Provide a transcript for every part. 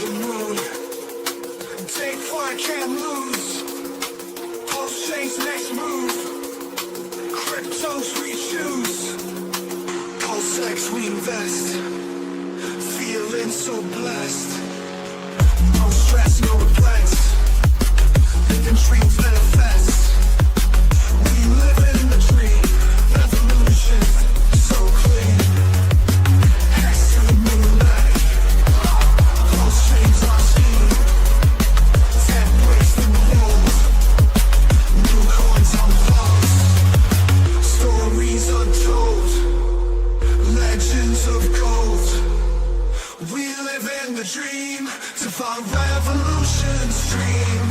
the moon. Take flight, can't lose. PulseChain's next move. Cryptos we choose. PulseX we invest. Feeling so blessed. No stress, no regrets. Living dreams manifest. We live in the dream. Revolution so clean. Hex to the moonlight. PulseChain's our scheme. Tech breaks the rules. New coins on pulse. Stories untold. Legends of gold. We live in the dream. To find revolution's dream.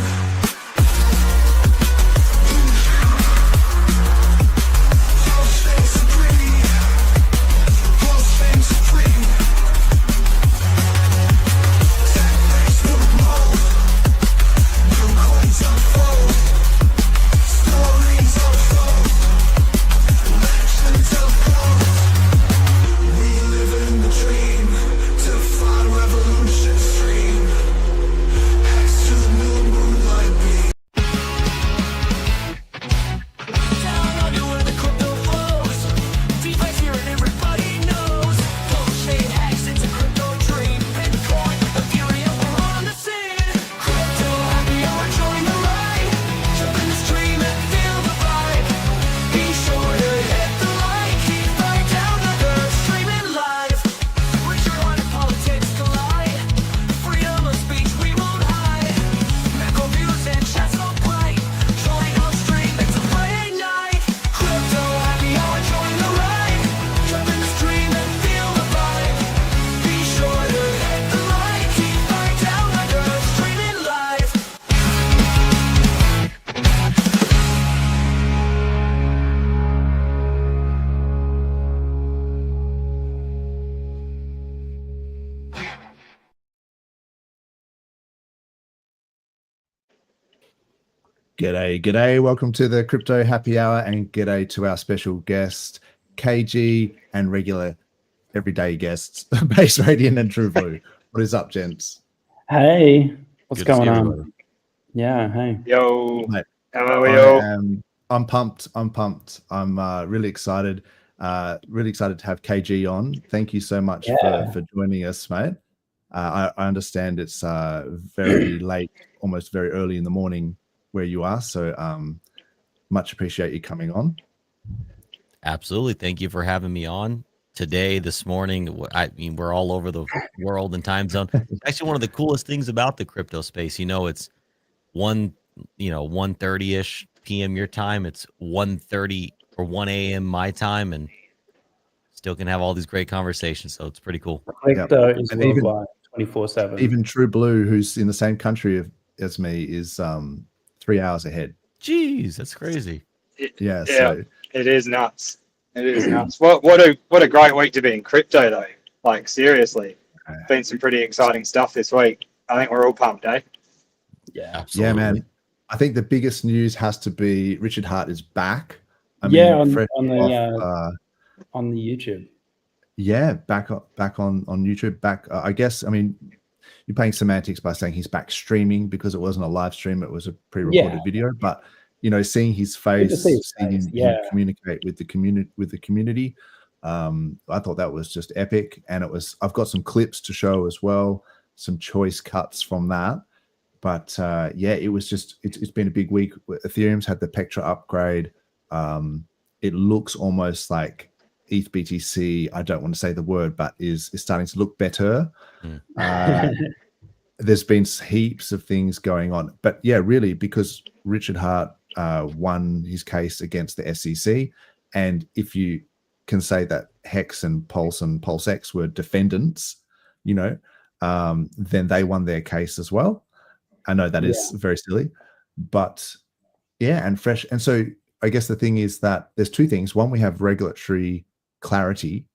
G'day. Welcome to the Crypto Happy Hour, and g'day to our special guest, KG, and regular everyday guests, Base Radiant and True Blue. What is up, gents? Hey, what's going on? Yeah, hey. Yo, Mate, how are you? I'm pumped. I'm really excited. Really excited to have KG on. Thank you so much for joining us, mate. I understand it's very late, almost very early in the morning where you are, so much appreciate you coming on. Absolutely. Thank you for having me on today, this morning. I mean, we're all over the world and time zone. Actually, one of the coolest things about the crypto space, it's 1:30ish p.m. your time. It's 1:30 or 1 a.m. my time, and still can have all these great conversations. So it's pretty cool. Crypto is worldwide, 24/7. Even True Blue, who's in the same country as me, is 3 hours ahead. Jeez, that's crazy. So it is nuts. It is nuts. What a great week to be in crypto, though. Like, seriously, been some pretty exciting stuff this week. I think we're all pumped, eh? Yeah, absolutely. Yeah, man. I think the biggest news has to be Richard Hart is back. On the YouTube. Yeah, back on YouTube. I guess. I mean, you're playing semantics by saying he's back streaming because it wasn't a live stream; it was a pre-recorded video. But seeing his face, seeing him communicate with the community, I thought that was just epic. And I've got some clips to show as well, some choice cuts from that. But it was just it's been a big week. Ethereum's had the Pectra upgrade. It looks almost like ETH BTC, I don't want to say the word, but is starting to look better. There's been heaps of things going on, but really, because Richard Hart won his case against the SEC, and if you can say that Hex and PulseX were defendants, then they won their case as well. I know that is very silly, but and fresh. And so I guess the thing is that there's two things. One, we have regulatory clarity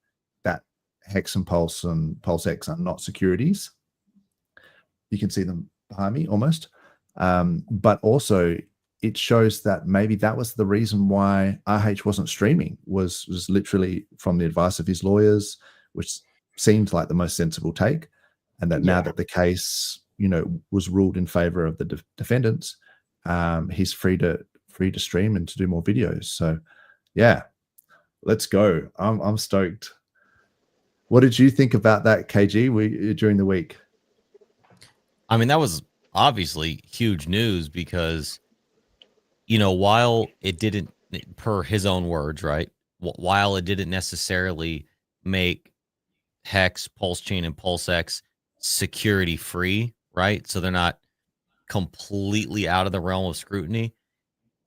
that Hex and PulseX are not securities. You can see them behind me almost. But also it shows that maybe that was the reason why RH wasn't streaming, was literally from the advice of his lawyers, which seemed like the most sensible take. and that now that the case, was ruled in favor of the defendants, he's free to stream and to do more videos. So yeah, let's go. I'm stoked. What did you think about that, KG, during the week? I mean, that was obviously huge news because, while it didn't, per his own words, right? While it didn't necessarily make Hex, PulseChain, and PulseX security free, right? So they're not completely out of the realm of scrutiny.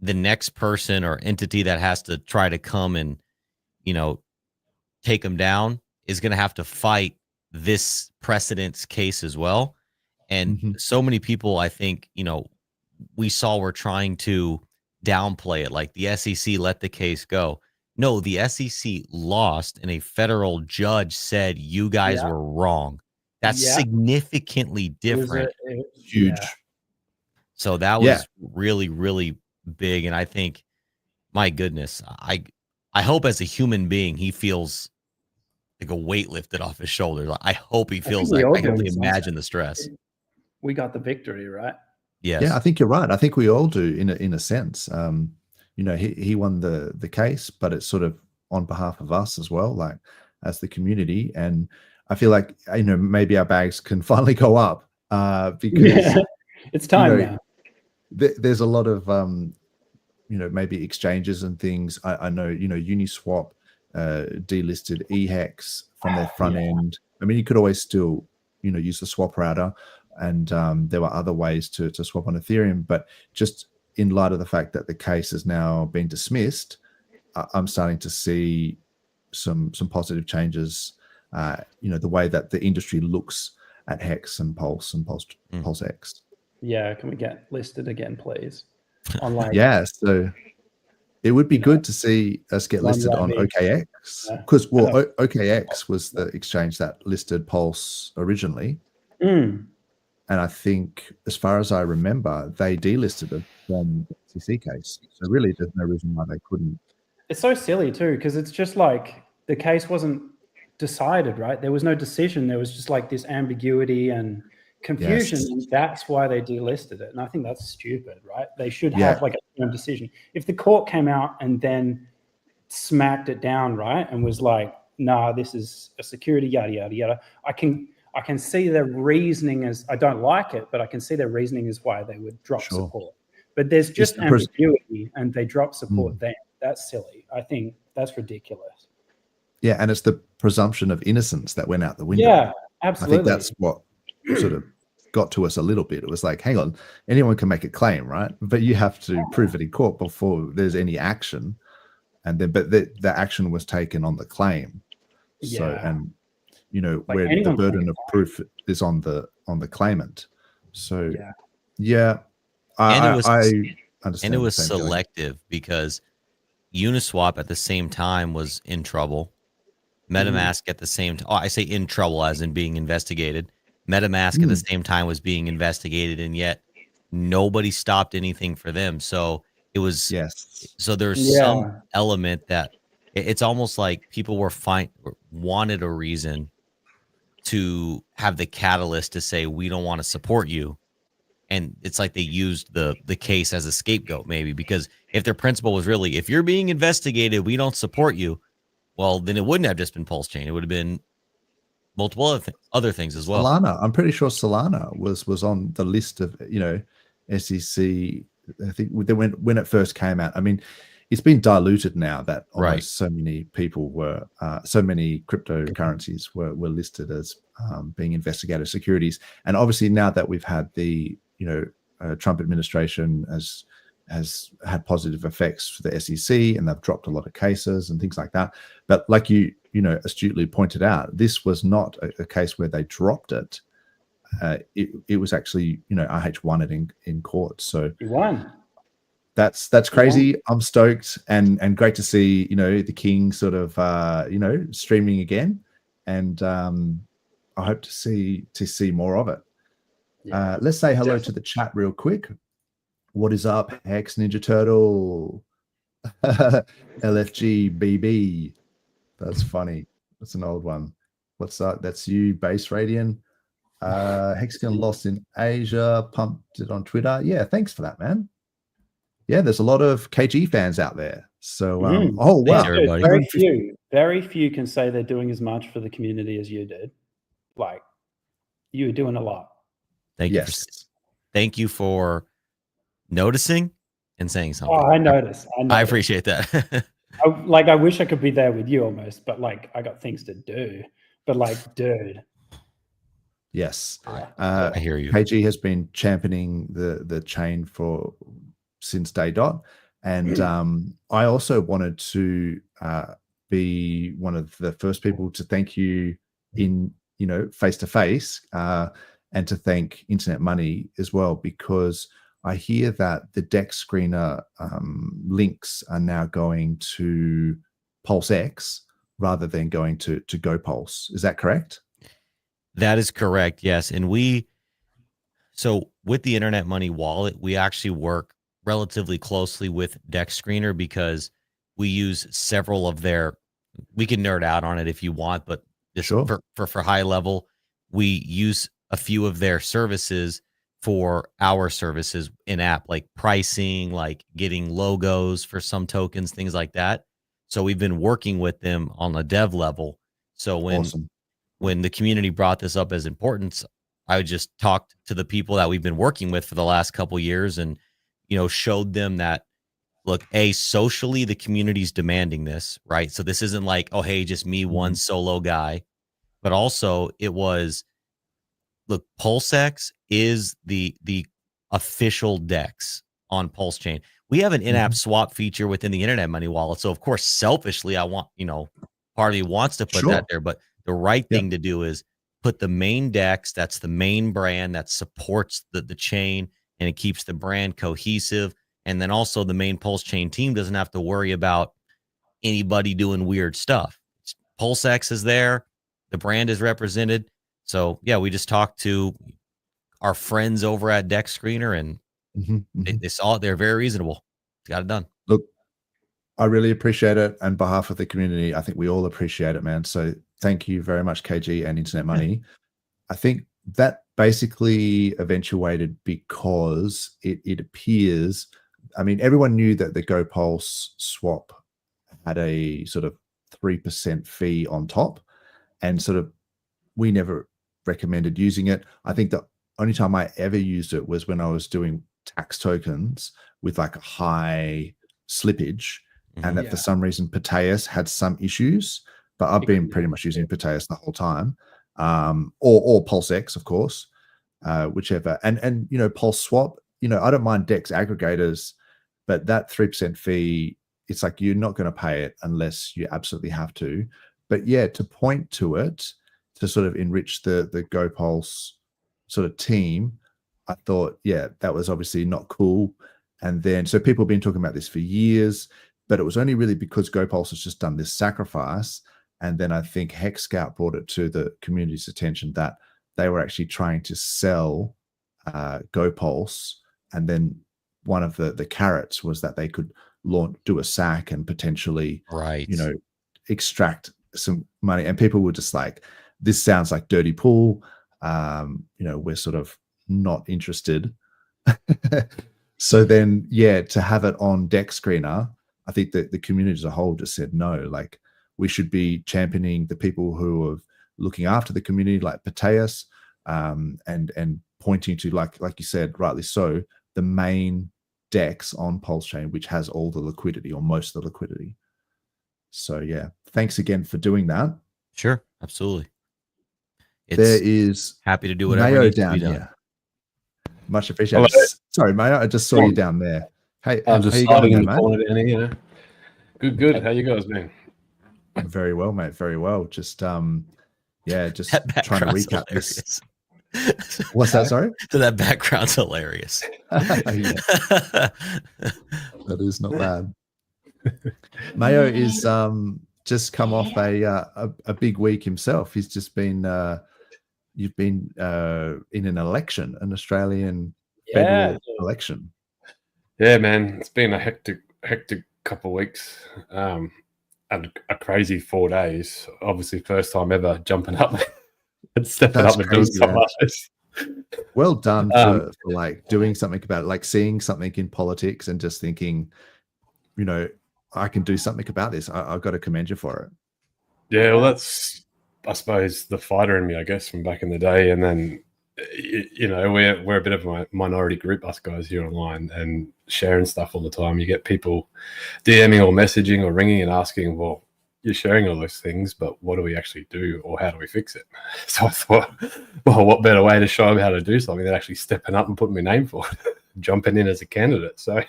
The next person or entity that has to try to come and, take them down is going to have to fight this precedence case as well. And so many people, I think, we saw were trying to downplay it, like the SEC let the case go. No, the SEC lost and a federal judge said you guys were wrong. That's significantly different. Huge. So that was really, really big. And I think, my goodness, I hope as a human being, he feels like a weight lifted off his shoulders. I hope he feels like, I can only imagine the stress. We got the victory, right? Yes. Yeah, I think you're right. I think we all do in a sense. He won the case, but it's sort of on behalf of us as well, like as the community. And I feel like, maybe our bags can finally go up because it's time now. There's a lot of, maybe exchanges and things. I know, Uniswap delisted EHEX from their front end. I mean, you could always still, use the swap router, and there were other ways to swap on Ethereum. But just in light of the fact that the case has now been dismissed, I'm starting to see some positive changes. The way that the industry looks at Hex and Pulse and PulseX. Yeah, can we get listed again, please? Online. Yeah, so it would be good to see us get listed on OKX, because OKX was the exchange that listed Pulse originally. And I think, as far as I remember, they delisted it from the SEC case. So really, there's no reason why they couldn't. It's so silly too, because it's just like the case wasn't decided, right? There was no decision. There was just like this ambiguity and confusion, and that's why they delisted it. And I think that's stupid, right? They should have like a firm decision. If the court came out and then smacked it down, right, and was like, nah, this is a security, yada, yada, yada, I can see their reasoning as, I don't like it, but I can see their reasoning is why they would drop support. But there's just ambiguity, and they drop support then. That's silly. I think that's ridiculous. Yeah, and it's the presumption of innocence that went out the window. Yeah, absolutely. I think that's what sort of got to us a little bit. It was like, hang on, anyone can make a claim, right? But you have to prove it in court before there's any action. And then, but the action was taken on the claim. So, and like where the burden of proof is on the claimant. So I understand. And it was selective because Uniswap at the same time was in trouble. MetaMask at the same time, I say in trouble as in being investigated. MetaMask at the same time was being investigated, and yet nobody stopped anything for them. So it was, so there's some element that it's almost like people wanted a reason to have the catalyst to say, we don't want to support you. And it's like they used the case as a scapegoat, maybe, because if their principle was really, if you're being investigated, we don't support you. Well, then it wouldn't have just been PulseChain. It would have been multiple other things as well. Solana, I'm pretty sure Solana was on the list of, SEC. I think when it first came out. I mean, it's been diluted now that almost so many people were, so many cryptocurrencies were listed as being investigated securities. And obviously now that we've had the, Trump administration has had positive effects for the SEC, and they've dropped a lot of cases and things like that. But like you astutely pointed out, this was not a case where they dropped it. It was actually, RH won it in court. So he won. That's crazy. I'm stoked and great to see, the king sort of, streaming again. And I hope to see more of it. Let's say hello to the chat real quick. What is up, Hex Ninja Turtle? LFG BB. That's funny. That's an old one. What's up? That's you, Base Radian. HEXican lost in Asia, pumped it on Twitter. Yeah, thanks for that, man. Yeah, there's a lot of KG fans out there. So, oh wow, Thanks, everybody. Very few can say they're doing as much for the community as you did. Like, you were doing a lot. Thank you for noticing and saying something. Oh, I noticed. I appreciate that. I wish I could be there with you almost, but like, I got things to do. But like, dude. Yes. I hear you. KG has been championing the chain since day dot. And I also wanted to be one of the first people to thank you in, face to face, and to thank Internet Money as well, because I hear that the Dex Screener links are now going to PulseX rather than going to GoPulse. Is that correct? That is correct. Yes. And so with the Internet Money wallet, we actually work relatively closely with Dex Screener because we use several of we can nerd out on it if you want, but Sure. for high level, we use a few of their services for our services in app, like pricing, like getting logos for some tokens, things like that. So we've been working with them on a dev level. So when the community brought this up as importance, I just talked to the people that we've been working with for the last couple of years and, showed them that, look, socially, the community's demanding this, right? So this isn't like, oh, hey, just me, one solo guy, but also it was, look, PulseX is the official DEX on PulseChain. We have an in-app swap feature within the Internet Money wallet. So of course, selfishly, I want, part of me wants to put that there, but the right thing to do is put the main DEX, that's the main brand that supports the chain and it keeps the brand cohesive. And then also the main PulseChain team doesn't have to worry about anybody doing weird stuff. PulseX is there. The brand is represented. So yeah, we just talked to our friends over at Dex Screener and they saw it. They're very reasonable. Got it done. Look, I really appreciate it. On behalf of the community, I think we all appreciate it, man. So thank you very much, KG and Internet Money. I think that basically eventuated because it appears, everyone knew that the GoPulse swap had a sort of 3% fee on top, and sort of we never recommended using it. I think the only time I ever used it was when I was doing tax tokens with like a high slippage, and that for some reason Pateus had some issues, but I've been pretty much using Pateus the whole time, or PulseX, of course, whichever. And Pulse Swap, I don't mind DEX aggregators, but that 3% fee, it's like you're not going to pay it unless you absolutely have to. But yeah, to point to it, to sort of enrich the GoPulse sort of team, I thought, yeah, that was obviously not cool. And then, so people have been talking about this for years, but it was only really because GoPulse has just done this sacrifice. And then I think HEXscout brought it to the community's attention that they were actually trying to sell GoPulse. And then one of the carrots was that they could do a SAC and potentially, extract some money. And people were just like, this sounds like dirty pool. We're sort of not interested. So then, yeah, to have it on Dex Screener, I think that the community as a whole just said, no, like we should be championing the people who are looking after the community, like Pateus, and pointing to, like you said, rightly so, the main DEX on PulseChain, which has all the liquidity or most of the liquidity. So yeah, thanks again for doing that. Sure, absolutely. There is happy to do whatever Mayo needs down to be done. here. Much appreciated. Hello. Sorry, Mayo, I just saw you down there. Hey, I'm just how you sliding going, in the mate? corner down here. Good. How you guys been? Very well, mate. Very well. Just just That trying to background's recap this. hilarious. What's that? Sorry. So that background's hilarious. Yeah, that is not bad. Mayo is just come off a big week himself. He's just been you've been in an election, an Australian federal election. Yeah, man, it's been a hectic couple of weeks. And a crazy 4 days. Obviously, first time ever jumping up and stepping That's up and doing crazy, something man. like this. Well done for like doing something about it, like seeing something in politics and just thinking, you know, I can do something about this. I've got to commend you for it. Yeah, well, that's, I suppose, the fighter in me, I guess, from back in the day. And then, you know, we're a bit of a minority group, us guys here online, and sharing stuff all the time. You get people DMing or messaging or ringing and asking, well, you're sharing all those things, but what do we actually do, or how do we fix it? So I thought, well, what better way to show them how to do something than actually stepping up and putting my name for it, jumping in as a candidate. So,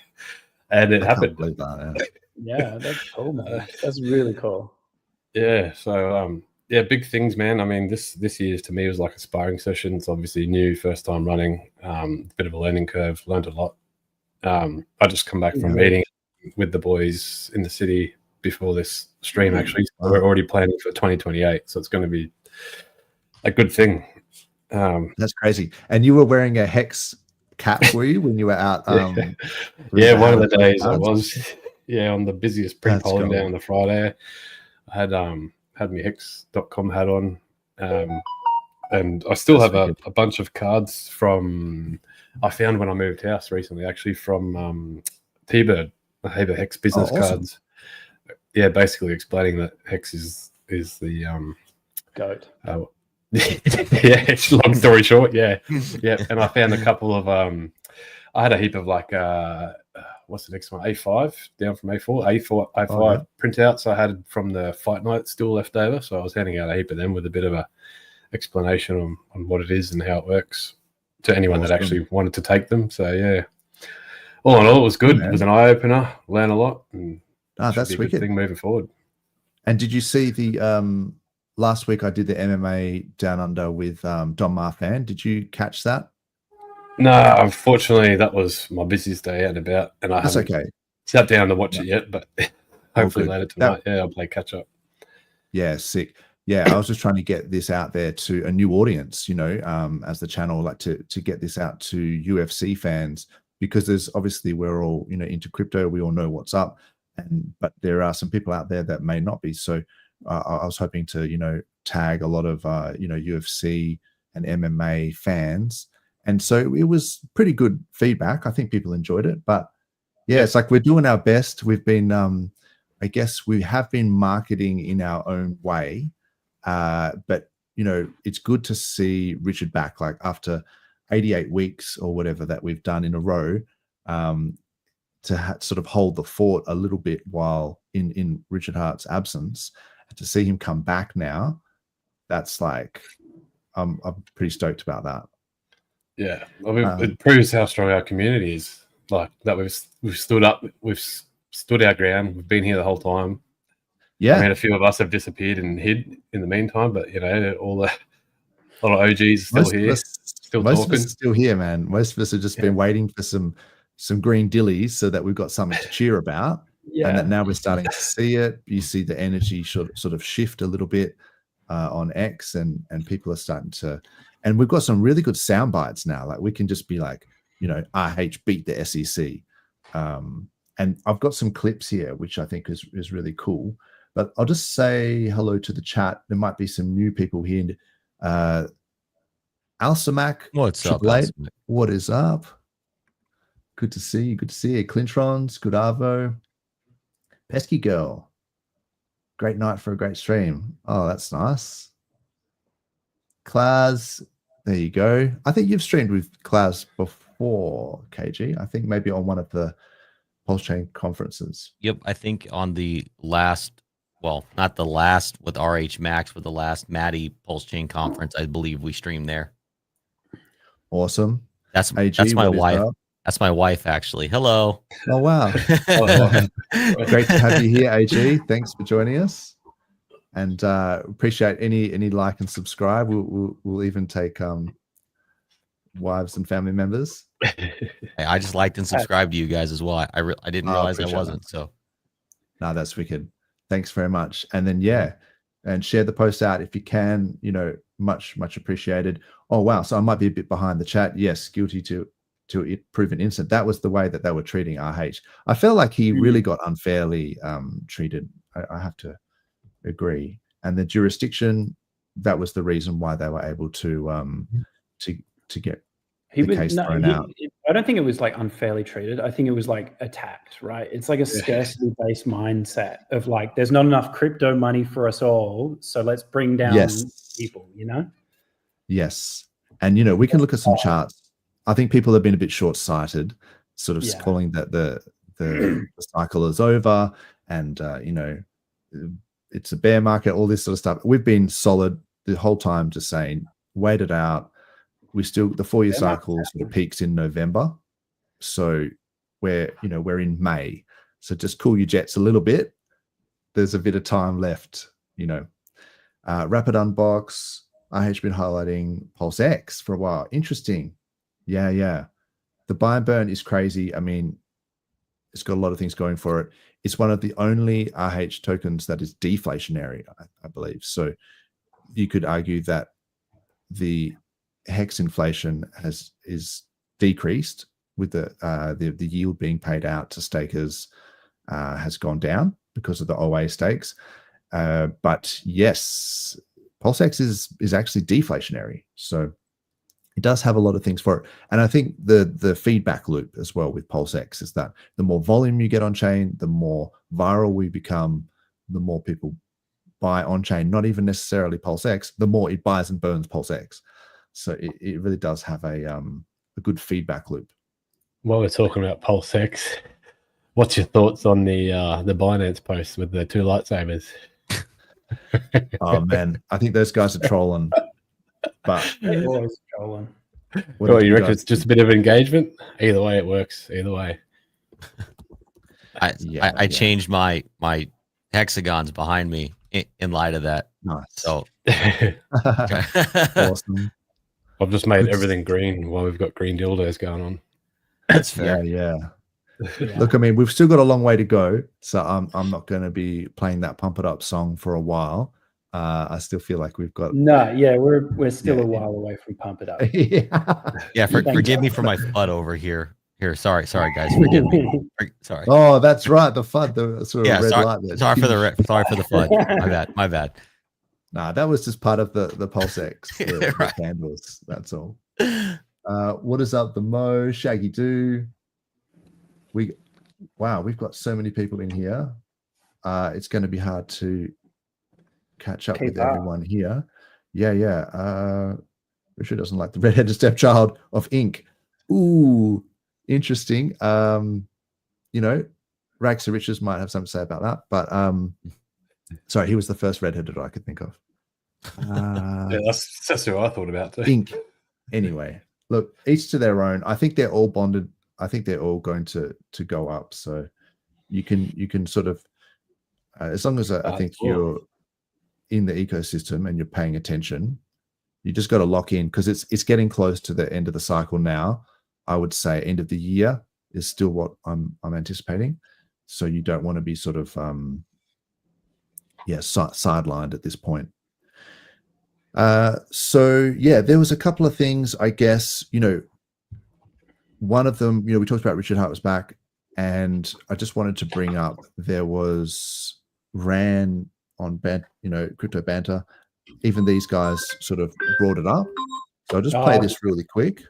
and it happened. Yeah, that's cool, man. That's really cool. Yeah. So, yeah, big things, man. I mean, this year's to me was like a sparring session. It's obviously new, first time running, bit of a learning curve, learned a lot. I just come back from a meeting with the boys in the city before this stream, actually. So we're already planning for 2028, so it's going to be a good thing. That's crazy. And you were wearing a Hex cap, were you, when you were out? Yeah, one of the days I was. Yeah, on the busiest pre-polling day on the Friday, I had my Hex.com hat on, and I still have a bunch of cards from I found when I moved house recently, actually, from T-Bird, the Hex business cards. Yeah, basically explaining that Hex is the goat. Yeah, it's long story short. Yeah. And I found a couple of I had a heap of like what's the next one? A5 down from A4, A5 printouts I had from the fight night still left over. So I was handing out a heap of them with a bit of a explanation on what it is and how it works to anyone that actually wanted to take them. So yeah, all in all, it was good. It was an eye opener. Learn a lot, and that's a good thing moving forward. And did you see the last week I did the MMA Down Under with Don Marfan? Did you catch that? No, unfortunately, that was my busiest day out and about, and I haven't sat down to watch it yet. But hopefully later tonight, I'll play catch up. Yeah, sick. Yeah, I was just trying to get this out there to a new audience, you know, as the channel, like to get this out to UFC fans, because there's obviously we're all, you know, into crypto. We all know what's up, but there are some people out there that may not be. So I was hoping to, you know, tag a lot of, you know, UFC and MMA fans. And so it was pretty good feedback. I think people enjoyed it. But yeah, it's like we're doing our best. We've been, I guess we have been marketing in our own way. But, you know, it's good to see Richard back, like after 88 weeks or whatever that we've done in a row, to sort of hold the fort a little bit while in Richard Hart's absence. To see him come back now, that's like, I'm pretty stoked about that. Yeah, I mean, it proves how strong our community is. Like that, we've stood up, we've stood our ground, we've been here the whole time. Yeah, I mean, a few of us have disappeared and hid in the meantime, but you know, a lot of OGs are still here, still talking. Most of us are still here, man. Most of us have just been waiting for some green dillies so that we've got something to cheer about. Yeah. And that now we're starting to see it. You see the energy sort of shift a little bit on X, and people are starting to, and we've got some really good sound bites now. Like we can just be like, you know, RH beat the SEC. And I've got some clips here, which I think is really cool. But I'll just say hello to the chat. There might be some new people here. Alsamac. What's up, Alsamac? What is up? Good to see you. Good to see you. Clintrons. Good Arvo. Pesky Girl. Great night for a great stream. Oh, that's nice. Klaus. There you go. I think you've streamed with Klaus before, KG. I think maybe on one of the PulseChain conferences. Yep. I think on the last, well, not the last with RH Max, but the last Maddie PulseChain conference, I believe we streamed there. Awesome. That's my wife. That's my wife, actually. Hello. Oh, wow. Great to have you here, AG. Thanks for joining us. And appreciate any like and subscribe. We'll even take wives and family members. I just liked and subscribed to you guys as well. I didn't realize I wasn't. That. So, no, that's wicked. Thanks very much. And then and share the post out if you can. You know, much appreciated. Oh wow, so I might be a bit behind the chat. Yes, guilty to it proven innocent. That was the way that they were treating RH. I felt like he really got unfairly treated. I have to agree. And the jurisdiction that was the reason why they were able to get He the was case no, thrown he, out. I don't think it was like unfairly treated. I think it was like attacked, right? It's like a scarcity-based mindset of like, there's not enough crypto money for us all, so let's bring down people, you know? Yes. And, we can look at some charts. I think people have been a bit short-sighted, sort of calling that the cycle is over and, it's a bear market, all this sort of stuff. We've been solid the whole time just saying, wait it out. The 4-year cycle sort of peaks in November. So we're in May. So just cool your jets a little bit. There's a bit of time left, Rapid unbox. IH been highlighting PulseX for a while. Interesting. Yeah. The buy and burn is crazy. I mean, it's got a lot of things going for it. It's one of the only RH tokens that is deflationary, I believe. So you could argue that the hex inflation is decreased with the yield being paid out to stakers has gone down because of the OA stakes. But yes, PulseX is actually deflationary. So it does have a lot of things for it. And I think the feedback loop as well with PulseX is that the more volume you get on chain, the more viral we become, the more people buy on chain, not even necessarily PulseX, the more it buys and burns PulseX. So it really does have a good feedback loop. While we're talking about PulseX, what's your thoughts on the Binance post with the 2 lightsabers? Oh man, I think those guys are trolling. But They're always trolling. What do you reckon? It's just a bit of engagement. Either way, it works. Either way. I changed my hexagons behind me in light of that. Nice. So awesome. I've just made everything green while we've got green dildos going on. That's fair. Yeah. Look, I mean, we've still got a long way to go, so I'm not going to be playing that Pump It Up song for a while. I still feel like we've got we're still a while away from Pump It Up. Forgive me for my FUD over here. Sorry guys, forgive me. Sorry. Oh, that's right, the FUD, the sort of red light there. Sorry for the FUD. My bad. Nah, that was just part of the PulseX, the candles. That's all. What is up, the Mo, Shaggy Doo? We've got so many people in here. It's going to be hard to catch up with everyone here. Richard doesn't like the redheaded stepchild of ink. Ooh, interesting. Rags to Riches might have something to say about that, but sorry, he was the first redheaded I could think of. That's who I thought about too. Ink. Anyway, look, each to their own. I think they're all bonded. I think they're all going to go up. So you can sort of, as long as I think you're in the ecosystem and you're paying attention, you just got to lock in, because it's getting close to the end of the cycle now. I would say end of the year is still what I'm anticipating. So you don't want to be sort of sidelined at this point. There was a couple of things, I guess. One of them, we talked about Richard Hart was back, and I just wanted to bring up, there was Ran on Crypto Banter. Even these guys sort of brought it up. So I'll just play this really quick.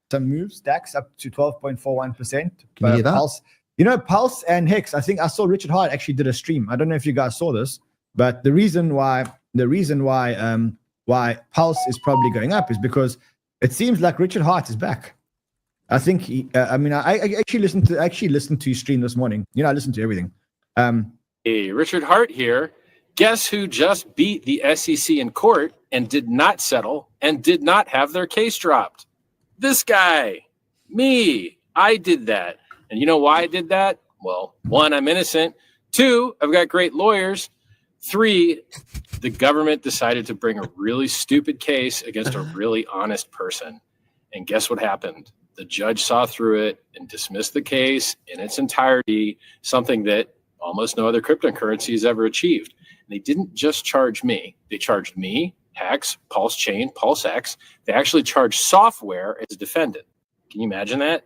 Some moves, Dex up to 12.41%. Can you hear that? Pulse, Pulse and Hex. I think I saw Richard Hart actually did a stream. I don't know if you guys saw this, but the reason why Pulse is probably going up is because it seems like Richard Hart is back. I think I actually listened to his stream this morning. I listened to everything. Hey, Richard Hart here. Guess who just beat the SEC in court and did not settle and did not have their case dropped? This guy, me. I did that. And you know why I did that? Well, 1, I'm innocent. 2, I've got great lawyers. 3, the government decided to bring a really stupid case against a really honest person. And guess what happened? The judge saw through it and dismissed the case in its entirety, something that almost no other cryptocurrency has ever achieved. And they didn't just charge me. They charged me, Hex, PulseChain, PulseX. They actually charged software as a defendant. Can you imagine that?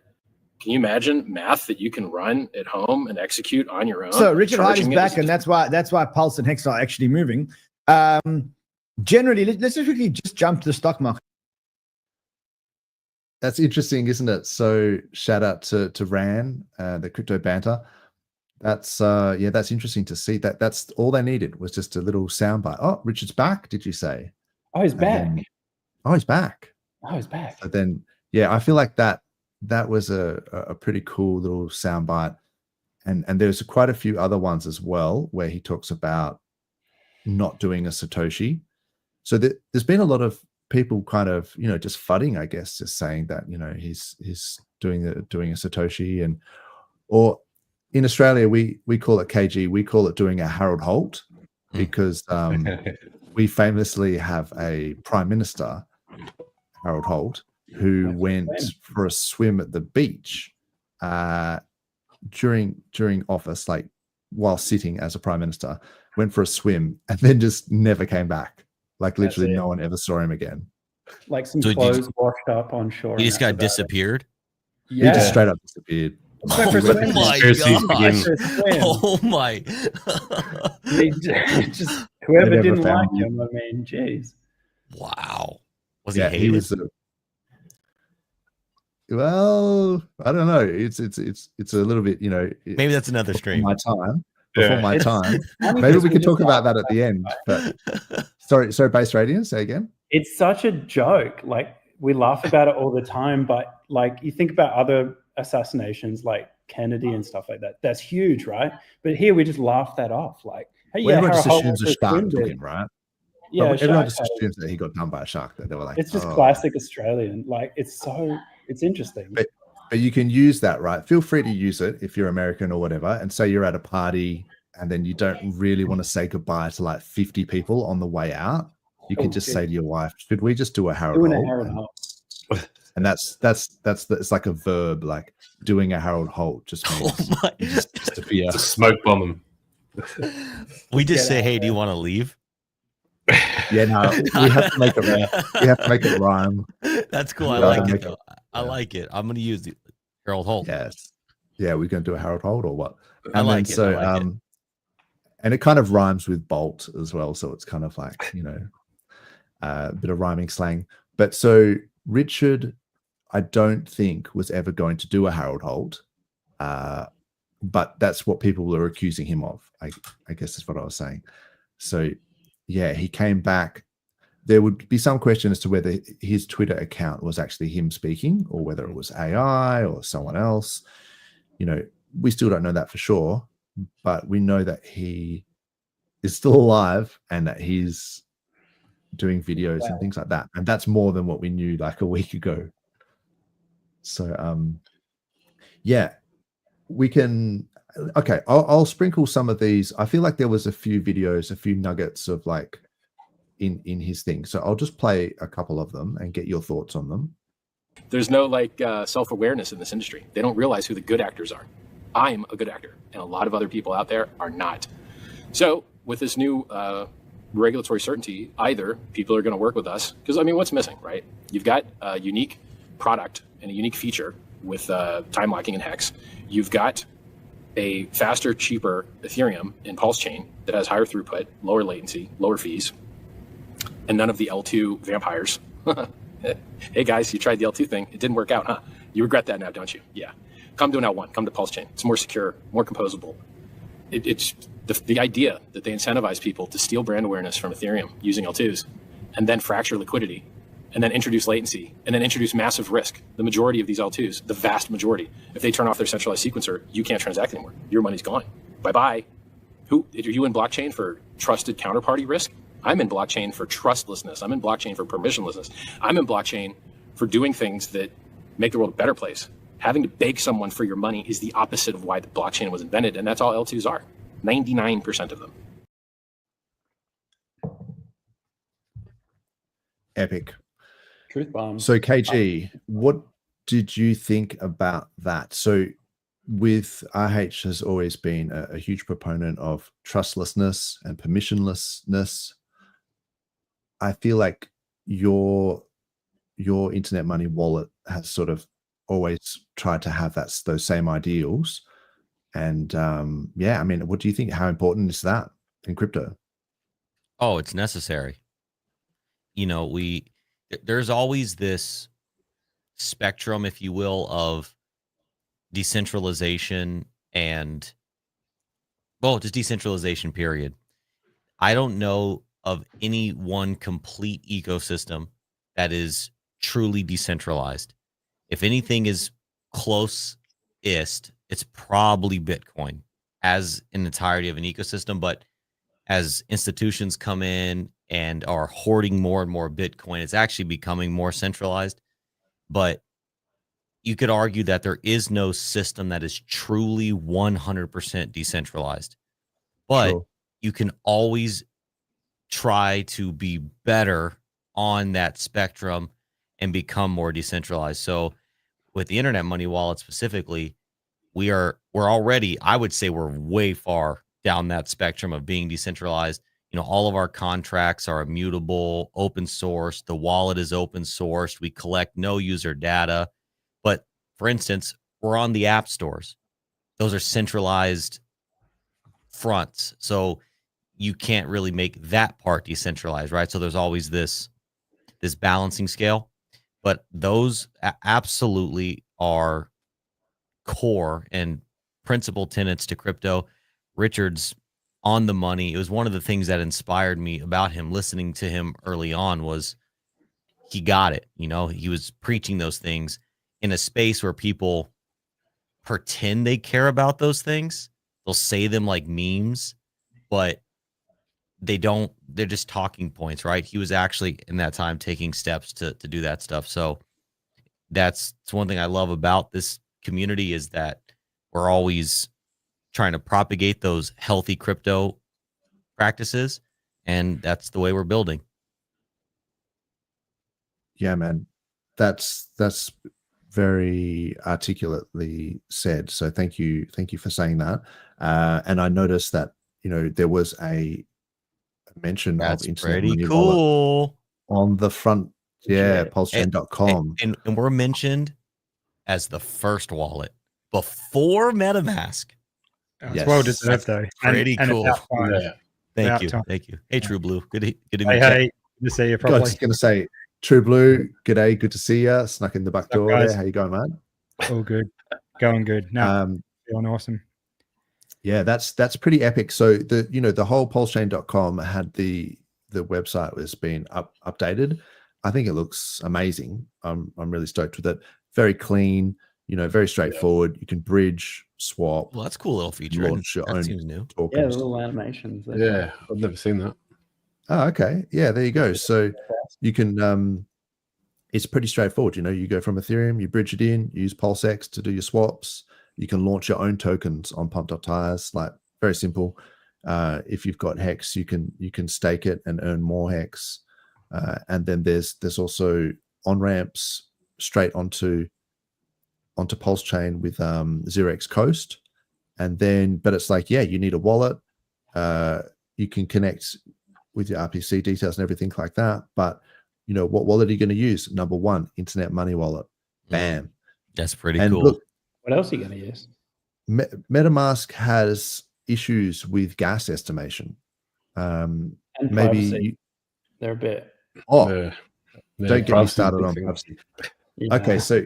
Can you imagine math that you can run at home and execute on your own? So Richard Hart is back, and that's why Pulse and Hex are actually moving. generally, let's just quickly just jump to the stock market. That's interesting, isn't it? So shout out to Ran, the crypto banter. That's that's interesting to see. That's all they needed was just a little soundbite. Oh, Richard's back. Did you say? Oh, he's back. He's back. Oh, he's back. So then, yeah, I feel like that was a pretty cool little soundbite, and there's quite a few other ones as well where he talks about not doing a Satoshi. So there's been a lot of people kind of just fudding, I guess, just saying that he's doing a Satoshi, or in Australia we call it KG, we call it doing a Harold Holt, because we famously have a prime minister, Harold Holt, who went for a swim at the beach during office, like while sitting as a prime minister, went for a swim and then just never came back. Like literally no one ever saw him again. Like some clothes washed up on shore. He just got disappeared? Yeah. He just straight up disappeared. Oh my God. Oh my. Just whoever didn't like him, I mean, jeez. Wow. Was he hated? He was well, I don't know. It's a little bit, maybe that's another stream. Before my time. Maybe we could talk about that at the end. But sorry, base radiance, say again. It's such a joke. Like, we laugh about it all the time, but like you think about other assassinations like Kennedy and stuff like that. That's huge, right? But here we just laugh that off. Like, hey, well, everyone just assumes a shark took him, right? Yeah, everyone just assumes that he got done by a shark. That they were like, it's just classic Australian. Like, it's interesting. But you can use that, right? Feel free to use it if you're American or whatever, and say you're at a party and then you don't really want to say goodbye to like 50 people on the way out. You can just say to your wife, should we just do a Harold Holt? And that's it's like a verb, like doing a Harold Holt just means just disappear. Just smoke bomb them. We just say, hey, do you want to leave? Yeah, no, we have to make it rhyme. That's cool. I like it though. I like it. I'm gonna use the Harold Holt. Yes. Yeah, we're gonna do a Harold Holt or what? I like it. And it kind of rhymes with bolt as well. So it's kind of like, a bit of rhyming slang. But so Richard, I don't think was ever going to do a Harold Holt. But that's what people were accusing him of. I guess is what I was saying. So yeah, he came back. There would be some question as to whether his Twitter account was actually him speaking or whether it was AI or someone else. We still don't know that for sure, but we know that he is still alive and that he's doing videos and things like that. And that's more than what we knew like a week ago. So, yeah, we can. Okay, I'll sprinkle some of these. I feel like there was a few videos, a few nuggets of like in his thing. So I'll just play a couple of them and get your thoughts on them. There's no self-awareness in this industry. They don't realize who the good actors are. I'm a good actor, and a lot of other people out there are not. So with this new regulatory certainty, either people are going to work with us, because I mean, what's missing, right? You've got a unique product and a unique feature with time locking and hex. You've got a faster, cheaper Ethereum in PulseChain that has higher throughput, lower latency, lower fees, and none of the L2 vampires. Hey guys, you tried the L2 thing. It didn't work out, huh? You regret that now, don't you? Yeah. Come to an L1, come to PulseChain. It's more secure, more composable. It's the idea that they incentivize people to steal brand awareness from Ethereum using L2s and then fracture liquidity and then introduce latency and then introduce massive risk. The majority of these L2s, the vast majority, if they turn off their centralized sequencer, you can't transact anymore. Your money's gone. Bye-bye. Are you in blockchain for trusted counterparty risk? I'm in blockchain for trustlessness. I'm in blockchain for permissionlessness. I'm in blockchain for doing things that make the world a better place. Having to beg someone for your money is the opposite of why the blockchain was invented, and that's all L2s are. 99% of them. Epic. Truth bomb. So KG, what did you think about that? So with RH has always been a huge proponent of trustlessness and permissionlessness. I feel like your internet money wallet has sort of always tried to have those same ideals. And yeah, I mean, what do you think? How important is that in crypto? Oh, it's necessary. you know, there's always this spectrum, if you will, of decentralization and, well, just decentralization, period. I don't know of any one complete ecosystem that is truly decentralized. If anything is closest, it's probably Bitcoin as an entirety of an ecosystem. But as institutions come in and are hoarding more and more Bitcoin, it's actually becoming more centralized. But you could argue that there is no system that is truly 100% decentralized. But Sure. you can always try to be better on that spectrum and become more decentralized. So with the internet money wallet specifically, we're already, I would say we're way far down that spectrum of being decentralized. You know, all of our contracts are immutable, open source. The wallet is open sourced. We collect no user data. But for instance, we're on the app stores. Those are centralized fronts. So you can't really make that part decentralized, right? So there's always this balancing scale. But those absolutely are core and principal tenets to crypto. Richard's on the money. It was one of the things that inspired me about him. Listening to him early on was he got it. You know, he was preaching those things in a space where people pretend they care about those things. They'll say them like memes, but they don't. They're just talking points, right? He was actually in that time taking steps to do that stuff. So that's one thing I love about this community, is that we're always trying to propagate those healthy crypto practices, and that's the way we're building. Yeah, man, that's very articulately said. So thank you for saying that. And I noticed that, you know, there was a mention That's of internet pretty money wallet cool on the front. Yeah, PulseChain.com. and we're mentioned as the first wallet before MetaMask. It's Yes. well deserved, though. Pretty and cool. It's about time. Yeah. Thank About you. time. Thank you. Hey, True Blue. Good to meet Hey, you. hey, good to see you I was properly. just going to say, True Blue, g'day, good to see you. Snuck in the back What's up, door guys? there. How you going, man? All good. Going good. No, feeling awesome. Yeah, that's pretty epic. So the whole PulseChain.com had the website was being updated. I think it looks amazing. I'm really stoked with it. Very clean, you know, very straightforward. You can bridge, swap. Well, that's a cool little feature. Launch your That own seems new. Yeah, tokens. the little animations. Yeah, I've never seen that. Oh, okay. Yeah, there you go. So you can it's pretty straightforward. You know, you go from Ethereum, you bridge it in, use PulseX to do your swaps. You can launch your own tokens on Pumped Up Tires, like very simple. If you've got Hex, you can stake it and earn more Hex. And then there's also on ramps straight onto PulseChain with 0x Coast. And then, but it's like, yeah, you need a wallet. You can connect with your RPC details and everything like that. But you know, what wallet are you going to use? Number one, internet money wallet. Bam. That's pretty And cool. look, What else are you going to use? MetaMask has issues with gas estimation. And Maybe privacy. They're a bit. don't get me started on privacy. Yeah. Okay, so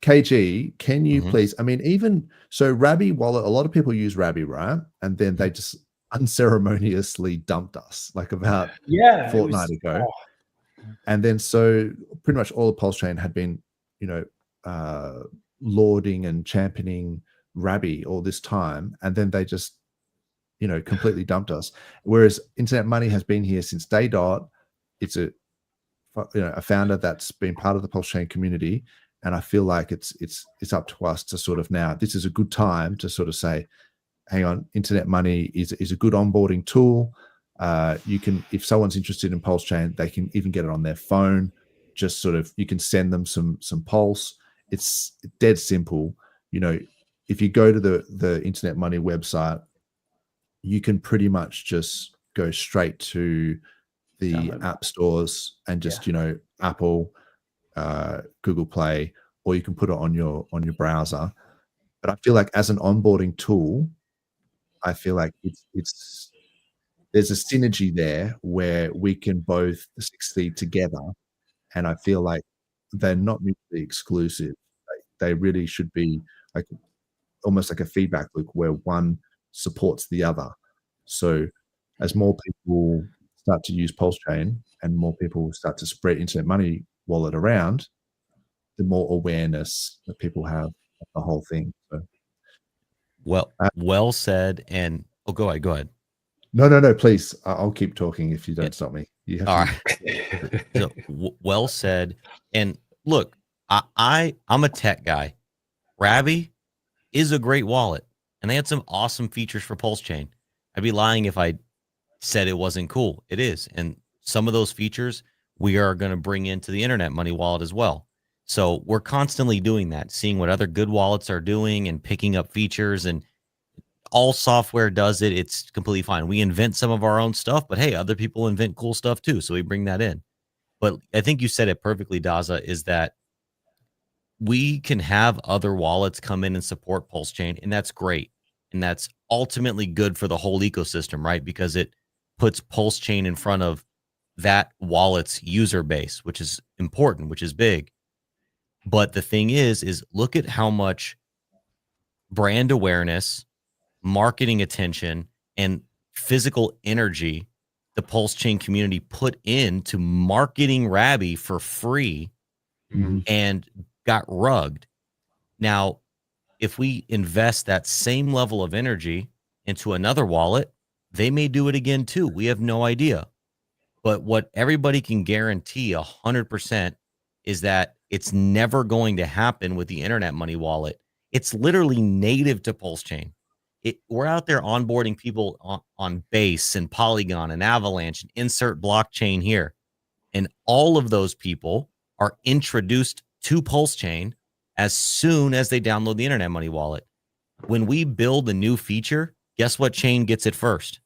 KG, can you Mhm. please? I mean, even so, Rabby wallet. A lot of people use Rabby, right? And then they just unceremoniously dumped us, like about a fortnight ago. And then so pretty much all of PulseChain had been, you know, lauding and championing Rabby all this time, and then they just, you know, completely dumped us. Whereas Internet Money has been here since day dot. It's a founder that's been part of the PulseChain community, and I feel like it's up to us to sort of now. This is a good time to sort of say, hang on, Internet Money is a good onboarding tool. You can, if someone's interested in PulseChain, they can even get it on their phone. Just sort of, you can send them some Pulse. It's dead simple. You know, if you go to the Internet Money website, you can pretty much just go straight to the app stores and just, you know, Apple, Google Play, or you can put it on your browser. But I feel like as an onboarding tool, I feel like it's there's a synergy there where we can both succeed together. And I feel like they're not mutually exclusive. They really should be like almost like a feedback loop where one supports the other. So as more people start to use PulseChain and more people start to spread Internet Money Wallet around, the more awareness that people have of the whole thing. So, well said. And go ahead. No, please. I'll keep talking if you don't stop me. You have All to. right. So, well said. And look, I'm a tech guy. Rabby is a great wallet, and they had some awesome features for PulseChain. I'd be lying if I said it wasn't cool. It is, and some of those features we are going to bring into the Internet Money Wallet as well. So we're constantly doing that, seeing what other good wallets are doing and picking up features. And all software does it. It's completely fine. We invent some of our own stuff, but hey, other people invent cool stuff too, so we bring that in. But I think you said it perfectly, Dozza, is that we can have other wallets come in and support PulseChain, and that's great. And that's ultimately good for the whole ecosystem, right? Because it puts PulseChain in front of that wallet's user base, which is important, which is big. But the thing is look at how much brand awareness, marketing attention, and physical energy the PulseChain community put into marketing Rabby for free and got rugged. Now, if we invest that same level of energy into another wallet, they may do it again too. We have no idea. But what everybody can guarantee 100% is that it's never going to happen with the Internet Money Wallet. It's literally native to PulseChain. We're out there onboarding people on Base and Polygon and Avalanche and insert blockchain here. And all of those people are introduced to PulseChain as soon as they download the Internet Money Wallet. When we build a new feature, guess what chain gets it first?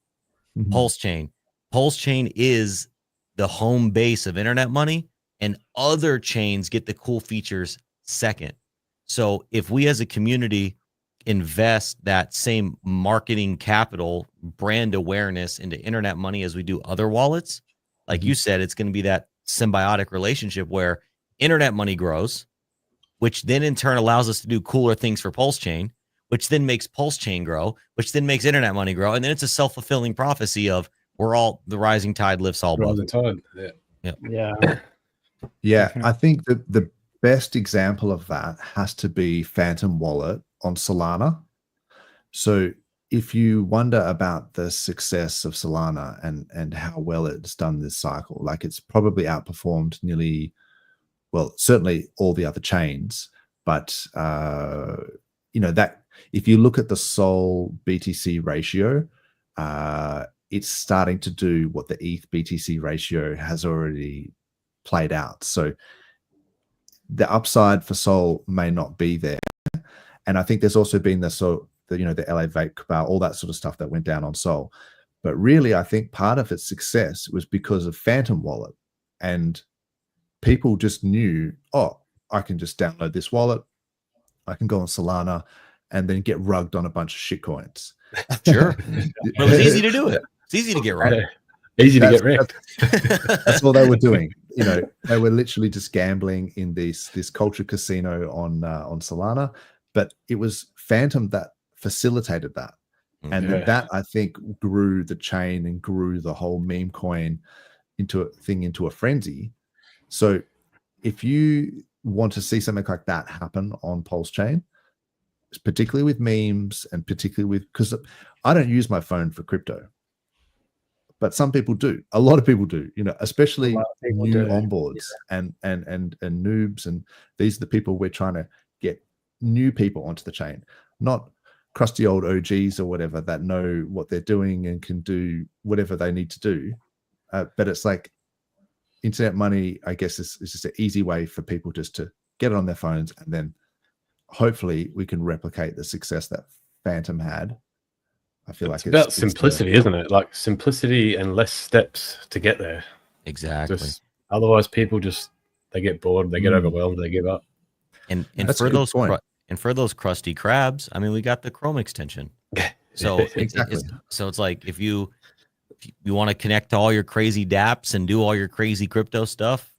PulseChain. PulseChain is the home base of Internet Money, and other chains get the cool features second. So if we as a community invest that same marketing capital, brand awareness into Internet Money as we do other wallets, like you said, it's going to be that symbiotic relationship where Internet Money grows, which then in turn allows us to do cooler things for PulseChain, which then makes PulseChain grow, which then makes Internet Money grow. And then it's a self-fulfilling prophecy of the rising tide lifts all boats. Rising tide. Yeah. I think that the best example of that has to be Phantom Wallet on Solana. So if you wonder about the success of Solana and how well it's done this cycle, like it's probably outperformed certainly all the other chains. But that if you look at the Sol BTC ratio, it's starting to do what the ETH BTC ratio has already played out. So the upside for Sol may not be there. And I think there's also been the LA vape cabal, all that sort of stuff that went down on Sol. But really, I think part of its success was because of Phantom Wallet. And people just knew, I can just download this wallet. I can go on Solana and then get rugged on a bunch of shitcoins. Sure. Well, it's easy to do it. It's easy to get rugged. Easy to get wrecked. That's all they were doing. They were literally just gambling in this culture casino on Solana. But it was Phantom that facilitated that. And that, I think, grew the chain and grew the whole meme coin into a frenzy. So if you want to see something like that happen on PulseChain, particularly with memes and particularly because I don't use my phone for crypto, but some people do. A lot of people do, especially new onboards and noobs. And these are the people we're trying to get new people onto the chain, not crusty old OGs or whatever that know what they're doing and can do whatever they need to do. But it's like Internet Money, I guess, is just an easy way for people just to get it on their phones, and then hopefully we can replicate the success that Phantom had. I feel like it's about simplicity, isn't it? Like simplicity and less steps to get there. Exactly. Otherwise, people they get bored, they get overwhelmed, they give up. And for those crusty crabs, I mean, we got the Chrome extension. So exactly. So it's like if you If you want to connect to all your crazy dApps and do all your crazy crypto stuff,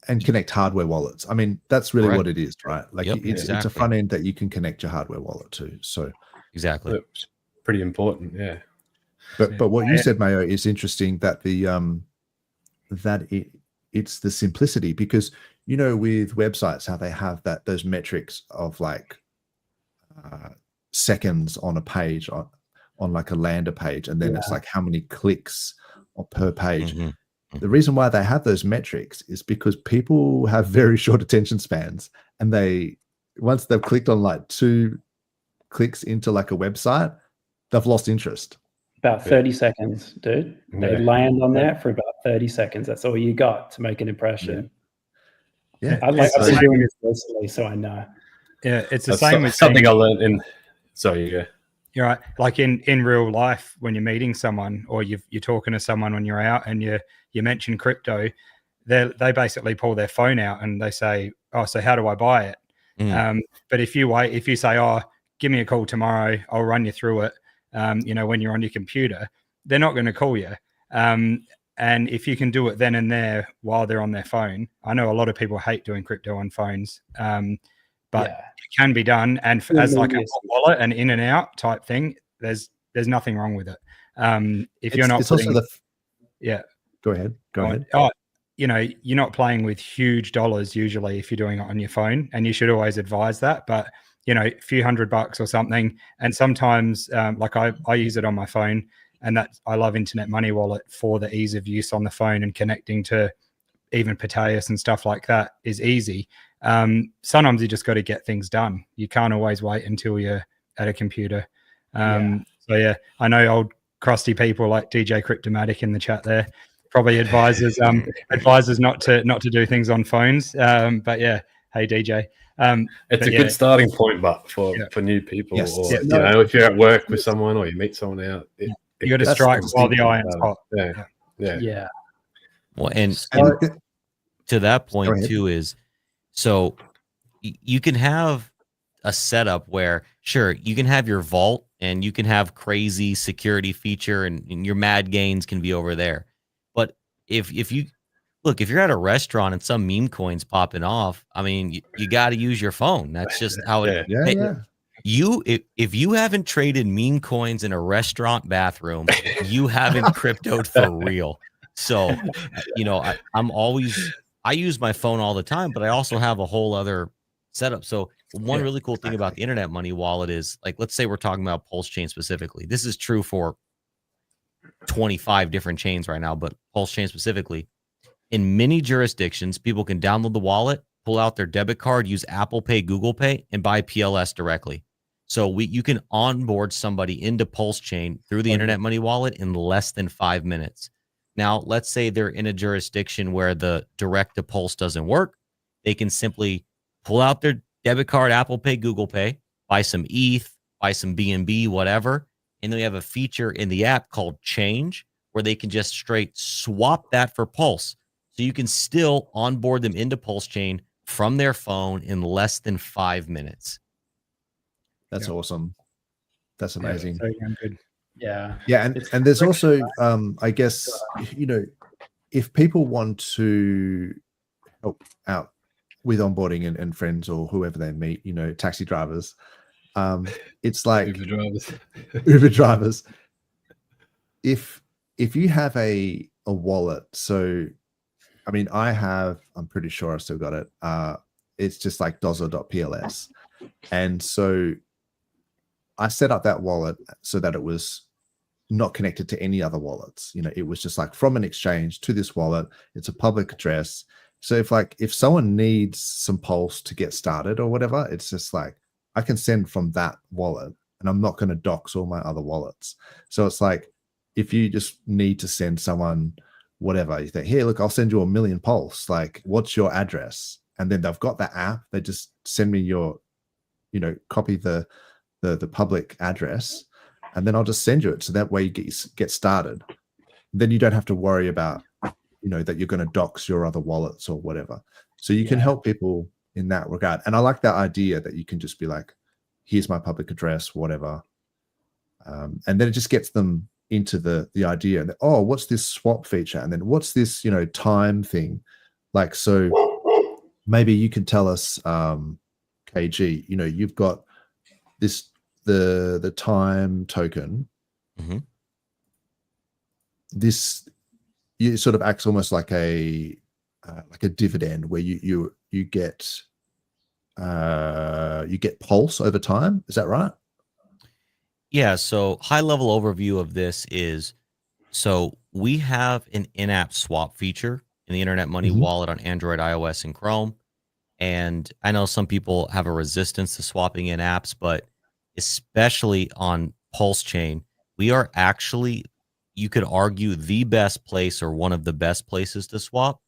and connect hardware wallets. I mean, that's really Correct. what it is, right? Like Yep, it's a exactly. front end that you can connect your hardware wallet to. So exactly. It's pretty important. Yeah. but what you said, Mayo, is interesting, that it's the simplicity, because you know, with websites, how they have those metrics of like seconds on a page, on like a lander page, and then it's like how many clicks per page. The reason why they have those metrics is because people have very short attention spans, and once they've clicked on like 2 clicks into like a website, they've lost interest. About 30 seconds, dude. They land on there for about 30 seconds. That's all you got to make an impression. Yeah. I've been doing this recently, so I know. Yeah, it's the same with something I learned in. Sorry, yeah. You're right. Like in real life, when you're meeting someone or you're talking to someone when you're out and you mention crypto, they basically pull their phone out and they say, "Oh, so how do I buy it?" But if you say, "Oh, give me a call tomorrow, I'll run you through it," when you're on your computer, they're not going to call you. And if you can do it then and there while they're on their phone, I know a lot of people hate doing crypto on phones, but it can be done. And as like a wallet and in and out type thing, there's nothing wrong with it. If you're not, it's also Go ahead. Oh, you're not playing with huge dollars usually if you're doing it on your phone, and you should always advise that. But a few $100 or something, and sometimes like I use it on my phone, and that I love Internet Money Wallet for the ease of use on the phone, and connecting to even Proteus and stuff like that is easy. Sometimes you just got to get things done. You can't always wait until you're at a computer. So yeah, I know old crusty people like DJ Cryptomatic in the chat there probably advises not to do things on phones. But yeah, hey DJ. It's a good starting point, but for new people, or if you're at work with someone or you meet someone out, you got to strike while the iron's hot. Yeah. Well, and to that point too is, so you can have a setup where, sure, you can have your vault and you can have crazy security feature and your mad gains can be over there. But if you're at a restaurant and some meme coin's popping off, I mean, you got to use your phone. That's just how it. If you haven't traded meme coins in a restaurant bathroom, you haven't cryptoed for real. So, I use my phone all the time, but I also have a whole other setup. So one really cool thing about the Internet Money Wallet is, like, let's say we're talking about PulseChain specifically. This is true for 25 different chains right now, but PulseChain specifically. In many jurisdictions, people can download the wallet, pull out their debit card, use Apple Pay, Google Pay, and buy PLS directly. So you can onboard somebody into PulseChain through the Internet Money Wallet in less than 5 minutes. Now, let's say they're in a jurisdiction where the direct to Pulse doesn't work. They can simply pull out their debit card, Apple Pay, Google Pay, buy some ETH, buy some BNB, whatever. And then we have a feature in the app called Change, where they can just straight swap that for Pulse. So you can still onboard them into PulseChain from their phone in less than 5 minutes. That's awesome. That's amazing. Yeah. And there's also, I guess, if people want to help out with onboarding and friends or whoever they meet, taxi drivers, it's like Uber drivers. If you have a wallet, so I mean, I'm pretty sure I still got it. It's just like Dozza.pls. And so I set up that wallet so that it was not connected to any other wallets. It was just like from an exchange to this wallet. It's a public address. So if someone needs some Pulse to get started or whatever, it's just like I can send from that wallet, and I'm not going to dox all my other wallets. So it's like, if you just need to send someone whatever, you think, here, look, I'll send you 1 million Pulse. Like, what's your address? And then they've got the app. They just send me your, copy the public address, and then I'll just send you it. So that way you get started. Then you don't have to worry about, that you're going to dox your other wallets or whatever. So you can help people in that regard. And I like that idea that you can just be like, here's my public address, whatever. And then it just gets them into the idea. And oh, what's this swap feature? And then what's this, time thing? Like, so maybe you can tell us, KG, you've got this, the time token. Mm-hmm. This, it sort of acts almost like a dividend where you get pulse over time. Is that right? Yeah. So high level overview of this is, so we have an in-app swap feature in the Internet Money Wallet on Android, iOS, and Chrome. And I know some people have a resistance to swapping in apps, but especially on PulseChain, we are actually, you could argue, the best place or one of the best places to swap,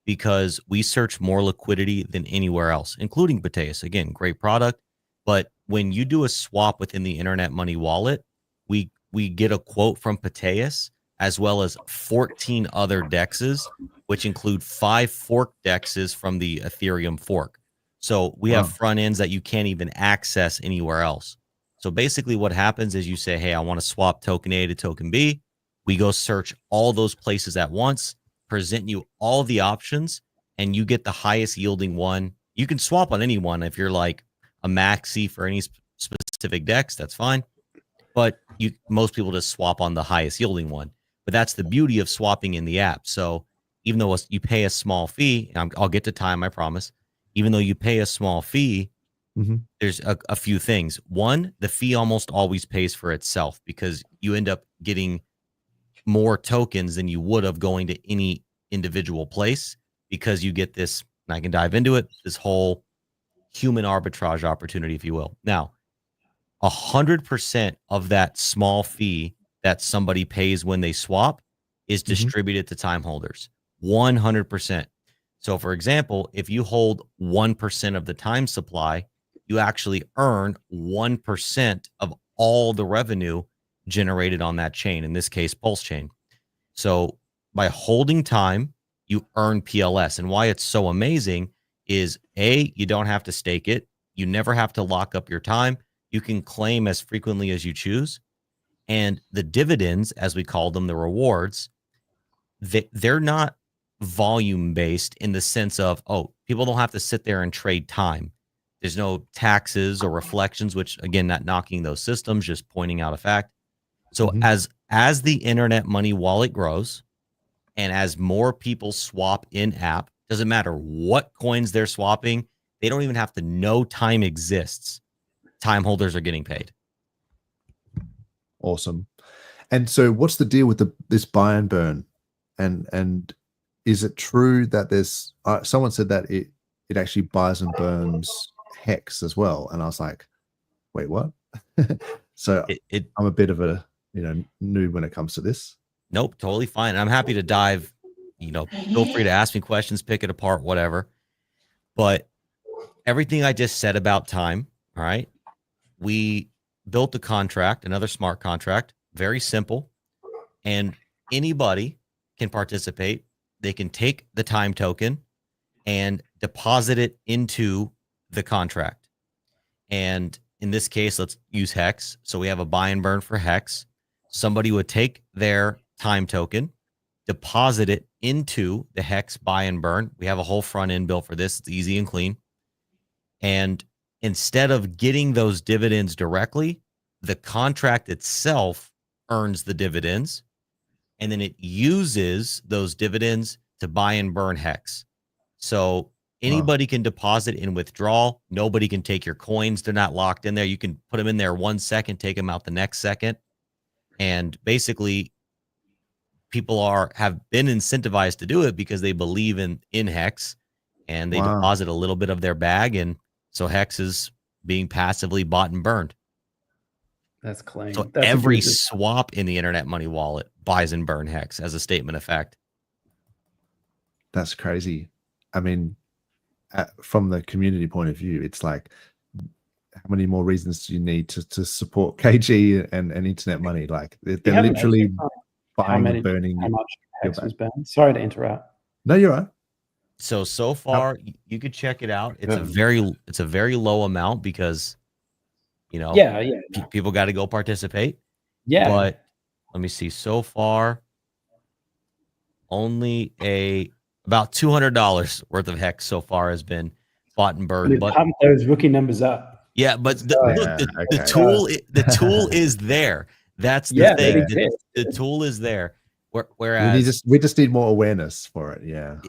because we search more liquidity than anywhere else, including Pateus. Again, great product. But when you do a swap within the Internet Money Wallet, we get a quote from Pateus, as well as 14 other dexes, which include 5 fork dexes from the Ethereum fork. So we have front ends that you can't even access anywhere else. So basically what happens is you say, hey, I want to swap token A to token B. We go search all those places at once, present you all the options, and you get the highest yielding one. You can swap on any one. If you're like a maxi for any specific dex, that's fine. But most people just swap on the highest yielding one. But that's the beauty of swapping in the app. So even though you pay a small fee, and I'll get to time, I promise. Even though you pay a small fee, there's a few things. One, the fee almost always pays for itself, because you end up getting more tokens than you would have going to any individual place, because you get this, and I can dive into it, this whole human arbitrage opportunity, if you will. Now, 100% of that small fee that somebody pays when they swap is distributed to time holders. 100%. So for example, if you hold 1% of the time supply, you actually earn 1% of all the revenue generated on that chain, in this case, PulseChain. So by holding time, you earn PLS. And why it's so amazing is, A, you don't have to stake it. You never have to lock up your time. You can claim as frequently as you choose. And the dividends, as we call them, the rewards, they're not volume based in the sense of, oh, people don't have to sit there and trade time. There's no taxes or reflections, which, again, not knocking those systems, just pointing out a fact. So as the Internet Money Wallet grows, and as more people swap in app, doesn't matter what coins they're swapping, they don't even have to know time exists. Time holders are getting paid. Awesome. And so what's the deal with this buy and burn? And is it true that there's someone said that it actually buys and burns hex as well? And I was like, wait, what? So I'm a bit of a noob when it comes to this. Nope, totally fine. I'm happy to dive, feel free to ask me questions, pick it apart, whatever. But everything I just said about time, all right, we built a contract, another smart contract, very simple, and anybody can participate. They can take the time token and deposit it into the contract. And in this case, let's use Hex. So we have a buy and burn for Hex. Somebody would take their time token, deposit it into the Hex buy and burn. We have a whole front end built for this. It's easy and clean. And instead of getting those dividends directly, the contract itself earns the dividends, and then it uses those dividends to buy and burn Hex. So anybody can deposit and withdraw. Nobody can take your coins. They're not locked in there. You can put them in there 1 second, take them out the next second. And basically, people have been incentivized to do it because they believe in Hex, and they deposit a little bit of their bag. And so Hex is being passively bought and burned. That's clean. So That's every swap in the Internet Money Wallet buys and burn Hex as a statement of fact. That's crazy. I mean, from the community point of view, it's like, how many more reasons do you need to support KG and Internet Money? Like they're literally buying and burning. How much Hex was burned? Sorry to interrupt. No, you're right. So far, you could check it out. It's a very low amount because, people got to go participate. Yeah. But let me see. So far, only about $200 worth of hex so far has been bought and burned. But pump those rookie numbers up. yeah, but the tool is there. That's the thing. The tool is there. Whereas we just need more awareness for it. Yeah,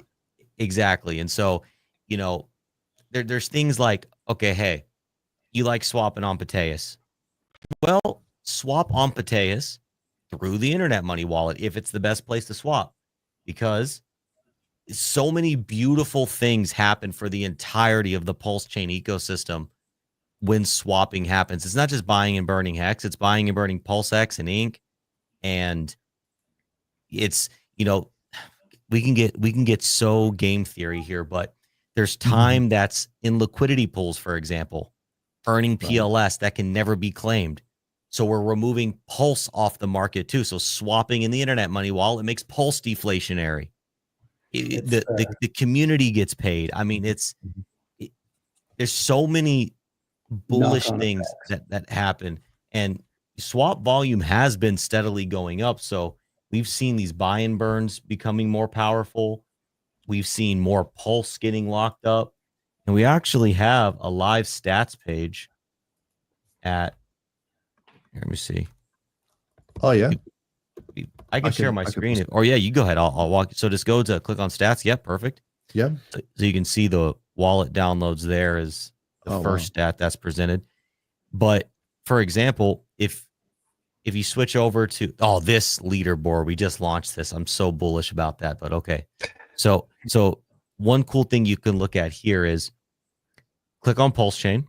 exactly. And so, you know, there's things like, okay, hey, you like swapping on Pateus. Well, swap on Pateus through the internet money wallet if it's the best place to swap, because so many beautiful things happen for the entirety of the PulseChain ecosystem when swapping happens. It's not just buying and burning hex, it's buying and burning PulseX and ink. And it's, you know, we can get so game theory here, but there's time that's in liquidity pools, for example, earning PLS that can never be claimed. So we're removing Pulse off the market too. So swapping in the internet money wallet, it makes Pulse deflationary. The community gets paid. I mean, there's so many bullish things that happen, and swap volume has been steadily going up. So we've seen these buy and burns becoming more powerful. We've seen more Pulse getting locked up, and we actually have a live stats page at, here, let me see. Oh yeah, I can share my screen. Or yeah, you go ahead. I'll walk. So just go to click on stats. Yep, perfect. Yeah. So you can see the wallet downloads there is the first stat that's presented. But for example, if you switch over to this leaderboard, we just launched this. I'm so bullish about that, but okay. So one cool thing you can look at here is click on PulseChain.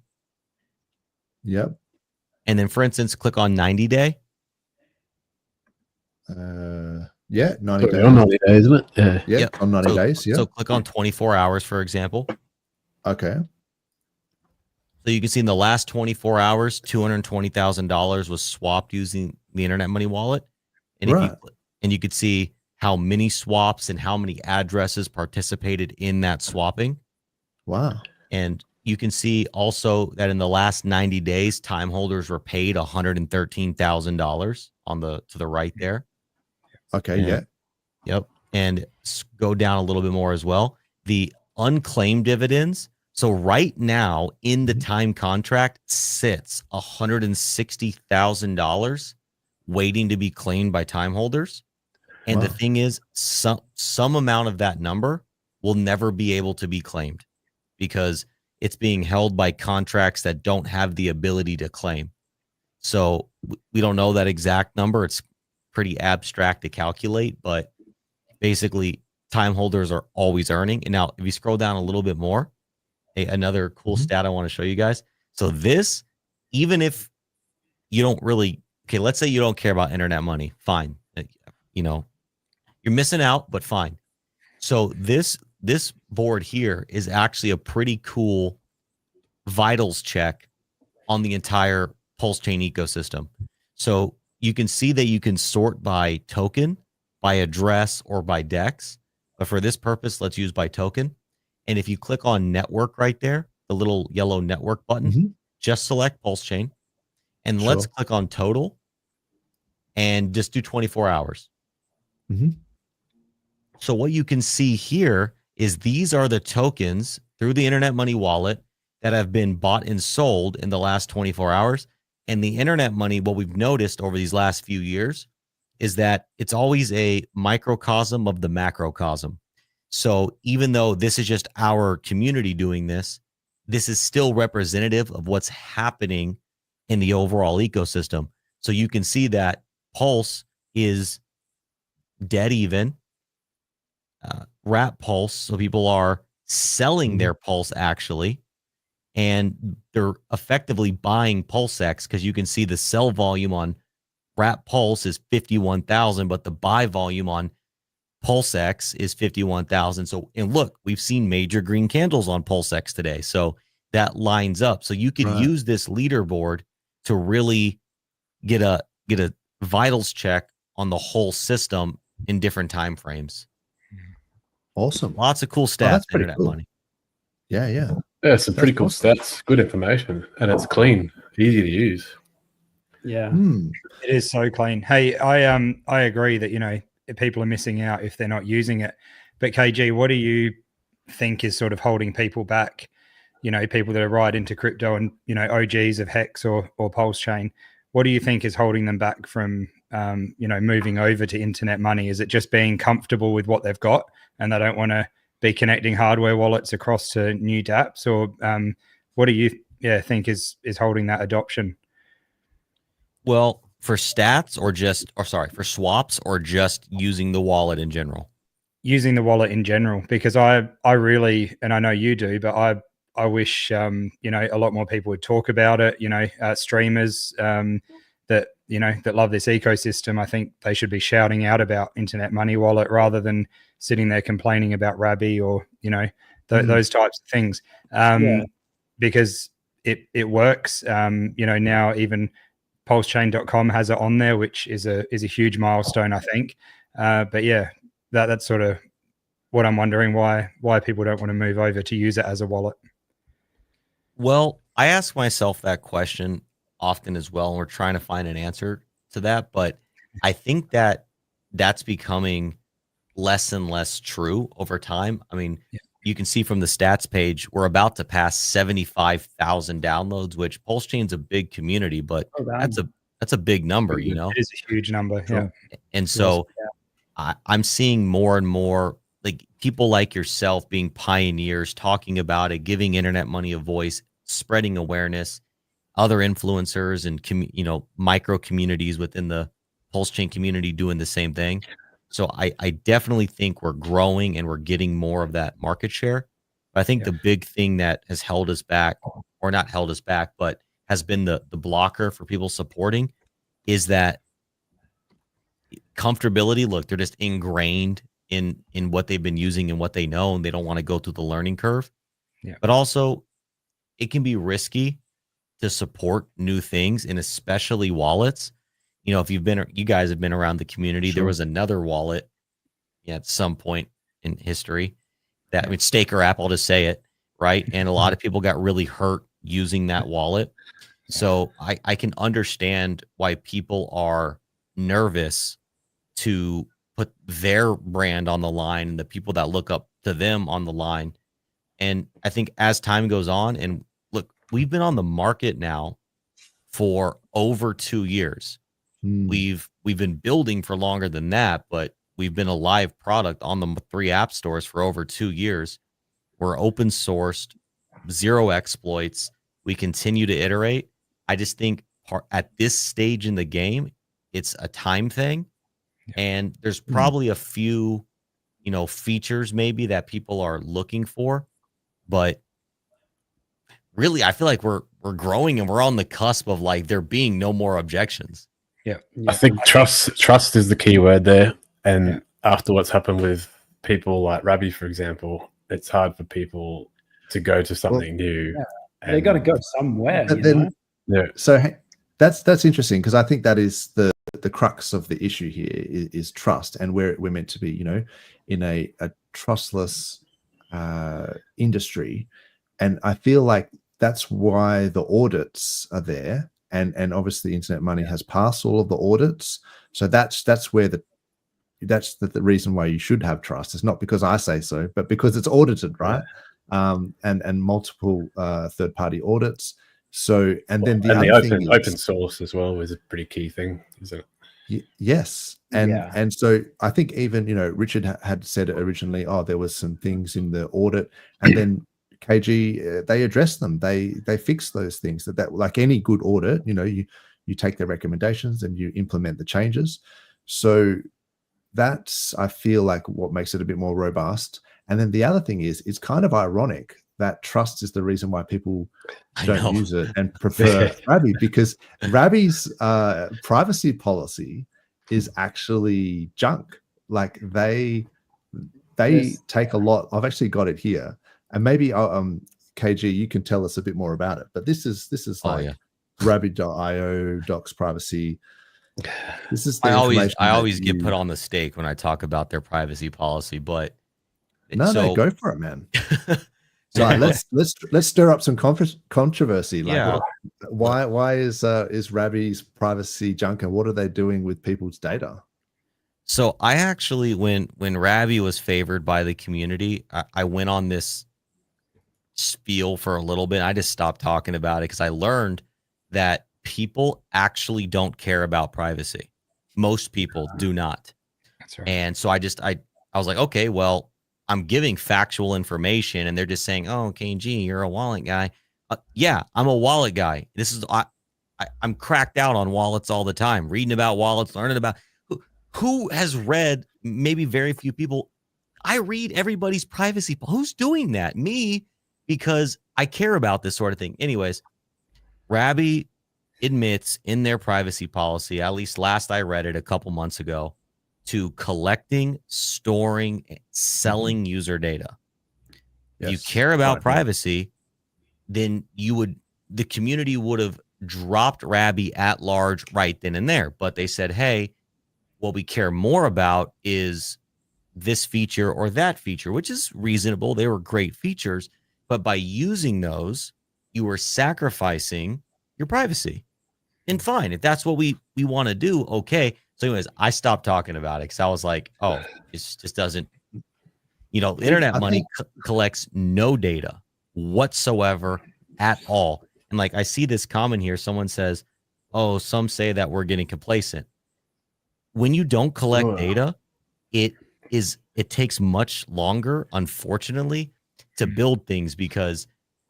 Yep. And then, for instance, click on 90 day. Yeah, 90 days. On 90 days, isn't it? Yeah. Yep. On 90 days. Yeah. So click on 24 hours, for example. Okay. So you can see in the last 24 hours, $220,000 was swapped using the internet money wallet. And you could see how many swaps and how many addresses participated in that swapping. Wow. And you can see also that in the last 90 days, time holders were paid $113,000 to the right there. Okay. And, yeah. Yep. And go down a little bit more as well. The unclaimed dividends. So right now in the time contract sits $160,000 waiting to be claimed by time holders. And the thing is, some amount of that number will never be able to be claimed because it's being held by contracts that don't have the ability to claim. So we don't know that exact number. It's pretty abstract to calculate, but basically time holders are always earning. And now if you scroll down a little bit more, another cool stat I want to show you guys. So this, even if you don't really, let's say you don't care about internet money, fine. You know, you're missing out, but fine. So this board here is actually a pretty cool vitals check on the entire PulseChain ecosystem. So you can see that you can sort by token, by address, or by DEX. But for this purpose, let's use by token. And if you click on network right there, the little yellow network button, just select PulseChain. And let's click on total and just do 24 hours. So what you can see here is these are the tokens through the internet money wallet that have been bought and sold in the last 24 hours. And the internet money, what we've noticed over these last few years is that it's always a microcosm of the macrocosm. So even though this is just our community doing this, this is still representative of what's happening in the overall ecosystem. So you can see that Pulse is dead even. Wrap Pulse, so people are selling their Pulse actually, and they're effectively buying PulseX because you can see the sell volume on Wrap Pulse is 51,000, but the buy volume on PulseX is 51,000. So, and look, we've seen major green candles on PulseX today, so that lines up. So you could use this leaderboard to really get a vitals check on the whole system in different time frames. Awesome. Lots of cool stats. That's pretty internet cool. money. Yeah. Yeah, some pretty cool stats. Good information, and it's clean, easy to use. Yeah. It is so clean. Hey, I agree that, you know, people are missing out if they're not using it. But KG, what do you think is sort of holding people back? You know, people that are right into crypto and, you know, OGs of Hex or PulseChain. What do you think is holding them back from, you know, moving over to internet money? Is it just being comfortable with what they've got and they don't want to be connecting hardware wallets across to new dApps? Or what do you think is holding that adoption? Well, for stats for swaps or just using the wallet in general? Using the wallet in general, because I really, and I know you do, but I wish, you know, a lot more people would talk about it. You know, streamers that, you know, that love this ecosystem. I think they should be shouting out about Internet Money Wallet rather than sitting there complaining about Rabby or, you know, those types of things. Because it works. You know, now even PulseChain.com has it on there, which is a huge milestone, I think. But yeah, that's sort of what I'm wondering, why people don't want to move over to use it as a wallet. Well, I ask myself that question often as well, and we're trying to find an answer to that. But I think that that's becoming less and less true over time. I mean, you can see from the stats page, we're about to pass 75,000 downloads, which PulseChain's a big community, but that's a big number, you know? It is a huge number. Yeah. And so I'm seeing more and more like people like yourself being pioneers, talking about it, giving internet money a voice, spreading awareness, other influencers and, you know, micro communities within the PulseChain community doing the same thing. So I definitely think we're growing and we're getting more of that market share. But I think the big thing that has held us back, or not held us back, but has been the blocker for people supporting, is that comfortability. Look, they're just ingrained in what they've been using and what they know, and they don't want to go through the learning curve. But also, it can be risky to support new things, and especially wallets. You know, if you guys have been around the community, there was another wallet at some point in history that, I mean, Staker app, I'll just say it, right? And a lot of people got really hurt using that wallet. So I can understand why people are nervous to put their brand on the line and the people that look up to them on the line. And I think as time goes on, and look, we've been on the market now for over 2 years. We've been building for longer than that, but we've been a live product on the 3 app stores for over 2 years. We're open sourced, 0 exploits. We continue to iterate. I just think at this stage in the game, it's a time thing. And there's probably a few, you know, features maybe that people are looking for, but really, I feel like we're growing and we're on the cusp of like there being no more objections. I think trust is the key word there. And after what's happened with people like Rabby, for example, it's hard for people to go to something new. They got to go somewhere. But then, so that's interesting, because I think that is the crux of the issue here is trust, and we're meant to be, you know, in a trustless industry, and I feel like that's why the audits are there, and obviously Internet Money has passed all of the audits, so that's where that's the reason why you should have trust. It's not because I say so, but because it's audited, right? And multiple third-party audits. So, and then the open source as well is a pretty key thing, isn't it? Yes. And so I think even, you know, Richard had said it originally, there was some things in the audit, and then KG, they addressed them. They fixed those things that like any good audit, you know, you take their recommendations and you implement the changes. So that's, I feel like, what makes it a bit more robust. And then the other thing is, it's kind of ironic that trust is the reason why people don't use it and prefer Rabby, because Rabby's privacy policy is actually junk. Like they take a lot. I've actually got it here, and maybe KG, you can tell us a bit more about it. But this is like Rabby.io docs privacy. This is I always get put on the stake when I talk about their privacy policy, but no, go for it, man. So let's stir up some controversy. Like, Yeah. why is Rabby's privacy junk, and what are they doing with people's data? So I actually, when Rabby was favored by the community, I went on this spiel for a little bit. I just stopped talking about it because I learned that people actually don't care about privacy. Most people do not. That's right. And so I was like, okay, well, I'm giving factual information, and they're just saying, "Oh, KG, you're a wallet guy." Yeah, I'm a wallet guy. This is I'm cracked out on wallets all the time, reading about wallets, learning about who has read. Maybe very few people. I read everybody's privacy. Who's doing that? Me, because I care about this sort of thing. Anyways, Rabby admits in their privacy policy, at least last I read it a couple months ago, to collecting, storing, selling user data. If you care about privacy, then the community would have dropped Rabby at large right then and there. But they said, hey, what we care more about is this feature or that feature, which is reasonable. They were great features, but by using those, you were sacrificing your privacy. And fine, if that's what we want to do, okay. So anyways, I stopped talking about it because I was like, oh, it just doesn't, internet money collects no data whatsoever at all. And like, I see this comment here. Someone says, oh, some say that we're getting complacent. When you don't collect data, it takes much longer, unfortunately, to build things because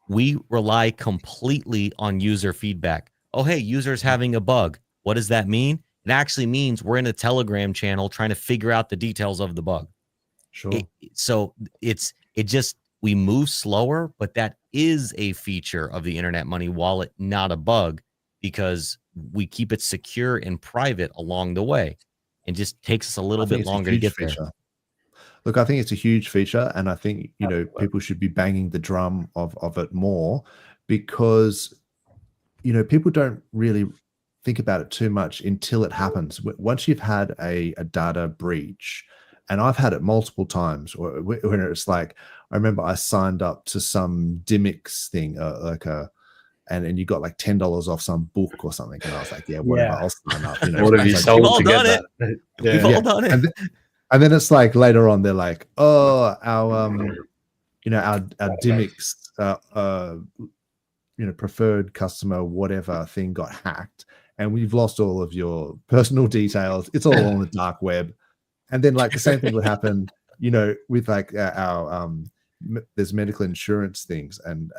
we rely completely on user feedback. Oh, hey, user's having a bug. What does that mean? It actually means we're in a Telegram channel trying to figure out the details of the bug. Sure. We move slower, but that is a feature of the internet money wallet, not a bug, because we keep it secure and private along the way. It just takes us a little bit longer to get there. Look, I think it's a huge feature, and I think people should be banging the drum of it more because people don't really think about it too much until it happens. Once you've had a data breach, and I've had it multiple times, or when it's like, I remember I signed up to some Dimix thing, and you got like $10 off some book or something, and I was like, yeah, whatever, I'll sign up. What have you sold to get that? We've all done it. And then it's like later on, they're like, oh, our Dimix, preferred customer, whatever thing got hacked, and we've lost all of your personal details. It's all on the dark web. And then like the same thing would happen, with like our there's medical insurance things, and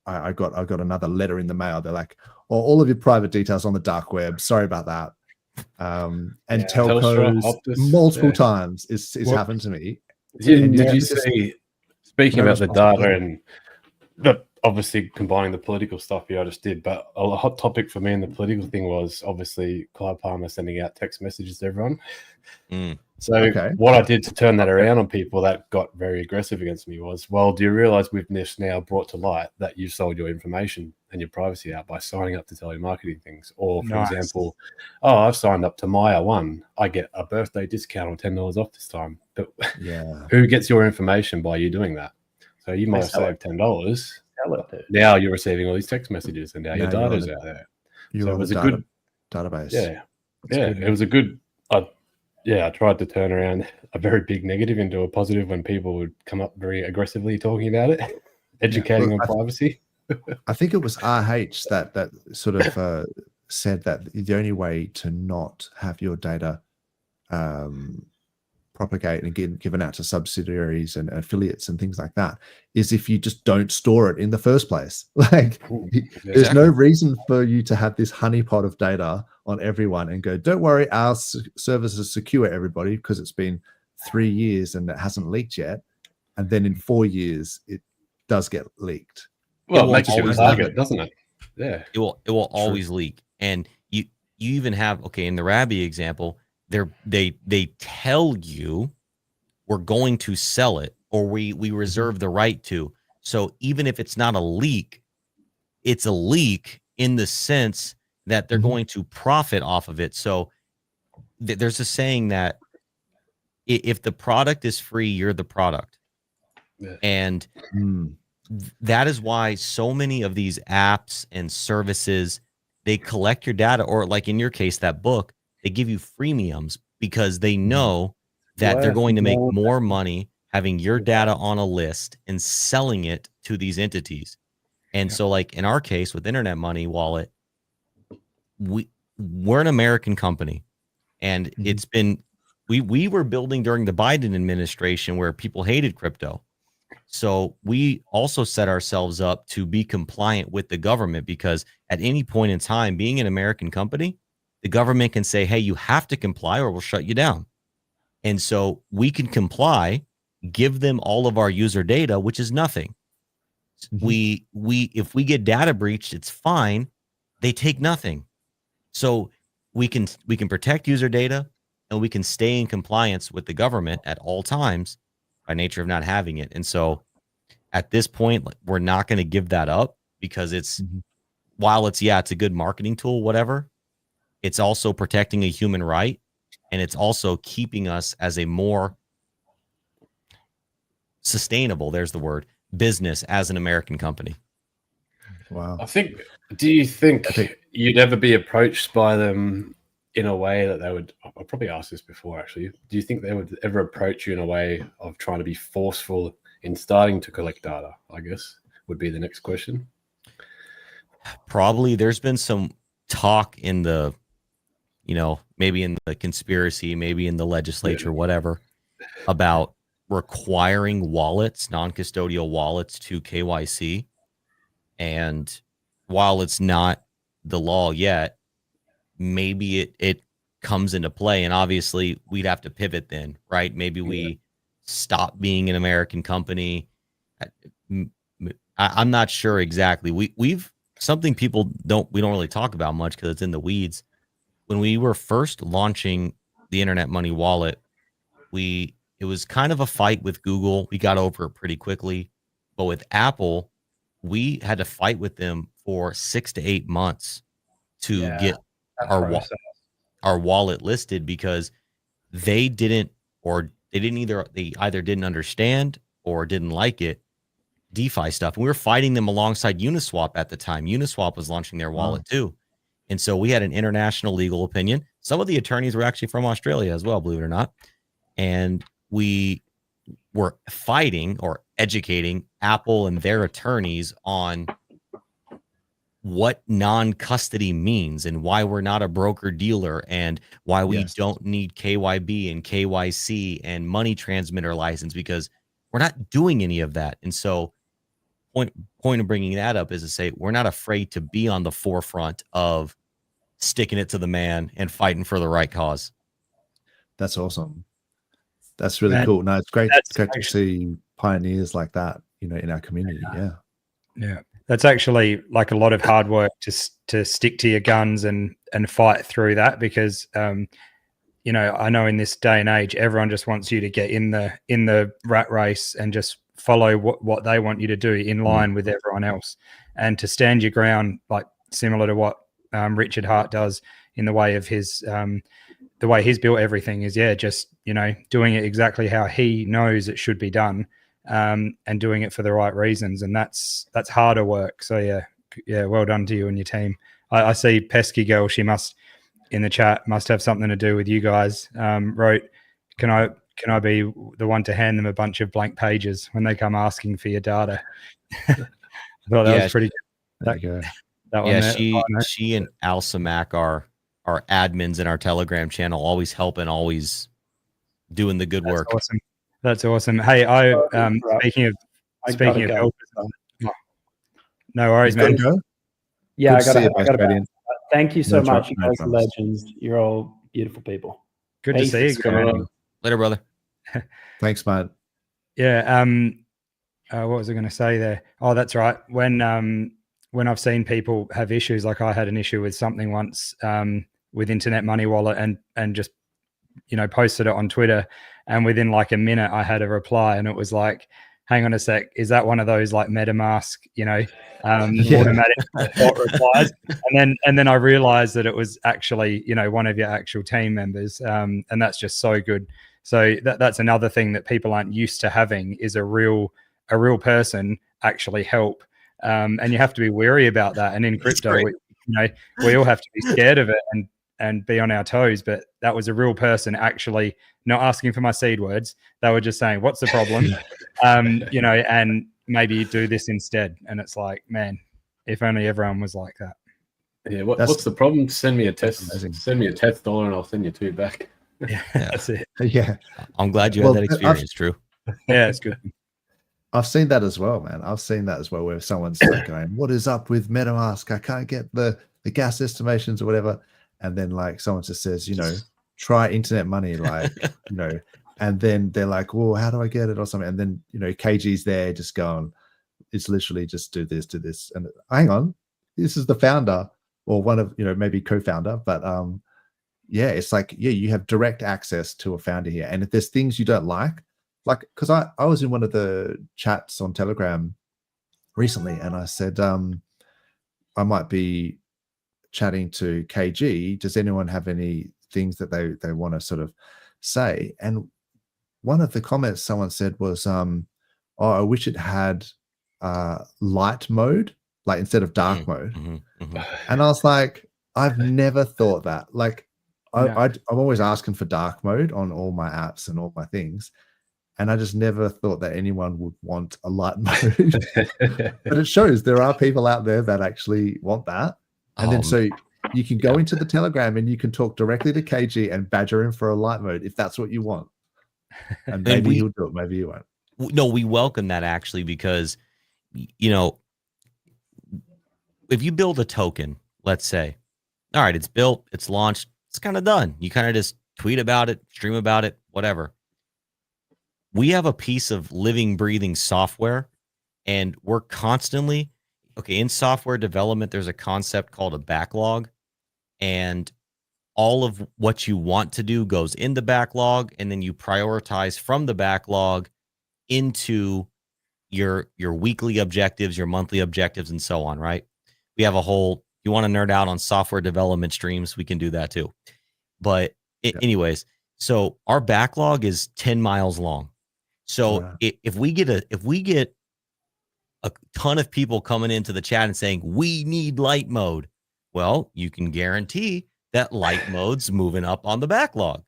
I got another letter in the mail. They're like, oh, all of your private details on the dark web. Sorry about that. And telcos multiple times it's happened to me. Did you see, speaking about the data and obviously combining the political stuff I just did, but a hot topic for me in the political thing was obviously Clive Palmer sending out text messages to everyone. So what I did to turn that around on people that got very aggressive against me was, well, do you realize we've now brought to light that you sold your information and your privacy out by signing up to telemarketing things? Or, for example, I've signed up to Maya One. I get a birthday discount or $10 off this time. But who gets your information by you doing that? So you might have saved $10. Now you're receiving all these text messages, and now your data's out there. So it was a good database. It was a good. I tried to turn around a very big negative into a positive when people would come up very aggressively talking about it, educating on privacy. I think it was RH that sort of said that the only way to not have your data propagate and get given out to subsidiaries and affiliates and things like that is if you just don't store it in the first place. Like, there's no reason for you to have this honeypot of data on everyone and go, don't worry, our service is secure, everybody, because it's been 3 years and it hasn't leaked yet. And then in 4 years, it does get leaked. Well, it makes you a target, doesn't it? Yeah. It will always leak. And you even have, in the Rabby example, they tell you we're going to sell it, or we reserve the right to. So even if it's not a leak, it's a leak in the sense that they're going to profit off of it. So there's a saying that if the product is free, you're the product. And that is why so many of these apps and services, they collect your data, or like in your case, that book, they give you freemiums because they know that they're going to make more money having your data on a list and selling it to these entities. And so like in our case with Internet Money Wallet, we're an American company, and it's been, we were building during the Biden administration where people hated crypto. So we also set ourselves up to be compliant with the government, because at any point in time, being an American company, the government can say, hey, you have to comply or we'll shut you down. And so we can comply, give them all of our user data, which is nothing. We if we get data breached, it's fine. They take nothing. So we can protect user data, and we can stay in compliance with the government at all times by nature of not having it. And so at this point, we're not going to give that up, because it's, while it's a good marketing tool, whatever, it's also protecting a human right, and it's also keeping us as a more sustainable, there's the word, business as an American company. Wow. Do you think you'd ever be approached by them in a way that they would, I'll probably asked this before actually, do you think they would ever approach you in a way of trying to be forceful in starting to collect data, I guess, would be the next question? Probably. There's been some talk in the, maybe in the conspiracy, maybe in the legislature, whatever, about requiring wallets, non-custodial wallets, to KYC. And while it's not the law yet, maybe it comes into play. And obviously we'd have to pivot then, right? Maybe we stop being an American company. I'm not sure exactly. We've something we don't really talk about much because it's in the weeds. When we were first launching the Internet Money Wallet, it was kind of a fight with Google. We got over it pretty quickly, but with Apple, we had to fight with them for 6 to 8 months to get our wallet listed, because they either didn't understand or didn't like it, DeFi stuff. And we were fighting them alongside Uniswap at the time. Uniswap was launching their wallet too. And so we had an international legal opinion. Some of the attorneys were actually from Australia as well, believe it or not. And we were fighting or educating Apple and their attorneys on what non-custody means and why we're not a broker dealer and why we don't need KYB and KYC and money transmitter license, because we're not doing any of that. And so point of bringing that up is to say we're not afraid to be on the forefront of sticking it to the man and fighting for the right cause. That's awesome. That's really cool. No, it's great to see pioneers like that, in our community. Yeah. That's actually like a lot of hard work to stick to your guns and fight through that, because I know in this day and age, everyone just wants you to get in the rat race and just follow what they want you to do in line with everyone else, and to stand your ground, like similar to what Richard Hart does in the way of his the way he's built everything is just doing it exactly how he knows it should be done, and doing it for the right reasons. And that's harder work. So well done to you and your team. I see Pesky Girl, she must in the chat must have something to do with you guys. Wrote, can I be the one to hand them a bunch of blank pages when they come asking for your data? I thought that was pretty good. That one she and Al Samak are admins in our Telegram channel, always helping, always doing the good work. Awesome. That's awesome. Hey, speaking of help, no worries, man. Yeah, I got to. Thank you so much. You guys are legends. You're all beautiful people. Good to see you. Later, brother. Thanks, mate. Yeah. What was I going to say there? Oh, that's right. When I've seen people have issues, like I had an issue with something once with Internet Money Wallet, and just posted it on Twitter, and within like a minute I had a reply, and it was like, hang on a sec, is that one of those like MetaMask, automatic bot replies? And then I realized that it was actually, one of your actual team members. And that's just so good. So that's another thing that people aren't used to having, is a real a real person actually help. And you have to be wary about that. And in crypto, we all have to be scared of it and be on our toes. But that was a real person actually not asking for my seed words. They were just saying, what's the problem? And maybe do this instead. And it's like, man, if only everyone was like that. Yeah, what's the problem? Send me a test. Amazing. Send me a test dollar, and I'll send you 2 back. Yeah, that's it. Yeah, I'm glad you had that experience, Drew. Yeah, it's good. I've seen that as well, man. I've seen that as well, where someone's like going, "What is up with MetaMask? I can't get the gas estimations or whatever," and then like someone just says, try internet money, like and then they're like, "Well, how do I get it?" or something, and then KG's there, just going, it's literally just do this, and hang on, this is the founder or one of maybe co-founder, but yeah, it's like you have direct access to a founder here, and if there's things you don't like because I was in one of the chats on Telegram recently, and I said I might be chatting to KG. Does anyone have any things that they want to sort of say? And one of the comments someone said was, "Oh, I wish it had light mode, like instead of dark mode." And I was like, I've never thought that. Like, I'm always asking for dark mode on all my apps and all my things. And I just never thought that anyone would want a light mode. But it shows there are people out there that actually want that. And then so you can go into the Telegram and you can talk directly to KG and badger him for a light mode if that's what you want. And maybe he'll do it, maybe you won't. No, we welcome that actually, because, if you build a token, let's say, all right, it's built, it's launched, it's kind of done. You kind of just tweet about it, stream about it, whatever. We have a piece of living, breathing software, and we're constantly, in software development, there's a concept called a backlog, and all of what you want to do goes in the backlog, and then you prioritize from the backlog into your weekly objectives, your monthly objectives, and so on, right? We have a whole, you want to nerd out on software development streams, we can do that too. But anyways, so our backlog is 10 miles long. So if we get a ton of people coming into the chat and saying, we need light mode, well, you can guarantee that light mode's moving up on the backlog.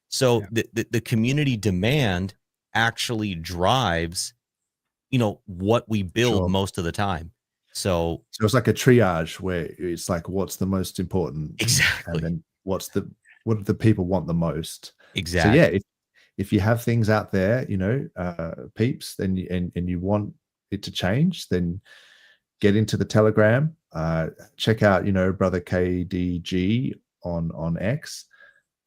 So the community demand actually drives, what we build most of the time. So it's like a triage where it's like, what's the most important? Exactly. And then what do the people want the most? Exactly. So if you have things out there, peeps, then and you want it to change, then get into the Telegram, check out, brother KDG on X,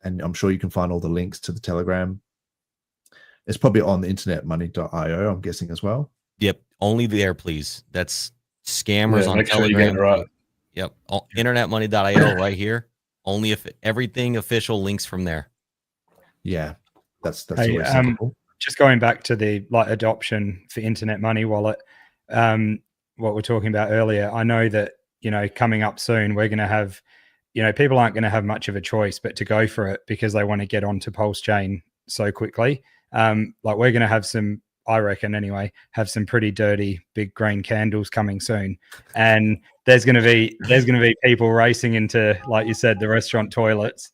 and I'm sure you can find all the links to the Telegram. It's probably on the internetmoney.io, I'm guessing, as well. Yep. Only there, please. That's scammers on make Telegram. Sure you get it right. Yep. Internetmoney.io right here. Only if everything official links from there. Yeah. That's always simple. Just going back to the adoption for Internet Money Wallet, what we're talking about earlier, I know that, coming up soon, we're going to have, people aren't going to have much of a choice but to go for it because they want to get onto PulseChain so quickly. We're going to have some, I reckon anyway, have some pretty dirty big green candles coming soon. And there's going to be people racing into, like you said, the restaurant toilets,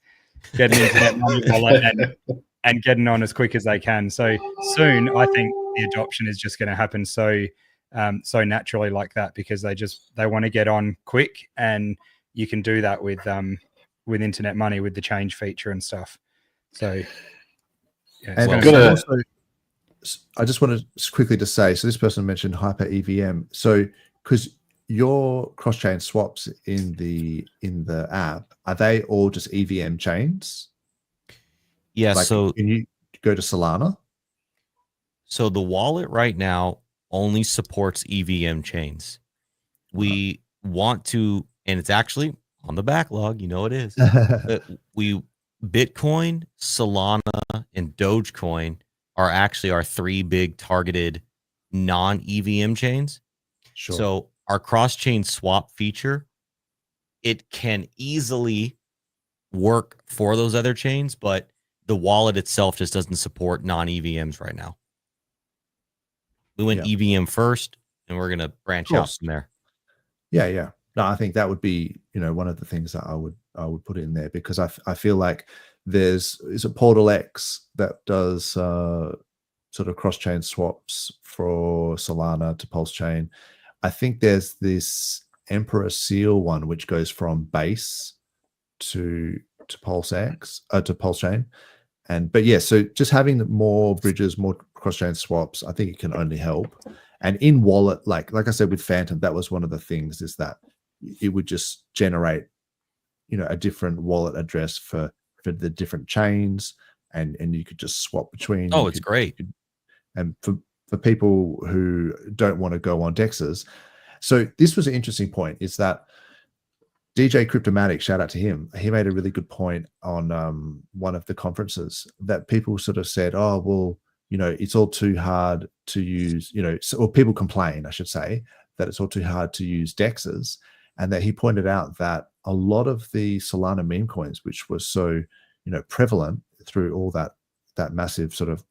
getting Internet Money Wallet and getting on as quick as they can. So soon, I think the adoption is just going to happen so naturally like that, because they want to get on quick, and you can do that with Internet Money with the change feature and stuff. So and I just wanted quickly to say, so this person mentioned Hyper EVM. So because your cross-chain swaps in the app, are they all just EVM chains? Yeah. So can you go to Solana? So the wallet right now only supports EVM chains. We want to, and it's actually on the backlog, it is. Bitcoin, Solana, and Dogecoin are actually our 3 big targeted non-EVM chains. Sure. So our cross-chain swap feature, it can easily work for those other chains, but the wallet itself just doesn't support non-EVMs right now. We went Yeah. EVM first, and we're gonna branch out from there. Yeah. No, I think that would be, one of the things that I would put in there, because I feel like is a PortalX that does sort of cross-chain swaps for Solana to PulseChain. I think there's this Emperor Seal one which goes from base to PulseX to PulseChain. But yeah, so just having more bridges, more cross-chain swaps, I think it can only help. And in wallet, like I said with Phantom, that was one of the things, is that it would just generate, a different wallet address for the different chains, and you could just swap between. Oh, it's great. And for people who don't want to go on dexes, so this was an interesting point, is that DJ Cryptomatic, shout out to him, he made a really good point on one of the conferences, that people sort of said, oh, well, it's all too hard to use, or people complain, I should say, that it's all too hard to use dexes. And that he pointed out that a lot of the Solana meme coins, which was so, prevalent through all that massive sort of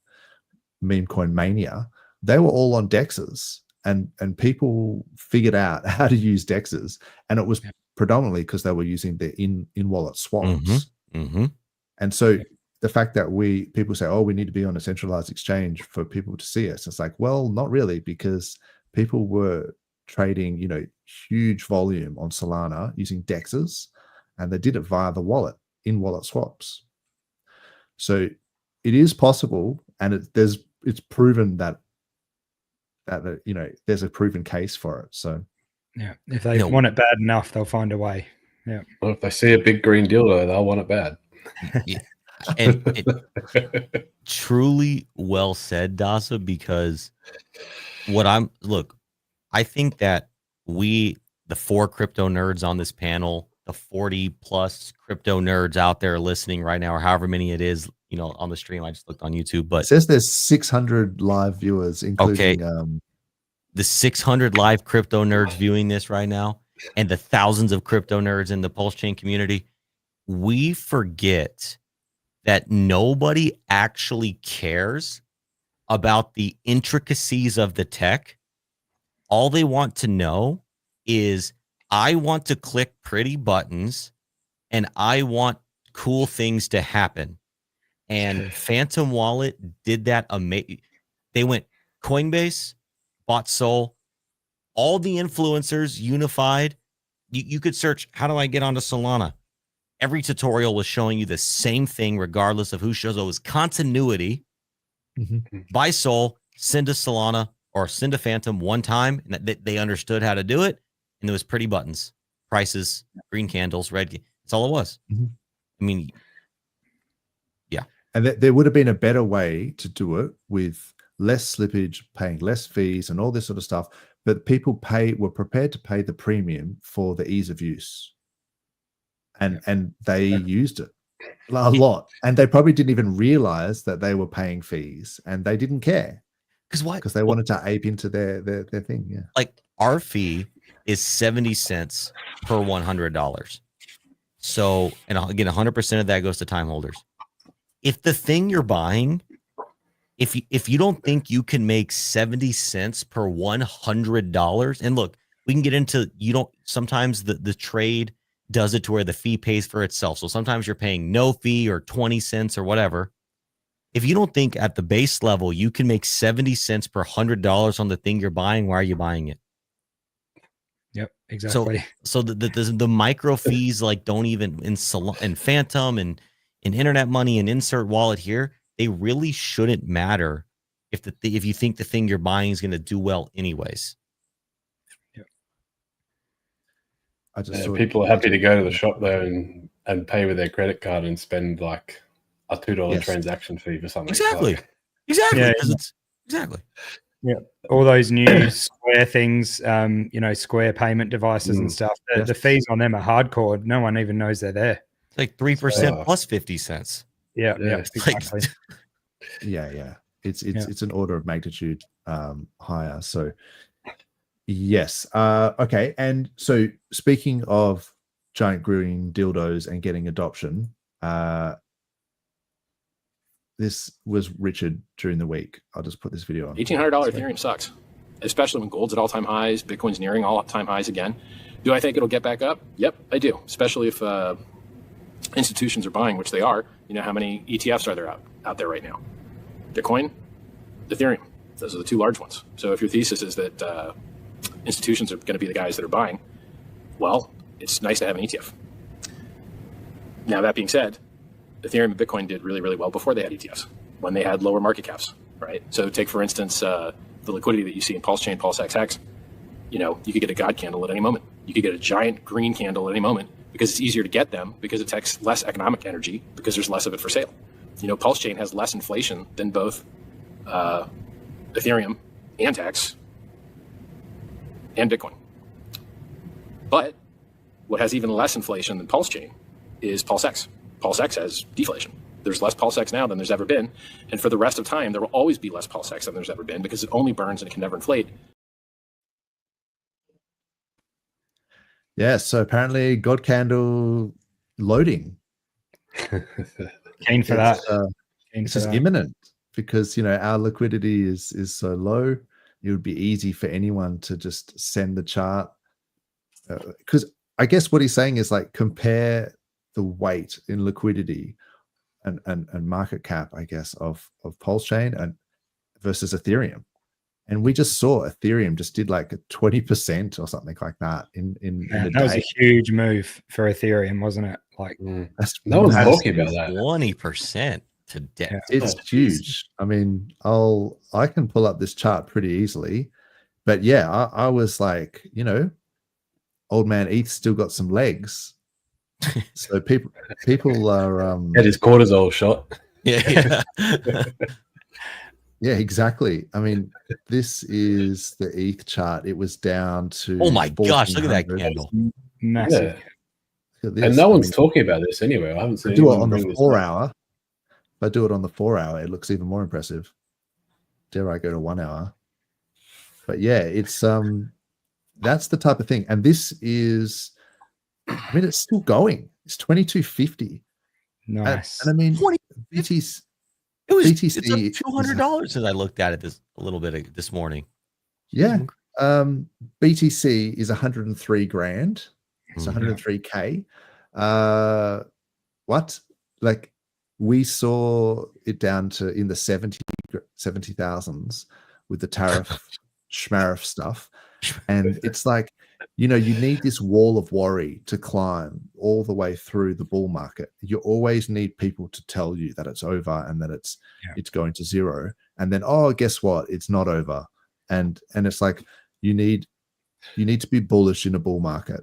meme coin mania, they were all on dexes, and people figured out how to use dexes, and it was predominantly because they were using the in wallet swaps. And so the fact that people say, oh, we need to be on a centralized exchange for people to see us, it's like, well, not really, because people were trading, huge volume on Solana using dexes, and they did it via the wallet, in wallet swaps. So it is possible, and it's proven that there's a proven case for it. So yeah, if they want it bad enough, they'll find a way. Yeah. Well, if they see a big green dildo, they'll want it bad. Yeah. And truly well said, Dozza, because I think that the 4 crypto nerds on this panel, the 40 plus crypto nerds out there listening right now, or however many it is, on the stream. I just looked on YouTube, but it says there's 600 live viewers, including the 600 live crypto nerds viewing this right now, and the thousands of crypto nerds in the PulseChain community. We forget that nobody actually cares about the intricacies of the tech. All they want to know is, I want to click pretty buttons and I want cool things to happen. And Phantom Wallet did that amazing. They went Coinbase, bought Sol, all the influencers unified. You could search, how do I get onto Solana? Every tutorial was showing you the same thing, regardless of who shows up. It was continuity. Buy Sol, send to Solana, or send to Phantom one time, and they understood how to do it. And there was pretty buttons, prices, green candles, red. That's all it was. I mean, yeah. And there would have been a better way to do it, with less slippage, paying less fees, and all this sort of stuff. But people were prepared to pay the premium for the ease of use, and they used it a lot. And they probably didn't even realize that they were paying fees, and they didn't care. Because they wanted to ape into their thing. Yeah. Like, our fee is 70 cents per $100. So, and again, 100% of that goes to time holders. If the thing you're buying, if you don't think you can make 70 cents per $100, and look, we can get into, sometimes the trade does it to where the fee pays for itself. So sometimes you're paying no fee or 20 cents or whatever. If you don't think at the base level you can make 70 cents per $100 on the thing you're buying, why are you buying it? Yep, exactly. So the micro fees, like, don't even in Phantom and in Internet Money and Insert Wallet here, they really shouldn't matter if you think the thing you're buying is going to do well anyways. Yep. People are happy to go to the shop there and pay with their credit card and spend like a $2 transaction fee for something. Exactly. Yeah, exactly. Yeah, all those new Square things, Square payment devices and stuff. The fees on them are hardcore. No one even knows they're there. It's like 3% plus 50 cents. Yeah, exactly. Yeah. It's an order of magnitude higher. So yes. Okay. And so, speaking of giant green dildos and getting adoption, this was Richard during the week. I'll just put this video on. $1,800 Ethereum sucks, especially when gold's at all-time highs, Bitcoin's nearing all-time highs again. Do I think it'll get back up? Yep, I do. Especially if institutions are buying, which they are. You know how many ETFs are there out there right now? Bitcoin, Ethereum. Those are the two large ones. So if your thesis is that institutions are going to be the guys that are buying, well, it's nice to have an ETF. Now, that being said, Ethereum and Bitcoin did really, really well before they had ETFs, when they had lower market caps, right? So take, for instance, the liquidity that you see in PulseChain, PulseXX. You know, you could get a God candle at any moment. You could get a giant green candle at any moment because it's easier to get them because it takes less economic energy because there's less of it for sale. You know, PulseChain has less inflation than both Ethereum and Hex and Bitcoin. But what has even less inflation than PulseChain is PulseX. PulseX has deflation. There's less PulseX now than there's ever been. And for the rest of time, there will always be less PulseX than there's ever been because it only burns and it can never inflate. Yeah, so apparently God candle loading. Keen for that. It's just imminent because, you know, our liquidity is so low. It would be easy for anyone to just send the chart. Because I guess what he's saying is like compare the weight in liquidity and market cap, I guess, of PulseChain and versus Ethereum. And we just saw Ethereum just did like a 20% or something like that in a that was day. a huge move for Ethereum, wasn't it? Like no one's talking about that. 20% to death. Yeah, it's huge. I mean, I can pull up this chart pretty easily, but yeah, I was like, you know, old man ETH still got some legs. So people are Had his cortisol shot. Yeah. yeah, exactly. I mean, this is the ETH chart. It was down to Oh my gosh, look at that 1400. candle. massive. Yeah. Look at this. And no I one's mean, talking about this anyway. I haven't if seen I do it anyone on bring the this 4 up. hour. If I do it on the 4 hour, it looks even more impressive. Dare I go to 1 hour? But yeah, it's that's the type of thing. And this is, I mean, it's still going. It's 2250. Nice. And I mean, 2050? BTC, It was BTC it's up $200 since I looked at it a little bit this morning. yeah. BTC is 103 grand. It's Mhm. 103K. What? Like we saw it down to in the 70,000s with the tariff schmariff stuff. And it's like, you know, you need this wall of worry to climb all the way through the bull market. You always need people to tell you that it's over and that it's going to zero. And then, oh, guess what? It's not over. And it's like you need to be bullish in a bull market.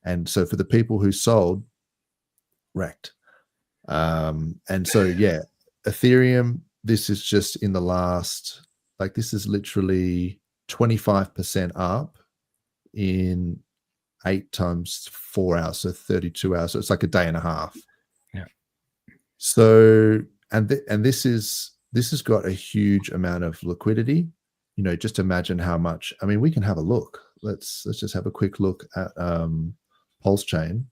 And so for the people who sold, wrecked. And so yeah, Ethereum, this is just in the last, like this is literally 25% up in 8 times 4 hours, so 32 hours. So it's like a day and a half. Yeah. So and this has got a huge amount of liquidity. You know, just imagine how much. I mean, we can have a look. Let's just have a quick look at PulseChain.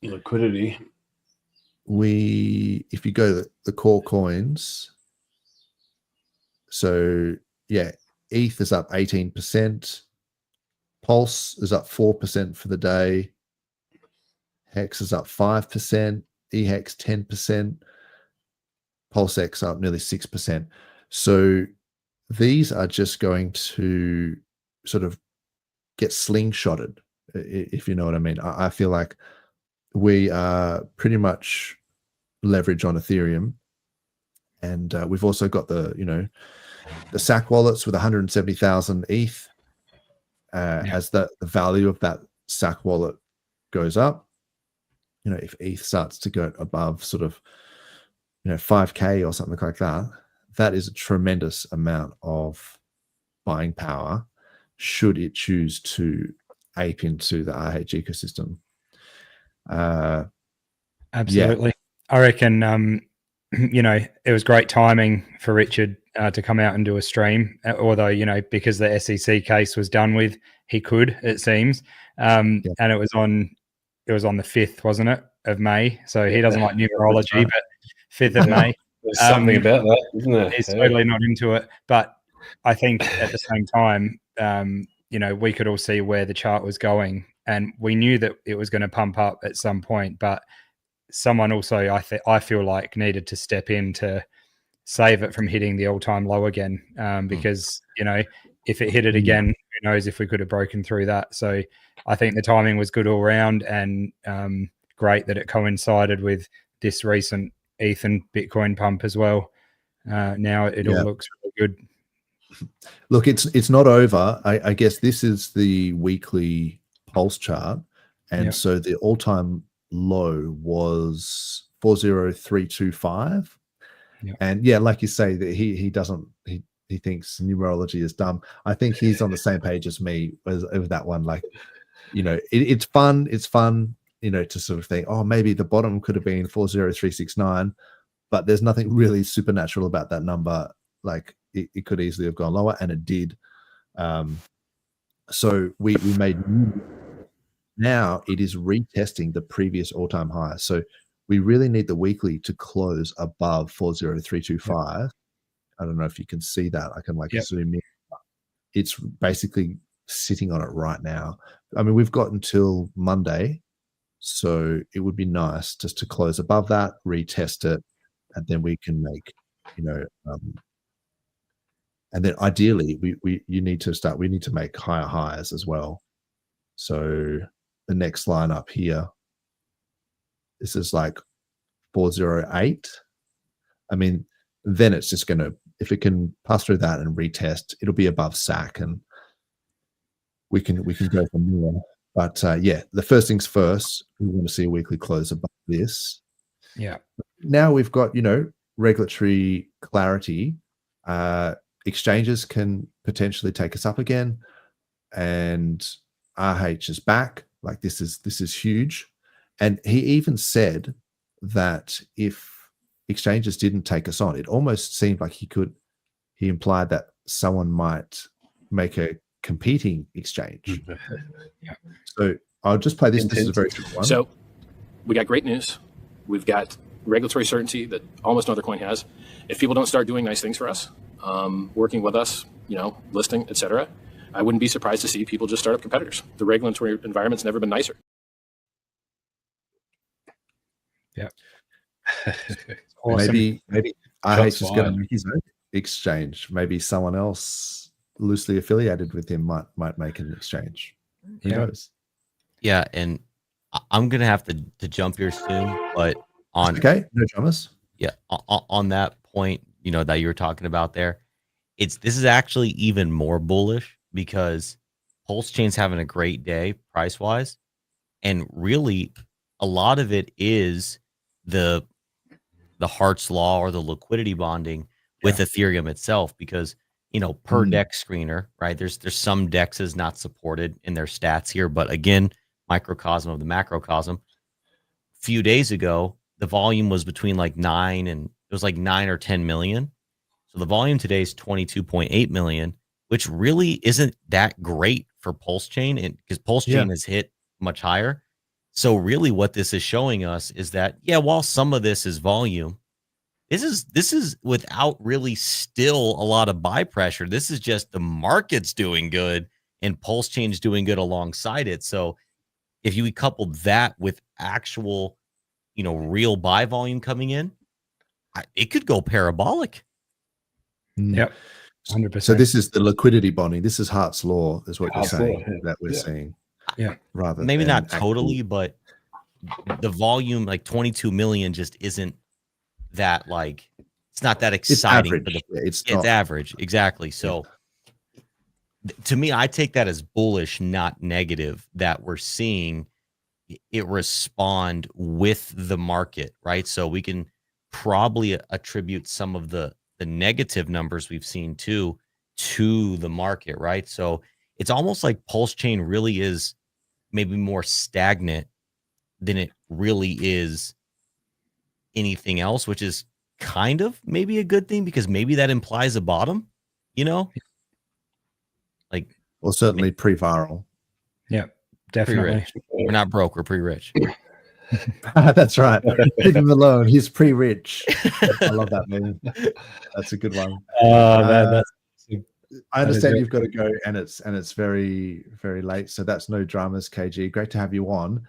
Liquidity. If you go to the core coins, so yeah, ETH is up 18%. Pulse is up 4% for the day. Hex is up 5%. EHEX 10%. PulseX up nearly 6%. So these are just going to sort of get slingshotted, if you know what I mean. I feel like we are pretty much leverage on Ethereum, and we've also got the SAC wallets with 170,000 ETH. As the value of that SAC wallet goes up, you know, if ETH starts to go above sort of 5K or something like that, that is a tremendous amount of buying power should it choose to ape into the RH ecosystem. Absolutely. I reckon, it was great timing for Richard to come out and do a stream, although, because the SEC case was done with, he could, it seems. And it was on the 5th, wasn't it, of May? So he doesn't like numerology, but 5th of May. There's something about that, isn't there? He's Yeah. totally not into it. But I think at the same time, you know, we could all see where the chart was going, and we knew that it was going to pump up at some point. But someone also, I feel like, needed to step in to save it from hitting the all-time low again, because you know, if it hit it again, who knows if we could have broken through that. So I think the timing was good all round, and great that it coincided with this recent ETH and Bitcoin pump as well. Now it all looks really good. Look, it's not over. I guess this is the weekly pulse chart, and so the all-time low was 40325. And yeah, like you say, that he doesn't, he thinks numerology is dumb. I think he's on the same page as me with that one. Like, you know, it's fun, you know, to sort of think, oh, maybe the bottom could have been 40369, but there's nothing really supernatural about that number. Like it could easily have gone lower, and it did. So we made, now it is retesting the previous all-time high. So we really need the weekly to close above 40325. I don't know if you can see that. I can zoom in. It's basically sitting on it right now. I mean, we've got until Monday, so it would be nice just to close above that, retest it, and then we can make, you know, and then ideally we need to make higher highs as well. So the next line up here, this is like 408. I mean, then it's just going to, if it can pass through that and retest, it'll be above SAC, and we can go from there. But yeah, the first things first, we want to see a weekly close above this. Yeah. Now we've got, you know, regulatory clarity. Exchanges can potentially take us up again, and RH is back. Like this is huge. And he even said that if exchanges didn't take us on, it almost seemed like he implied that someone might make a competing exchange. Yeah. So I'll just play this. This is a very short one. So we got great news. We've got regulatory certainty that almost no other coin has. If people don't start doing nice things for us, working with us, you know, listing, etc., I wouldn't be surprised to see people just start up competitors. The regulatory environment's never been nicer. Yeah. Awesome. Maybe RH is going to make his own exchange. Maybe someone else loosely affiliated with him might make an exchange. Who knows? Yeah, and I'm gonna have to jump here soon, but on okay, no dramas. Yeah, on that point, you know, that you were talking about there, this is actually even more bullish because PulseChain's having a great day price wise, and really a lot of it is the Hart's law or the liquidity bonding with Ethereum itself, because you know, per Dex Screener, right? There's some dexes not supported in their stats here, but again, microcosm of the macrocosm. A few days ago, the volume was between like 9 or 10 million. So the volume today is 22.8 million, which really isn't that great for PulseChain, and because PulseChain has hit much higher. So really what this is showing us is that, yeah, while some of this is volume, this is without really still a lot of buy pressure. This is just the market's doing good and PulseChain's doing good alongside it. So if you couple that with actual, you know, real buy volume coming in, it could go parabolic. Yep. 100%. So this is the liquidity bonding. This is Hart's law, is what you're saying, that we're seeing. Yeah. Rather maybe than not totally, but the volume, like 22 million, just isn't that, like, it's not that exciting. It's average. It's average. Exactly. So to me, I take that as bullish, not negative, that we're seeing it respond with the market, right? So we can probably attribute some of the negative numbers we've seen to the market, right? So it's almost like PulseChain really is maybe more stagnant than it really is anything else, which is kind of maybe a good thing, because maybe that implies a bottom, you know? Like, well, certainly pre-viral. Yeah, definitely. We're not broke, we're pretty rich. That's right. Leave him alone. He's pre-rich. I love that meme. That's a good one. I understand you've got to go, and it's very, very late, so that's no dramas, KG. Great to have you on.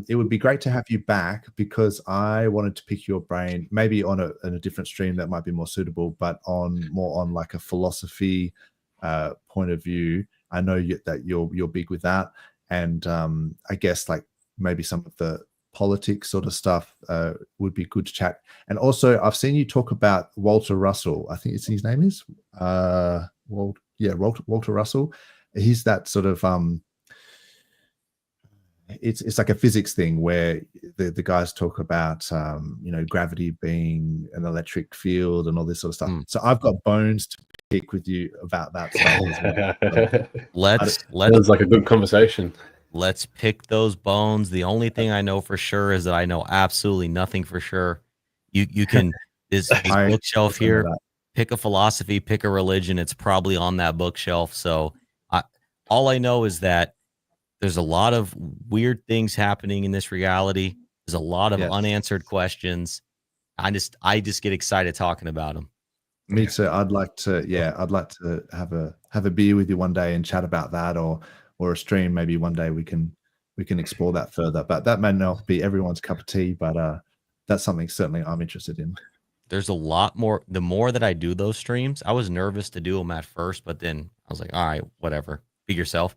It would be great to have you back because I wanted to pick your brain, maybe on a different stream that might be more suitable, but more on like a philosophy point of view. I know that you're big with that, and I guess like maybe some of the politics sort of stuff would be good to chat. And also, I've seen you talk about Walter Russell. I think his name is Walter Russell. He's that sort of it's like a physics thing where the guys talk about gravity being an electric field and all this sort of stuff. So I've got bones to pick with you about that stuff as well. Let's like a good conversation. Let's pick those bones. The only thing I know for sure is that I know absolutely nothing for sure. You can this bookshelf here. Pick a philosophy, pick a religion. It's probably on that bookshelf. So all I know is that there's a lot of weird things happening in this reality. There's a lot of unanswered questions. I just get excited talking about them. Me too. I'd like to have a beer with you one day and chat about that, or a stream. Maybe one day we can explore that further. But that may not be everyone's cup of tea. But that's something certainly I'm interested in. There's a lot more. The more that I do those streams, I was nervous to do them at first, but then I was like, all right, whatever, be yourself.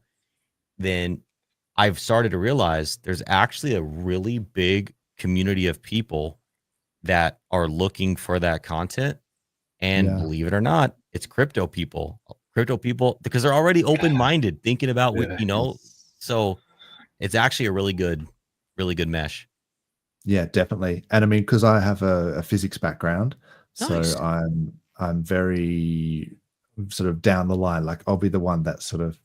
Then I've started to realize there's actually a really big community of people that are looking for that content. And believe it or not, it's crypto people, because they're already open-minded, thinking about what, so it's actually a really good mesh. Yeah, definitely. And I mean, because I have a physics background, Nice. so I'm very sort of down the line. Like I'll be the one that sort of,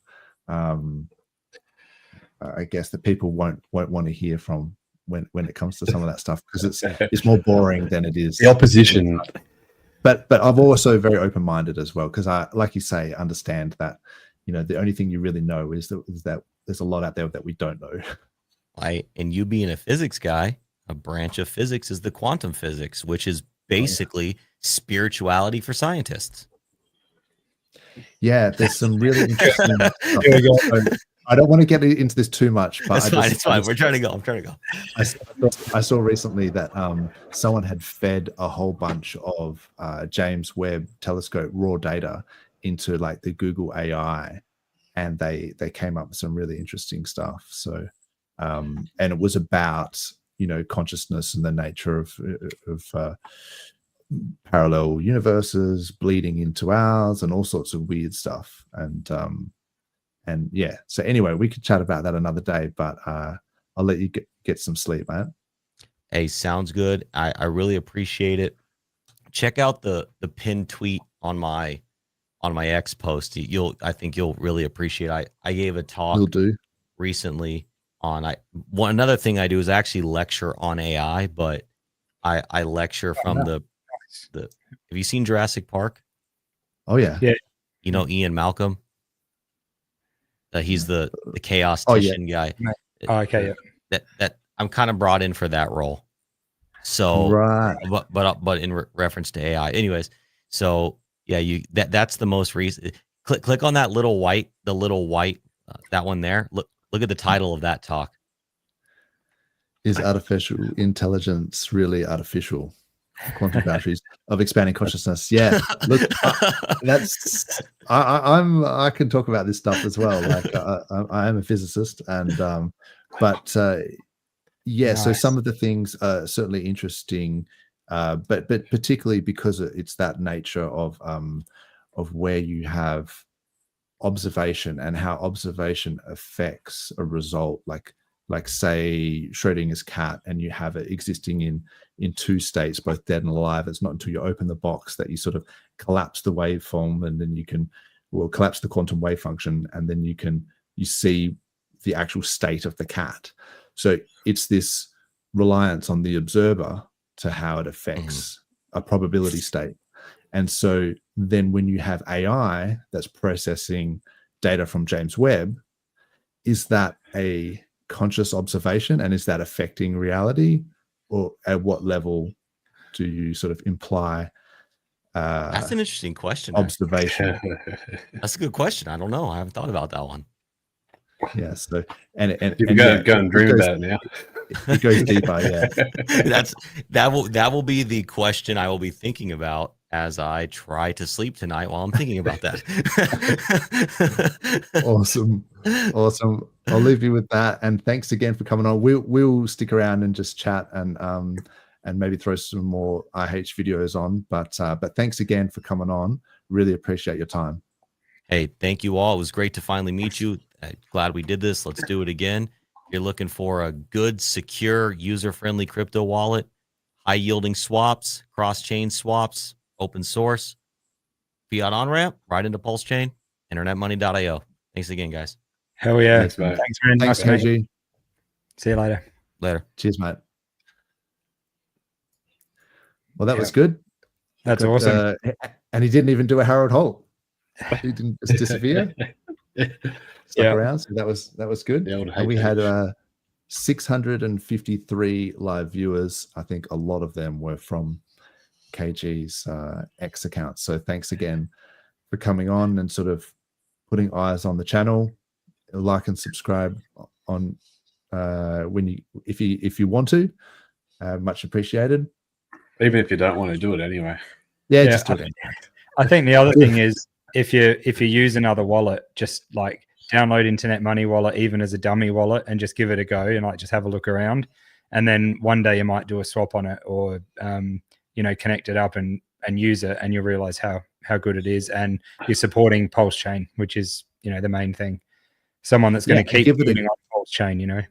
I guess that people won't want to hear from when it comes to some of that stuff, because it's more boring than it is the opposition. But I'm also very open-minded as well, because I, like you say, understand that the only thing you really know is that there's a lot out there that we don't know. And you being a physics guy, a branch of physics is the quantum physics, which is basically spirituality for scientists. Yeah, there's some really interesting stuff. I don't want to get into this too much, but It's fine. I'm trying to go. I saw recently that someone had fed a whole bunch of James Webb Telescope raw data into like the Google AI, and they came up with some really interesting stuff. So, and it was about consciousness and the nature of parallel universes bleeding into ours and all sorts of weird stuff. And yeah, so anyway, we could chat about that another day, but I'll let you get some sleep, man. Hey, sounds good. I really appreciate it. Check out the pinned tweet on my X post. I think you'll really appreciate it. I gave a talk recently on another thing I do is actually lecture on AI, but I lecture from the have you seen Jurassic Park? Oh yeah. Ian Malcolm. He's the chaostician guy. Oh, okay. That I'm kind of brought in for that role. So, right. But in reference to AI, anyways. So yeah, that's the most recent. Click on that little white, that one there. Look at the title of that talk. Is artificial intelligence really artificial? Quantum boundaries of expanding consciousness. Yeah, look, that's I can talk about this stuff as well. Like I am a physicist, and nice. So some of the things are certainly interesting, but particularly because it's that nature of where you have observation and how observation affects a result, like say Schrodinger's cat, and you have it existing in two states, both dead and alive. It's not until you open the box that you sort of collapse the waveform, and then you can collapse the quantum wave function, and then you see the actual state of the cat. So it's this reliance on the observer to how it affects a probability state. And so then when you have AI that's processing data from James Webb, is that a conscious observation, and is that affecting reality, or at what level do you sort of imply That's an interesting question. actually. observation? That's a good question. I don't know. I haven't thought about that one. Yeah. So and You and go, yeah, go and dream about it now. it goes deeper. Yeah. That will be the question I will be thinking about as I try to sleep tonight while I'm thinking about that. Awesome. I'll leave you with that, and thanks again for coming on. We'll stick around and just chat and maybe throw some more IH videos on. But thanks again for coming on. Really appreciate your time. Hey, thank you all. It was great to finally meet you. Glad we did this. Let's do it again. If you're looking for a good, secure, user-friendly crypto wallet, high-yielding swaps, cross-chain swaps, open source, fiat on-ramp, right into PulseChain, internetmoney.io. Thanks again, guys. Hell yeah. Thanks, mate. Thanks, man. Thanks, Nice to meet you. KG. See you later. Later. Cheers, mate. Well, that was good. That's But, awesome. And he didn't even do a Harold Holt. He didn't just disappear. Stuck around. So that was good. The old And we hate had 653 live viewers. I think a lot of them were from KG's X account. So thanks again for coming on and sort of putting eyes on the channel. Like and subscribe on if you want to. Much appreciated. Even if you don't want to do it anyway. Yeah, just do it. I think the other thing is if you use another wallet, just like download Internet Money Wallet even as a dummy wallet and just give it a go and like just have a look around. And then one day you might do a swap on it or connect it up and use it, and you'll realize how good it is. And you're supporting PulseChain, which is the main thing. Someone that's going to keep building on PulseChain,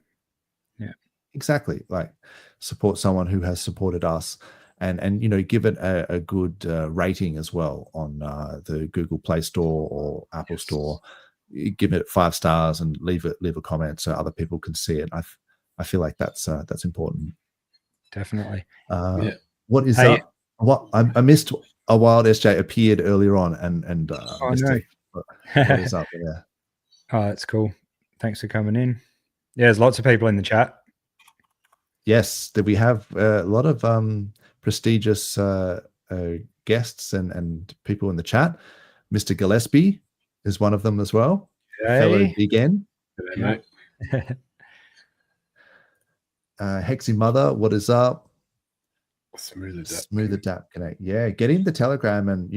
Yeah. Exactly. Like support someone who has supported us. And give it a good rating as well on the Google Play Store or Apple Store. Give it 5 stars and leave a comment so other people can see it. I feel like that's important. Definitely. What is up? What I missed a Wild SJ appeared earlier on and missed no. it. What is up there? Oh, that's cool. Thanks for coming in. Yeah, there's lots of people in the chat. Yes, we have a lot of prestigious guests and people in the chat. Mr. Gillespie is one of them as well. Hey. Fellow Big N. Mate. Hexy Mother, what is up? Smooth Adapt Connect. Yeah, get in the Telegram and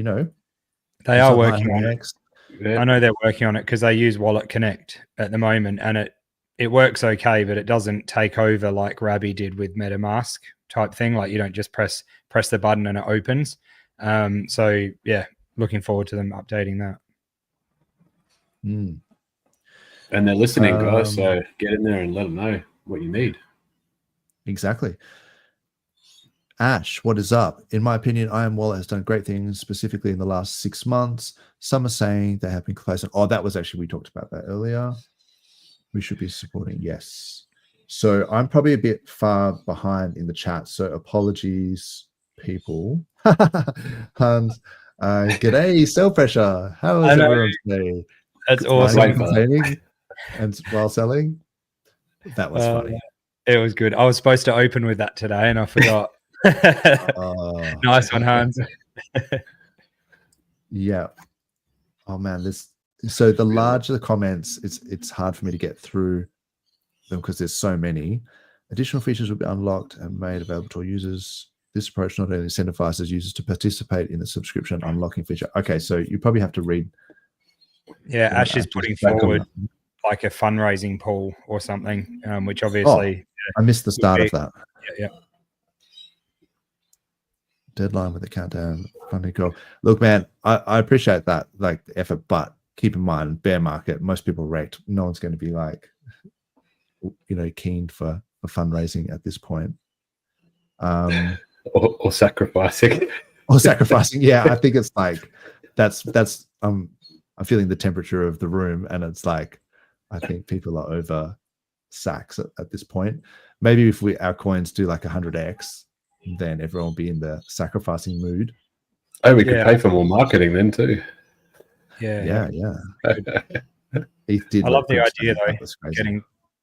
they are working on it. next. Yeah. I know they're working on it because they use Wallet Connect at the moment, and it works okay, but it doesn't take over like Rabby did with MetaMask type thing. Like you don't just press the button and it opens. So yeah, looking forward to them updating that. Mm. And they're listening, guys. So get in there and let them know what you need. Exactly. Ash, what is up? In my opinion, IAM Wallet has done great things, specifically in the last 6 months. Some are saying they have been complacent. Oh, that was actually, we talked about that earlier. We should be supporting, yes. So I'm probably a bit far behind in the chat. So apologies, people. Hans, g'day, Sell Pressure. How is everyone today? That's awesome. Containing and while selling. That was funny. It was good. I was supposed to open with that today and I forgot. Nice one, Hans. Yeah. Oh man, so the larger the comments, it's hard for me to get through them because there's so many. Additional features will be unlocked and made available to all users. This approach not only incentivizes users to participate in the subscription unlocking feature. Okay, so you probably have to read. Yeah, Ash is putting forward like a fundraising pool or something, which obviously I missed the start of that. Yeah. Deadline with the countdown funding goal. Look, man, I appreciate that, like the effort, but keep in mind, bear market, most people wrecked. No one's going to be like, keen for fundraising at this point. Or sacrificing. Or sacrificing. Yeah, I think it's like that's I'm feeling the temperature of the room, and it's like I think people are over sacks at this point. Maybe if our coins do like 100x, then everyone will be in the sacrificing mood. Oh, we could pay for more marketing then too. Yeah. I love the idea though.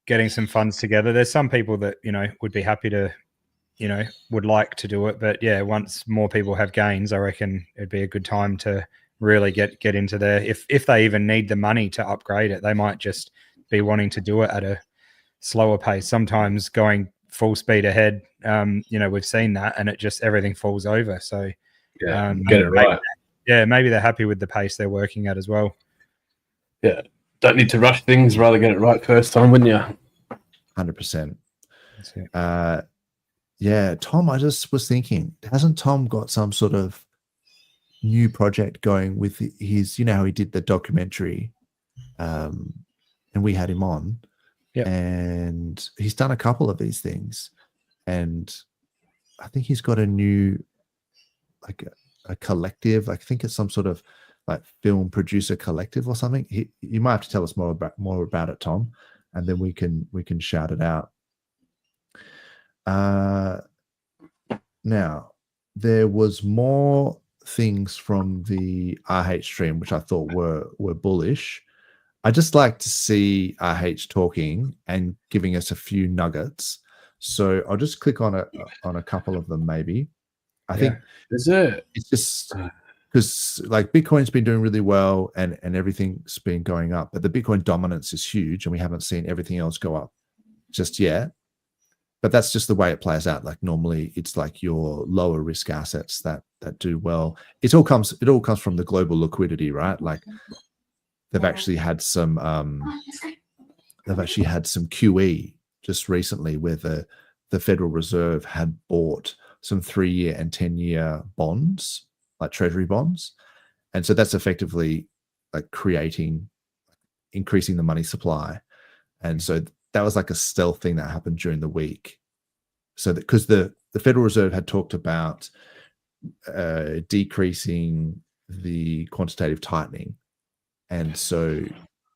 getting some funds together. There's some people that, would be happy to, would like to do it. But yeah, once more people have gains, I reckon it'd be a good time to really get into there. If they even need the money to upgrade it, they might just be wanting to do it at a slower pace. Sometimes going full speed ahead, we've seen that, and it just everything falls over. So get it right. Maybe they're happy with the pace they're working at as well. Yeah, don't need to rush things. Rather get it right first time, wouldn't you? 100%. Yeah, Tom, I just was thinking, hasn't Tom got some sort of new project going with his, how he did the documentary, and we had him on, and he's done a couple of these things, and I think he's got a new, like a collective, I think it's some sort of like film producer collective or something. You might have to tell us more about it, Tom, and then we can shout it out. Now there was more things from the RH stream which I thought were bullish. I just like to see RH talking and giving us a few nuggets. So I'll just click on a couple of them maybe. I think it's just because like Bitcoin's been doing really well and everything's been going up, but the Bitcoin dominance is huge and we haven't seen everything else go up just yet. But that's just the way it plays out. Like normally it's like your lower risk assets that do well. It all comes from the global liquidity, right? Like they've actually had some QE just recently where the Federal Reserve had bought some 3-year and 10-year bonds, like treasury bonds. And so that's effectively like increasing the money supply. And so that was like a stealth thing that happened during the week. So that because the Federal Reserve had talked about decreasing the quantitative tightening. And so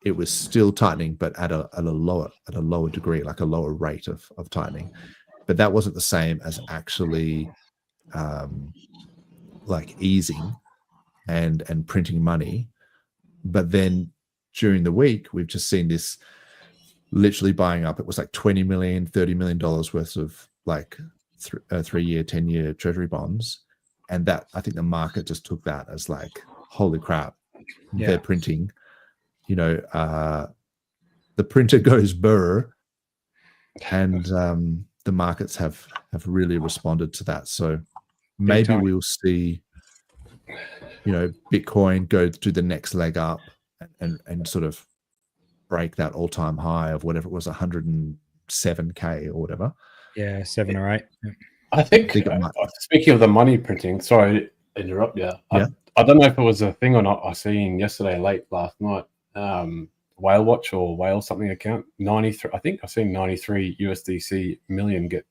it was still tightening, but at a lower degree, like a lower rate of tightening. But that wasn't the same as actually like easing and printing money. But then during the week, we've just seen this literally buying up. It was like $20 million, $30 million worth of like 3-year, 10-year treasury bonds. And that, I think the market just took that as like, holy crap, they're printing, the printer goes burr, and the markets have really responded to that. So maybe we'll see, Bitcoin go to the next leg up and sort of break that all-time high of whatever it was, 107K or whatever. Yeah, 7 or 8. I think speaking of the money printing, sorry to interrupt you. I don't know if it was a thing or not. I seen yesterday late last night, Whale Watch or Whale something account, 93. I think I've seen 93 USDC million get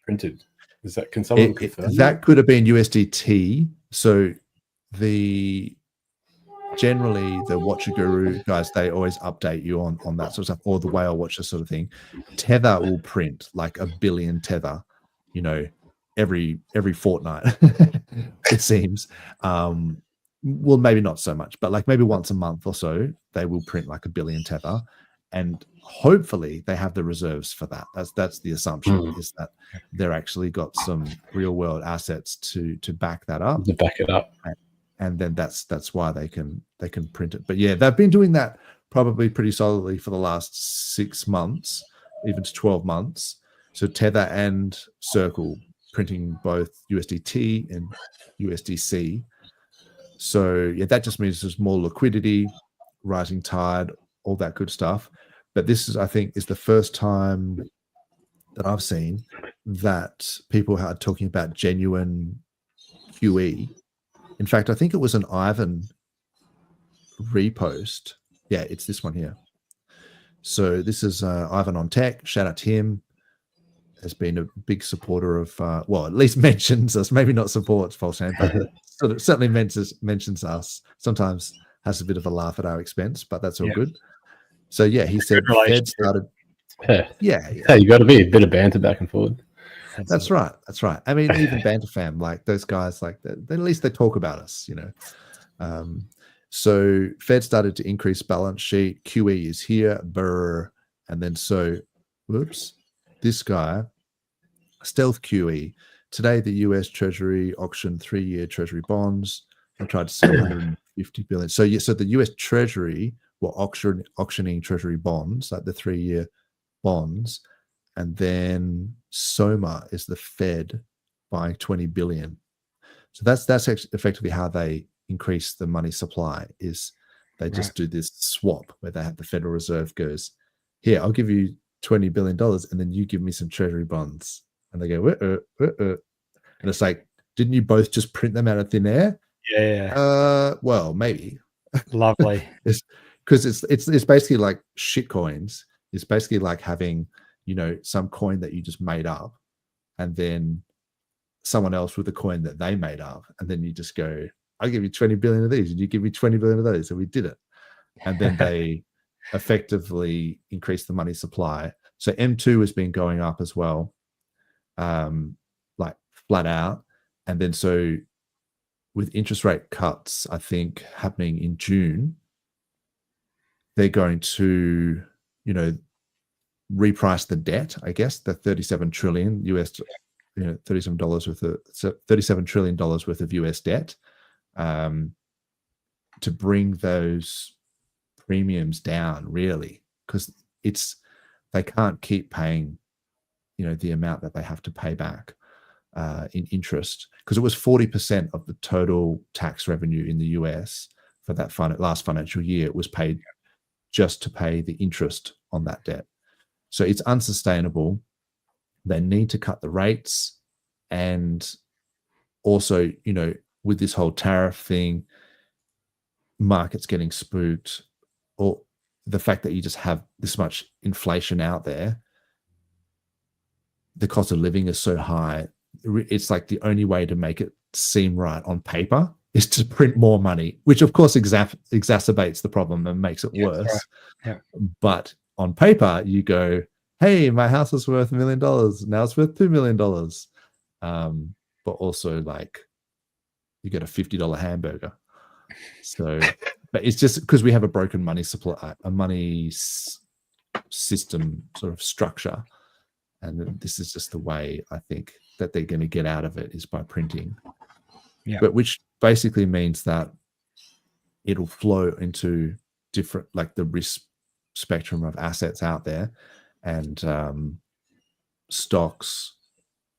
printed. Is that, can someone confirm that? Could have been USDT. So generally the Watcher Guru guys, they always update you on that sort of stuff, or the Whale Watcher sort of thing. Tether will print like 1 billion Tether, every fortnight, it seems. Well, maybe not so much, but like maybe once a month or so, they will print like 1 billion Tether, and hopefully they have the reserves for that. That's the assumption, is that they're actually got some real world assets to back that up. To back it up. And then that's why they can print it. But yeah, they've been doing that probably pretty solidly for the last 6 months, even to 12 months. So Tether and Circle printing both USDT and USDC. So yeah, that just means there's more liquidity, rising tide, all that good stuff. But this is, I think, is the first time that I've seen that people are talking about genuine QE. In fact, I think it was an Ivan repost. Yeah, it's this one here. So this is Ivan on Tech. Shout out to him. Has been a big supporter of, well, at least mentions us. Maybe not supports PulseChain, but sort of certainly mentions us. Sometimes has a bit of a laugh at our expense, but that's all good. So yeah, he said Fed started. Yeah, you got to be a bit of banter back and forth. That's right. That's right. I mean, even Banter Fam, like those guys, like at least they talk about us, So Fed started to increase balance sheet. QE is here, burr, And then whoops, this guy, Stealth QE. Today, the US Treasury auctioned 3-year Treasury bonds. They tried to sell 150 billion. So the US Treasury were auctioning Treasury bonds, like the 3-year bonds, and then SOMA is the Fed buying 20 billion. So that's effectively how they increase the money supply. Is they just do this swap where they have the Federal Reserve goes, here, I'll give you $20 billion, and then you give me some Treasury bonds. And they go, and it's like, didn't you both just print them out of thin air? Yeah. Well, maybe. Lovely. Because it's basically like shit coins. It's basically like having, some coin that you just made up, and then someone else with a coin that they made up, and then you just go, I'll give you 20 billion of these, and you give me 20 billion of those, and we did it. And then they effectively increase the money supply. So M2 has been going up as well, like flat out. And then so with interest rate cuts, I think happening in June, they're going to, reprice the debt, I guess, the 37 trillion US, $37 worth of $37 trillion worth of US debt, to bring those premiums down, really, because they can't keep paying, the amount that they have to pay back in interest, because it was 40% of the total tax revenue in the US for that last financial year. It was paid just to pay the interest on that debt. So it's unsustainable. They need to cut the rates. And also, with this whole tariff thing, markets getting spooked, or the fact that you just have this much inflation out there, the cost of living is so high. It's like the only way to make it seem right on paper is to print more money, which of course exacerbates the problem and makes it worse. Right. Yeah. But on paper, you go, hey, my house is worth $1 million. Now it's worth $2 million. But also, like, you get a $50 hamburger. So, but it's just because we have a broken money supply, a money system sort of structure. And this is just the way I think that they're going to get out of it, is by printing. Yeah. But which basically means that it'll flow into different, like the risk spectrum of assets out there, and stocks,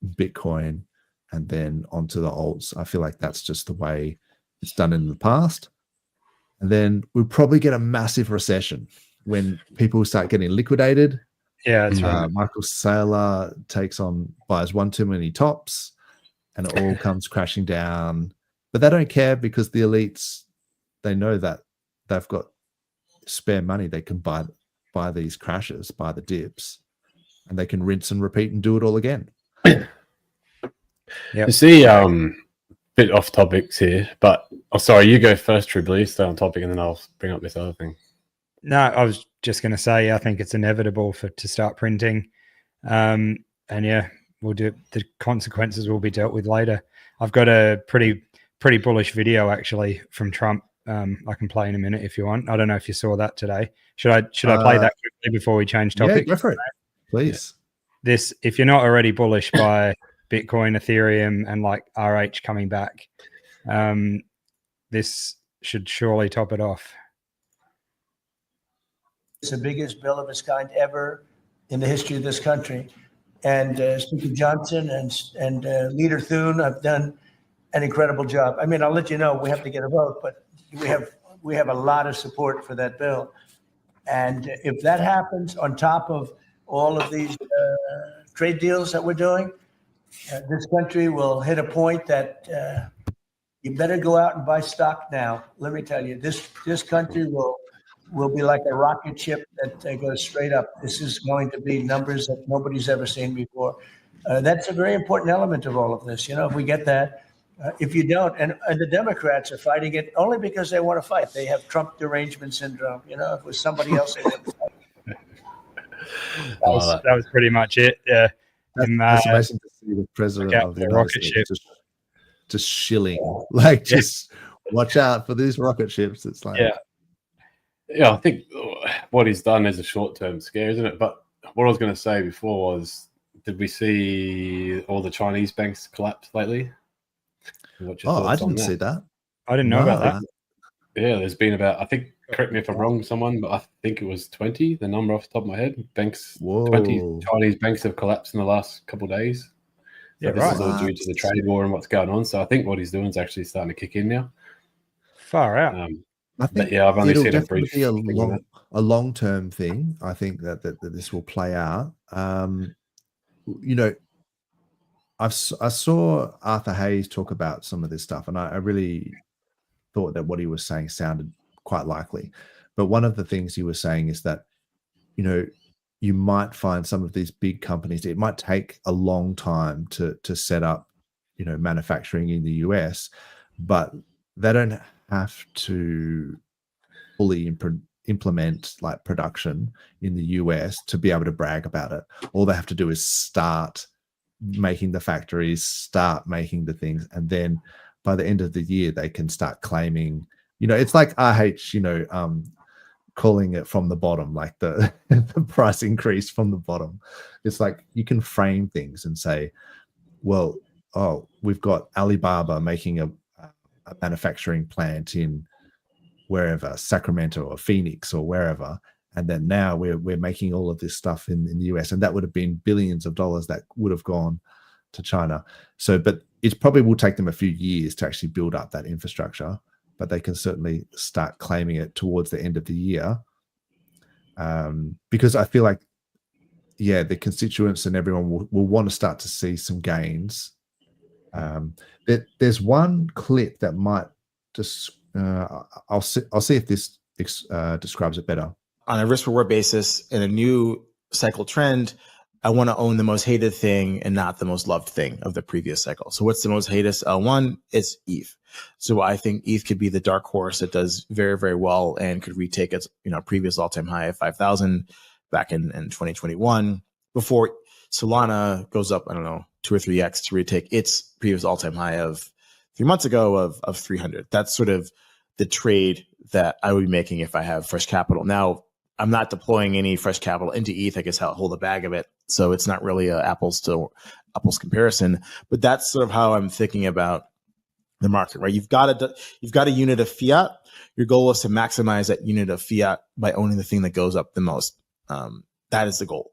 Bitcoin, and then onto the alts. I feel like that's just the way it's done in the past. And then we'll probably get a massive recession when people start getting liquidated. Yeah, that's right. Michael Saylor buys one too many tops, and it all comes crashing down. But they don't care, because the elites, they know that they've got spare money. They can buy these crashes, buy the dips, and they can rinse and repeat and do it all again. Yeah. You see, bit off topics here, but sorry, you go first, Tribly. Stay on topic, and then I'll bring up this other thing. No, I was just going to say, I think it's inevitable to start printing, and yeah, we'll do. The consequences will be dealt with later. I've got a pretty bullish video actually from Trump. I can play in a minute if you want. I don't know if you saw that today. Should I play that quickly before we change topic? Yeah, go for it, please. This, if you're not already bullish by Bitcoin, Ethereum, and like RH coming back, this should surely top it off. It's the biggest bill of its kind ever in the history of this country. And Speaker Johnson and Leader Thune have done an incredible job. I mean, I'll let you know, we have to get a vote, but we have a lot of support for that bill. And if that happens on top of all of these trade deals that we're doing, this country will hit a point that you better go out and buy stock now. Let me tell you, this country will be like a rocket ship that goes straight up. This is going to be numbers that nobody's ever seen before. That's a very important element of all of this. If we get that, if you don't, and the Democrats are fighting it only because they want to fight. They have Trump derangement syndrome. If it was somebody else, they wouldn't fight. That was pretty much it. Yeah. That's amazing to see the president of the rocket ship just shilling, like just watch out for these rocket ships. It's like, Yeah, I think what he's done is a short-term scare, isn't it? But what I was going to say before was, did we see all the Chinese banks collapse lately? What's your Oh, I thoughts on didn't that? see that. I didn't know about that. Yeah, there's been about, I think, correct me if I'm wrong, someone, but I think it was 20, the number off the top of my head. Banks, Whoa. 20 Chinese banks have collapsed in the last couple of days. So Yeah, this right. is all due to the trade war and what's going on. So I think what he's doing is actually starting to kick in now. Far out. I think yeah, I've only it'll seen a definitely brief be thing on it. a long-term thing. I think that this will play out. You know, I saw Arthur Hayes talk about some of this stuff, and I really thought that what he was saying sounded quite likely. But one of the things he was saying is that, you know, you might find some of these big companies, it might take a long time to set up, you know, manufacturing in the US, but they don't have to fully implement like production in the US to be able to brag about it. All they have to do is start making the factories, start making the things, and then by the end of the year they can start claiming, you know, it's like RH, you know, calling it from the bottom, like the the price increase from the bottom. It's like you can frame things and say, well, oh, we've got Alibaba making a manufacturing plant in wherever, Sacramento or Phoenix or wherever, and then now we're making all of this stuff in the US, and that would have been billions of dollars that would have gone to China. So, but it probably will take them a few years to actually build up that infrastructure, but they can certainly start claiming it towards the end of the year, because I feel like, yeah, the constituents and everyone will want to start to see some gains. There's one clip that might just I'll see if this describes it better. On a risk reward basis in a new cycle trend, I want to own the most hated thing and not the most loved thing of the previous cycle. So what's the most hated L1? It's ETH. So I think ETH could be the dark horse that does very, very well and could retake its, you know, previous all-time high of 5,000 back in 2021 before Solana goes up, I don't know, 2 or 3x to retake its previous all-time high of 3 months ago of 300. That's sort of the trade that I would be making if I have fresh capital. Now, I'm not deploying any fresh capital into ETH. I guess I'll hold a bag of it. So it's not really a apples to apples comparison, but that's sort of how I'm thinking about the market, right? You've got a unit of fiat. Your goal is to maximize that unit of fiat by owning the thing that goes up the most. That is the goal.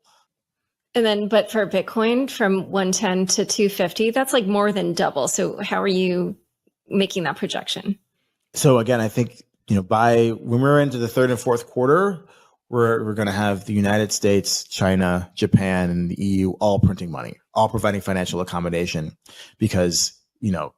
And then, but for Bitcoin from 110 to 250, that's like more than double. So how are you making that projection? So again, I think, you know, by when we're into the third and fourth quarter, we're going to have the United States, China, Japan, and the EU all printing money, all providing financial accommodation because, you know,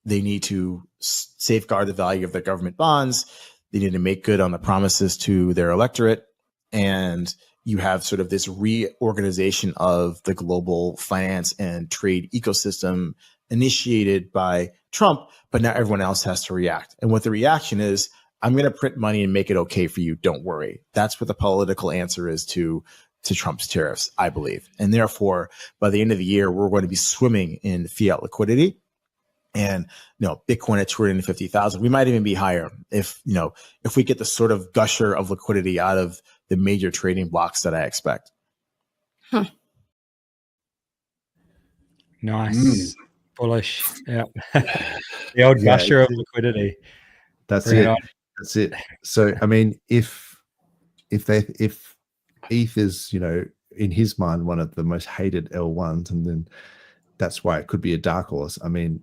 they need to safeguard the value of their government bonds. They need to make good on the promises to their electorate. And you have sort of this reorganization of the global finance and trade ecosystem initiated by Trump, but now everyone else has to react. And what the reaction is, I'm going to print money and make it okay for you. Don't worry. That's what the political answer is to Trump's tariffs, I believe. And therefore, by the end of the year, we're going to be swimming in fiat liquidity. And, you know, Bitcoin at 250,000, we might even be higher if we get the sort of gusher of liquidity out of the major trading blocks that I expect. Huh. Nice. Bullish. Yeah. The old gusher of liquidity. That's Bring it. That's it. So, I mean, if ETH is, you know, in his mind, one of the most hated L1s, and then that's why it could be a dark horse. I mean,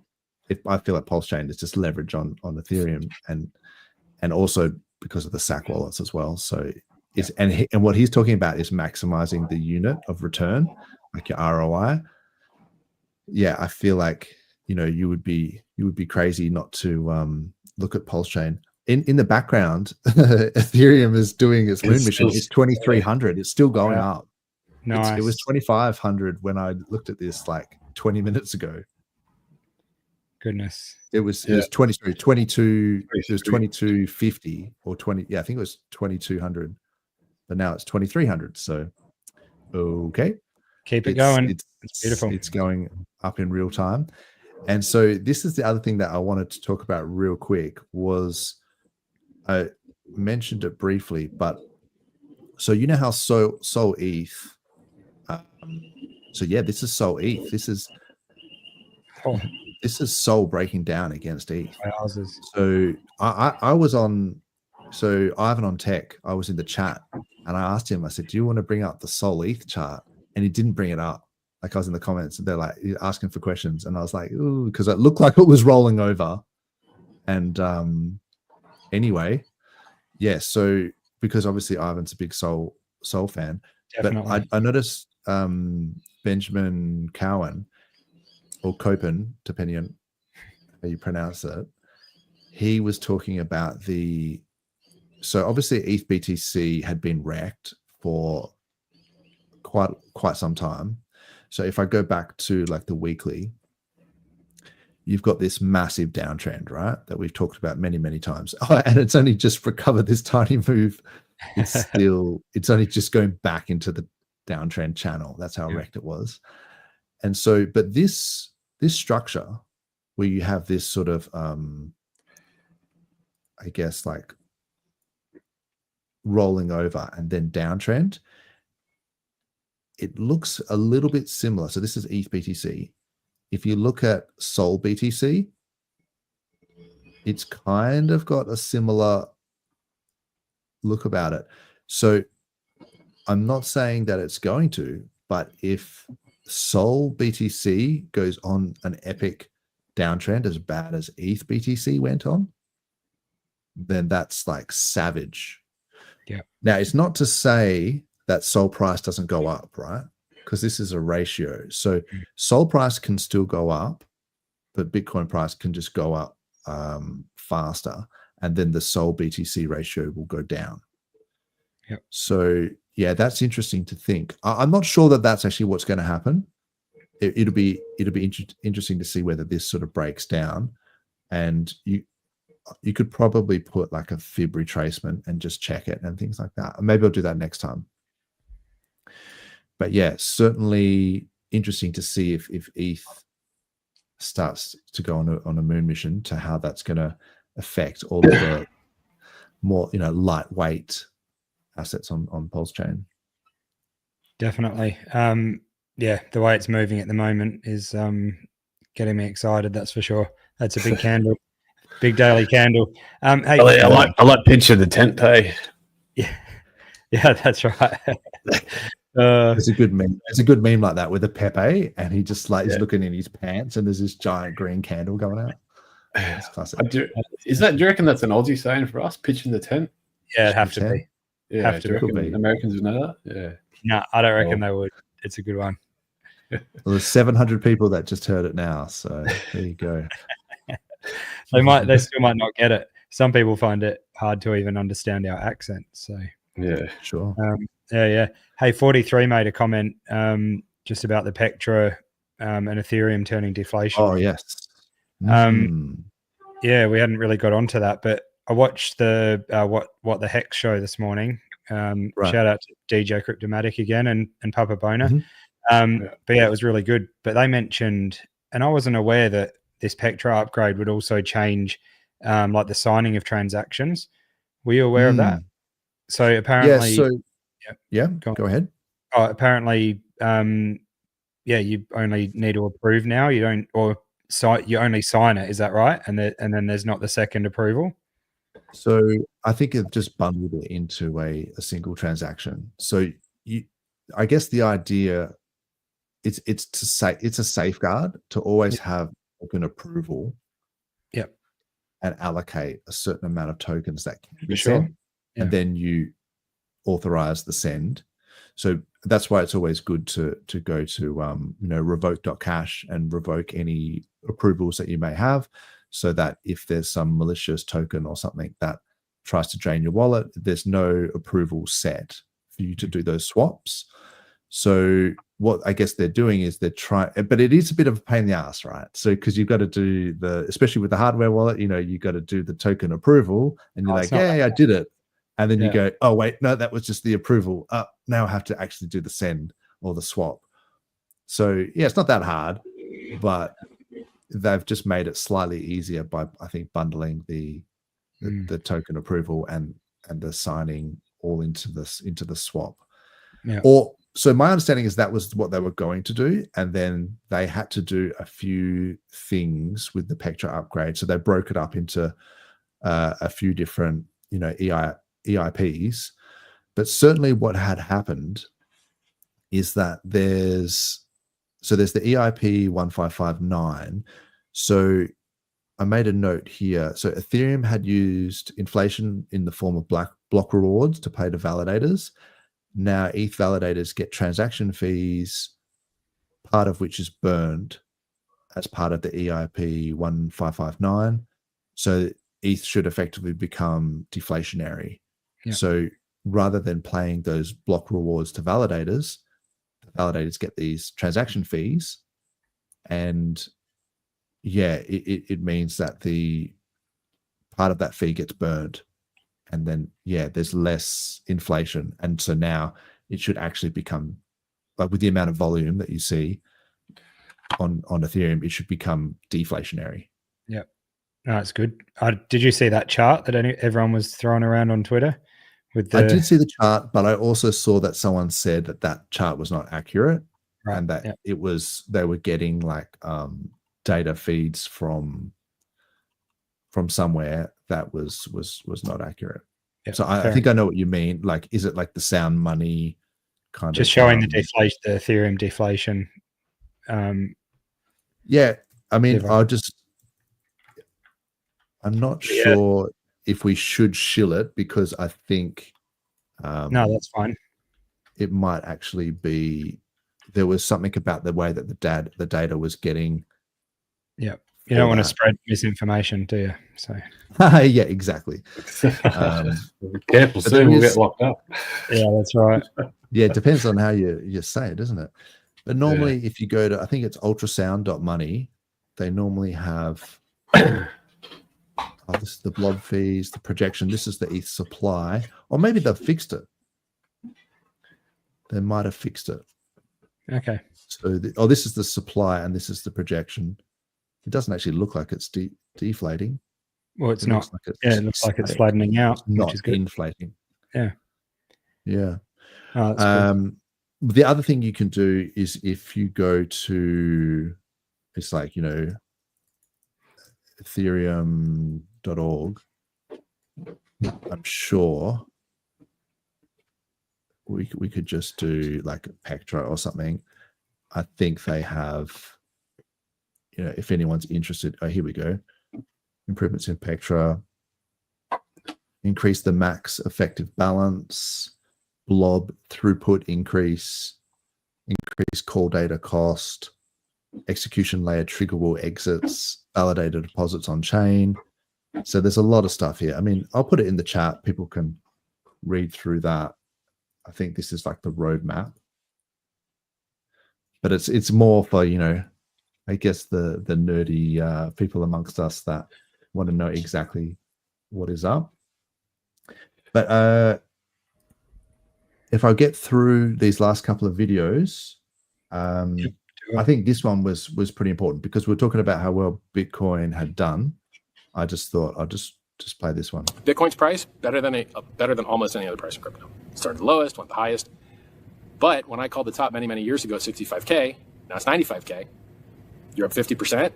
I feel like PulseChain is just leverage on Ethereum and also because of the SAC wallets as well. So it's, and what he's talking about is maximizing the unit of return, like your ROI. Yeah, I feel like, you know, you would be crazy not to look at PulseChain. In the background, Ethereum is doing its moon mission. It's 2,300. It's still going up. Nice. It was 2,500 when I looked at this like 20 minutes ago. Goodness. It was 22. It was 2,250 or 20. Yeah, I think it was 2,200, but now it's 2,300. So, okay, keep it going. It's beautiful. It's going up in real time. And so this is the other thing that I wanted to talk about real quick was mentioned it briefly, but so you know how Sol ETH. So yeah, this is Sol ETH. This is Sol breaking down against ETH. So I was on. So Ivan on Tech, I was in the chat and I asked him. I said, "Do you want to bring up the Sol ETH chart?" And he didn't bring it up. Like I was in the comments, and they're like asking for questions, and I was like, "Ooh," because it looked like it was rolling over. And anyway, yeah. So because obviously Ivan's a big Sol fan, Definitely. but I noticed Benjamin Cowan or Copen, depending on how you pronounce it, he was talking about so obviously ETH BTC had been wrecked for quite some time. So if I go back to like the weekly, you've got this massive downtrend, right? That we've talked about many, many times. Oh, and it's only just recovered this tiny move. It's only just going back into the downtrend channel. That's how wrecked it was. And so, but this structure where you have this sort of, I guess like rolling over and then downtrend, it looks a little bit similar. So this is ETH BTC. If you look at Sol BTC, it's kind of got a similar look about it. So I'm not saying that it's going to, but if Sol BTC goes on an epic downtrend as bad as ETH BTC went on, then that's like savage. Yeah. Now, it's not to say that Sol price doesn't go up, right? Because this is a ratio. So Sol price can still go up, but Bitcoin price can just go up faster. And then the Sol BTC ratio will go down. Yep. So yeah, that's interesting to think. I'm not sure that that's actually what's going to happen. It'll be interesting to see whether this sort of breaks down, and you could probably put like a fib retracement and just check it and things like that. Maybe I'll do that next time. But yeah, certainly interesting to see if ETH starts to go on a moon mission, to how that's going to affect all of the more lightweight assets on PulseChain. Definitely. Yeah, the way it's moving at the moment is getting me excited. That's for sure. That's a big candle, big daily candle. Hey, I like pinch of the tent, hey. Yeah, that's right. It's a good meme. It's a good meme like that with a Pepe, and he just like is looking in his pants, and there's this giant green candle going out. That's classic. Do you reckon that's an Aussie saying for us, pitching the tent? Yeah, it'd have to be. Yeah, have do you reckon Americans would know that? Yeah. No, I don't reckon they would. It's a good one. Well, there's 700 people that just heard it now, so there you go. They still might not get it. Some people find it hard to even understand our accent. So yeah, sure. Yeah. Hey, 43 made a comment just about the Pectra and Ethereum turning deflation. Oh yes. Yeah, we hadn't really got onto that, but I watched the what the Hex show this morning. Right. Shout out to DJ Cryptomatic again and Papa Bona. Mm-hmm. But yeah, it was really good. But they mentioned, and I wasn't aware that this Pectra upgrade would also change like the signing of transactions. Were you aware of that? So apparently, go ahead. Oh, apparently, you only need to approve now. You don't, or you only sign it. Is that right? And then there's not the second approval. So I think it just bundled it into a single transaction. So I guess the idea it's a safeguard to always have token approval. Yep. And allocate a certain amount of tokens that can be sure. sent, and then you authorize the send. So that's why it's always good to go to revoke.cash and revoke any approvals that you may have, so that if there's some malicious token or something that tries to drain your wallet, there's no approval set for you to do those swaps. So what I guess they're doing is they're trying, but it is a bit of a pain in the ass, right? So because you've got to do especially with the hardware wallet, you've got to do the token approval, and you're like, I did it. And then you go, oh, wait, no, that was just the approval. Now I have to actually do the send or the swap. So yeah, it's not that hard, but they've just made it slightly easier by, I think, bundling the token approval and and the signing all into the swap. Yeah. Or so my understanding is that was what they were going to do, and then they had to do a few things with the Pectra upgrade. So they broke it up into a few different, EIPs. But certainly what had happened is that there's the EIP 1559. So I made a note here. So Ethereum had used inflation in the form of block rewards to pay to validators. Now ETH validators get transaction fees, part of which is burned as part of the EIP 1559. So ETH should effectively become deflationary. Yeah. So rather than paying those block rewards to validators, the validators get these transaction fees, and it means that the part of that fee gets burned, and then there's less inflation, and so now it should actually become, like, with the amount of volume that you see on Ethereum, it should become deflationary. Yeah, no, that's good. Did you see that chart that everyone was throwing around on Twitter? I did see the chart, but I also saw that someone said that chart was not accurate, right, and that they were getting like data feeds from somewhere that was not accurate. Yeah, so I think I know what you mean. Like, is it like the sound money kind just of showing the deflation, the Ethereum deflation? Yeah, I mean, Dividend. I'm not sure if we should shill it, because I think No, that's fine. it might actually be, there was something about the way that the data was getting. Yeah, you don't want to spread misinformation, do you? So yeah, exactly. Be careful, soon we'll get locked up. Yeah, that's right. Yeah, it depends on how you say it, doesn't it? But normally, if you go to, I think it's ultrasound.money, they normally have this is the blob fees, the projection. This is the ETH supply, or maybe they've fixed it. They might have fixed it. Okay. So, this is the supply, and this is the projection. It doesn't actually look like it's deflating. Well, it's not. It looks like it's flattening out, not which is good. inflating. Yeah. Yeah. Oh, that's good. The other thing you can do is, if you go to, it's like, Ethereum.org, I'm sure we could just do like a Pectra or something. I think they have, if anyone's interested. Oh, here we go. Improvements in Pectra. Increase the max effective balance. Blob throughput increase call data cost, execution layer triggerable exits, validated deposits on chain. So there's a lot of stuff here. I mean, I'll put it in the chat. People can read through that. I think this is like the roadmap, but it's more for, I guess the nerdy people amongst us that want to know exactly what is up. But if I get through these last couple of videos, I think this one was pretty important, because we're talking about how well Bitcoin had done. I just thought I'll just play this one. Bitcoin's price better than almost any other price in crypto. Started the lowest, went the highest. But when I called the top many years ago at 65K, now it's 95K. You're up 50%.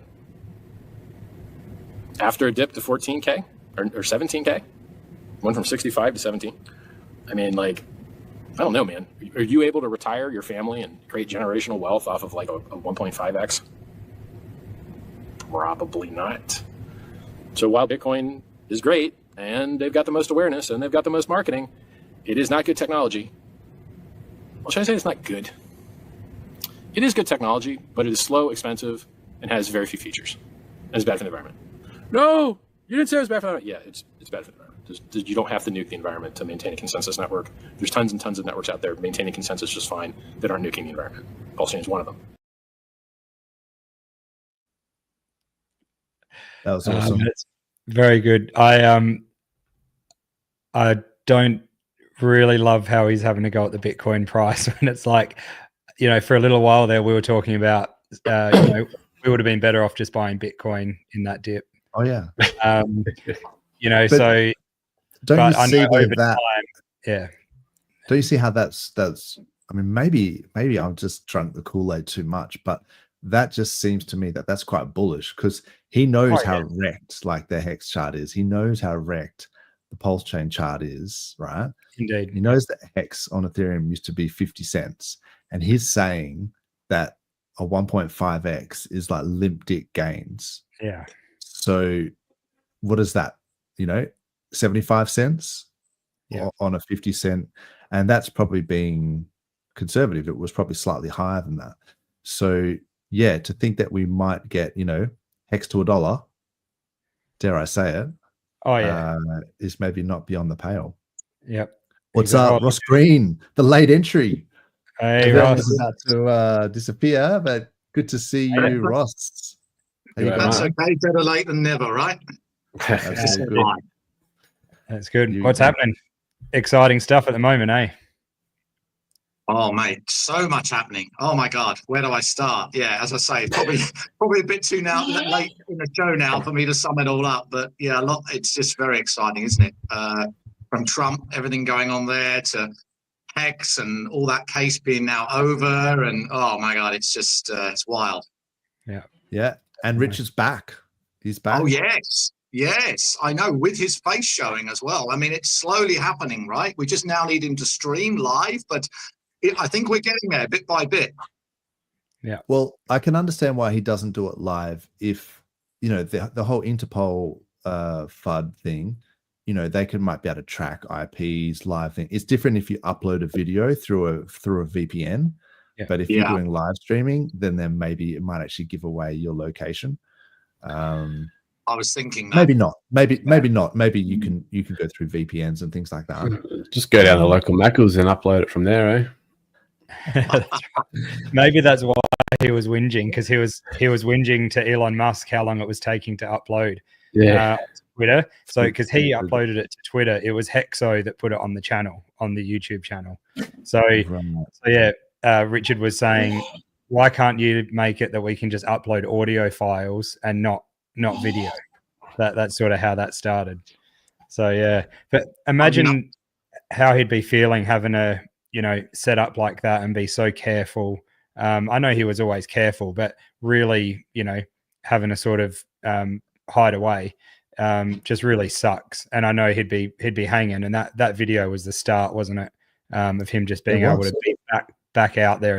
After a dip to 14K or 17K, went from 65 to 17. I mean, like, I don't know, man. Are you able to retire your family and create generational wealth off of like a 1.5x? Probably not. So while Bitcoin is great and they've got the most awareness and they've got the most marketing, it is not good technology. Well, should I say it's not good? It is good technology, but it is slow, expensive, and has very few features. And it's bad for the environment. No, you didn't say it was bad for the environment. Yeah, it's bad for the environment. You don't have to nuke the environment to maintain a consensus network. There's tons and tons of networks out there maintaining consensus just fine that aren't nuking the environment. PulseChain is one of them. That was awesome. It's very good. I don't really love how he's having to go at the Bitcoin price when it's like, for a little while there, we were talking about, we would have been better off just buying Bitcoin in that dip. Oh yeah. So Don't but you I see know over that? time, yeah. Don't you see how that's? I mean, maybe I've just drunk the Kool-Aid too much, but that just seems to me that that's quite bullish because he knows how wrecked like the hex chart is. He knows how wrecked the PulseChain chart is, right? Indeed. He knows that hex on Ethereum used to be 50 cents, and he's saying that a 1.5x is like limp dick gains. Yeah. So what is that? 75 cents on a 50 cent, and that's probably being conservative. It was probably slightly higher than that. So yeah, to think that we might get hex to $1, dare I say it, is maybe not beyond the pale. Yep. What's up, Ross Green, the late entry? Hey, Ross. Was about to disappear, but good to see you, Ross. That's okay. Better late than never, right? That's good. That's good. What's happening? Exciting stuff at the moment, eh? Oh, mate, so much happening. Oh my God, where do I start? Yeah, as I say, probably a bit too late in the show now for me to sum it all up. But yeah, a lot. It's just very exciting, isn't it? From Trump, everything going on there, to Hex and all that case being now over, and oh my God, it's just it's wild. Yeah, and Richard's back. He's back. Oh yes, I know, with his face showing as well. I mean, it's slowly happening, right? We just now need him to stream live, but I think we're getting there bit by bit. Yeah. Well, I can understand why he doesn't do it live. If the whole Interpol FUD thing, they might be able to track IPs live thing. It's different if you upload a video through a VPN. Yeah. But if you're doing live streaming, then maybe it might actually give away your location. I was thinking that. Maybe not. Maybe not. Maybe you can go through VPNs and thing's like that. Just go down to local Maccas and upload it from there, eh? Maybe that's why he was whinging, because he was whinging to Elon Musk how long it was taking to upload Twitter. So because he uploaded it to Twitter, it was Hexo that put it on the channel, on the YouTube channel. So Richard was saying, why can't you make it that we can just upload audio files and not video? That's sort of how that started. So yeah, but imagine how he'd be feeling having a set up like that and be so careful. I know he was always careful, but really, having to sort of hide away just really sucks. And I know he'd be hanging, and that video was the start, wasn't it? Of him just being able to be back out there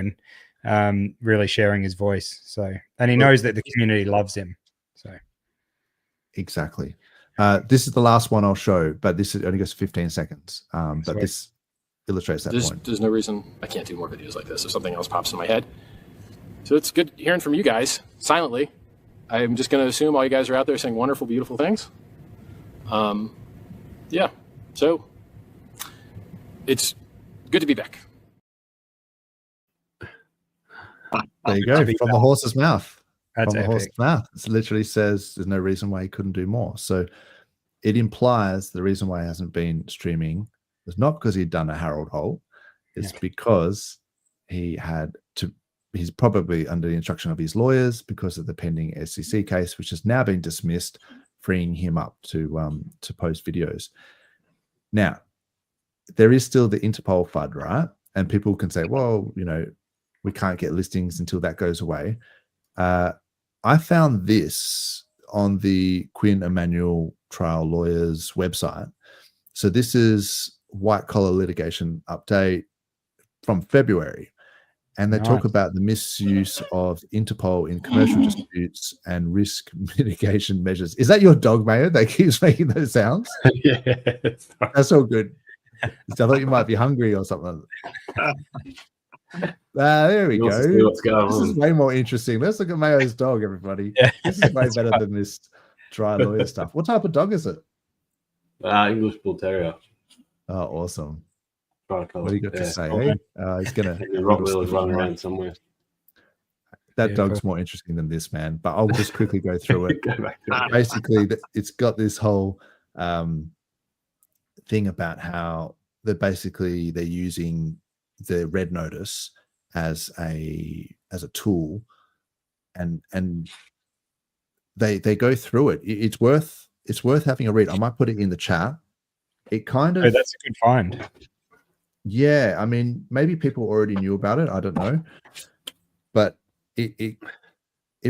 and really sharing his voice. So, and he knows that the community loves him. So exactly. This is the last one I'll show, but this only goes 15 seconds. But this illustrates that point. There's no reason I can't do more videos like this if something else pops in my head. So it's good hearing from you guys silently. I'm just going to assume all you guys are out there saying wonderful, beautiful things. Yeah. So it's good to be back. There you go. From the horse's mouth. That's from the horse's mouth. It literally says there's no reason why he couldn't do more. So it implies the reason why he hasn't been streaming was not because he'd done a Harold Holt. It's because he's probably under the instruction of his lawyers because of the pending SEC case, which has now been dismissed, freeing him up to post videos. Now, there is still the Interpol FUD, right? And people can say, well, we can't get listings until that goes away. I found this on the Quinn Emanuel trial lawyers website. So this is white collar litigation update from February. And they talk about the misuse of Interpol in commercial disputes and risk mitigation measures. Is that your dog, Mayo, that keeps making those sounds? Yeah. That's all good. I thought you might be hungry or something. There we go. This is way more interesting. Let's look at Mayo's dog, everybody. Yeah. This is way better than this dry lawyer stuff. What type of dog is it? English Bull Terrier. Oh, awesome. What do you got to say? Hey? He's gonna running around somewhere. That dog's more interesting than this, man. But I'll just quickly go through it. Basically, it's got this whole thing about how they're using the red notice as a tool, and they go through it. It's worth having a read. I might put it in the chat. it kind of. Oh, that's a good find. Yeah, I mean, maybe people already knew about it. I don't know, but it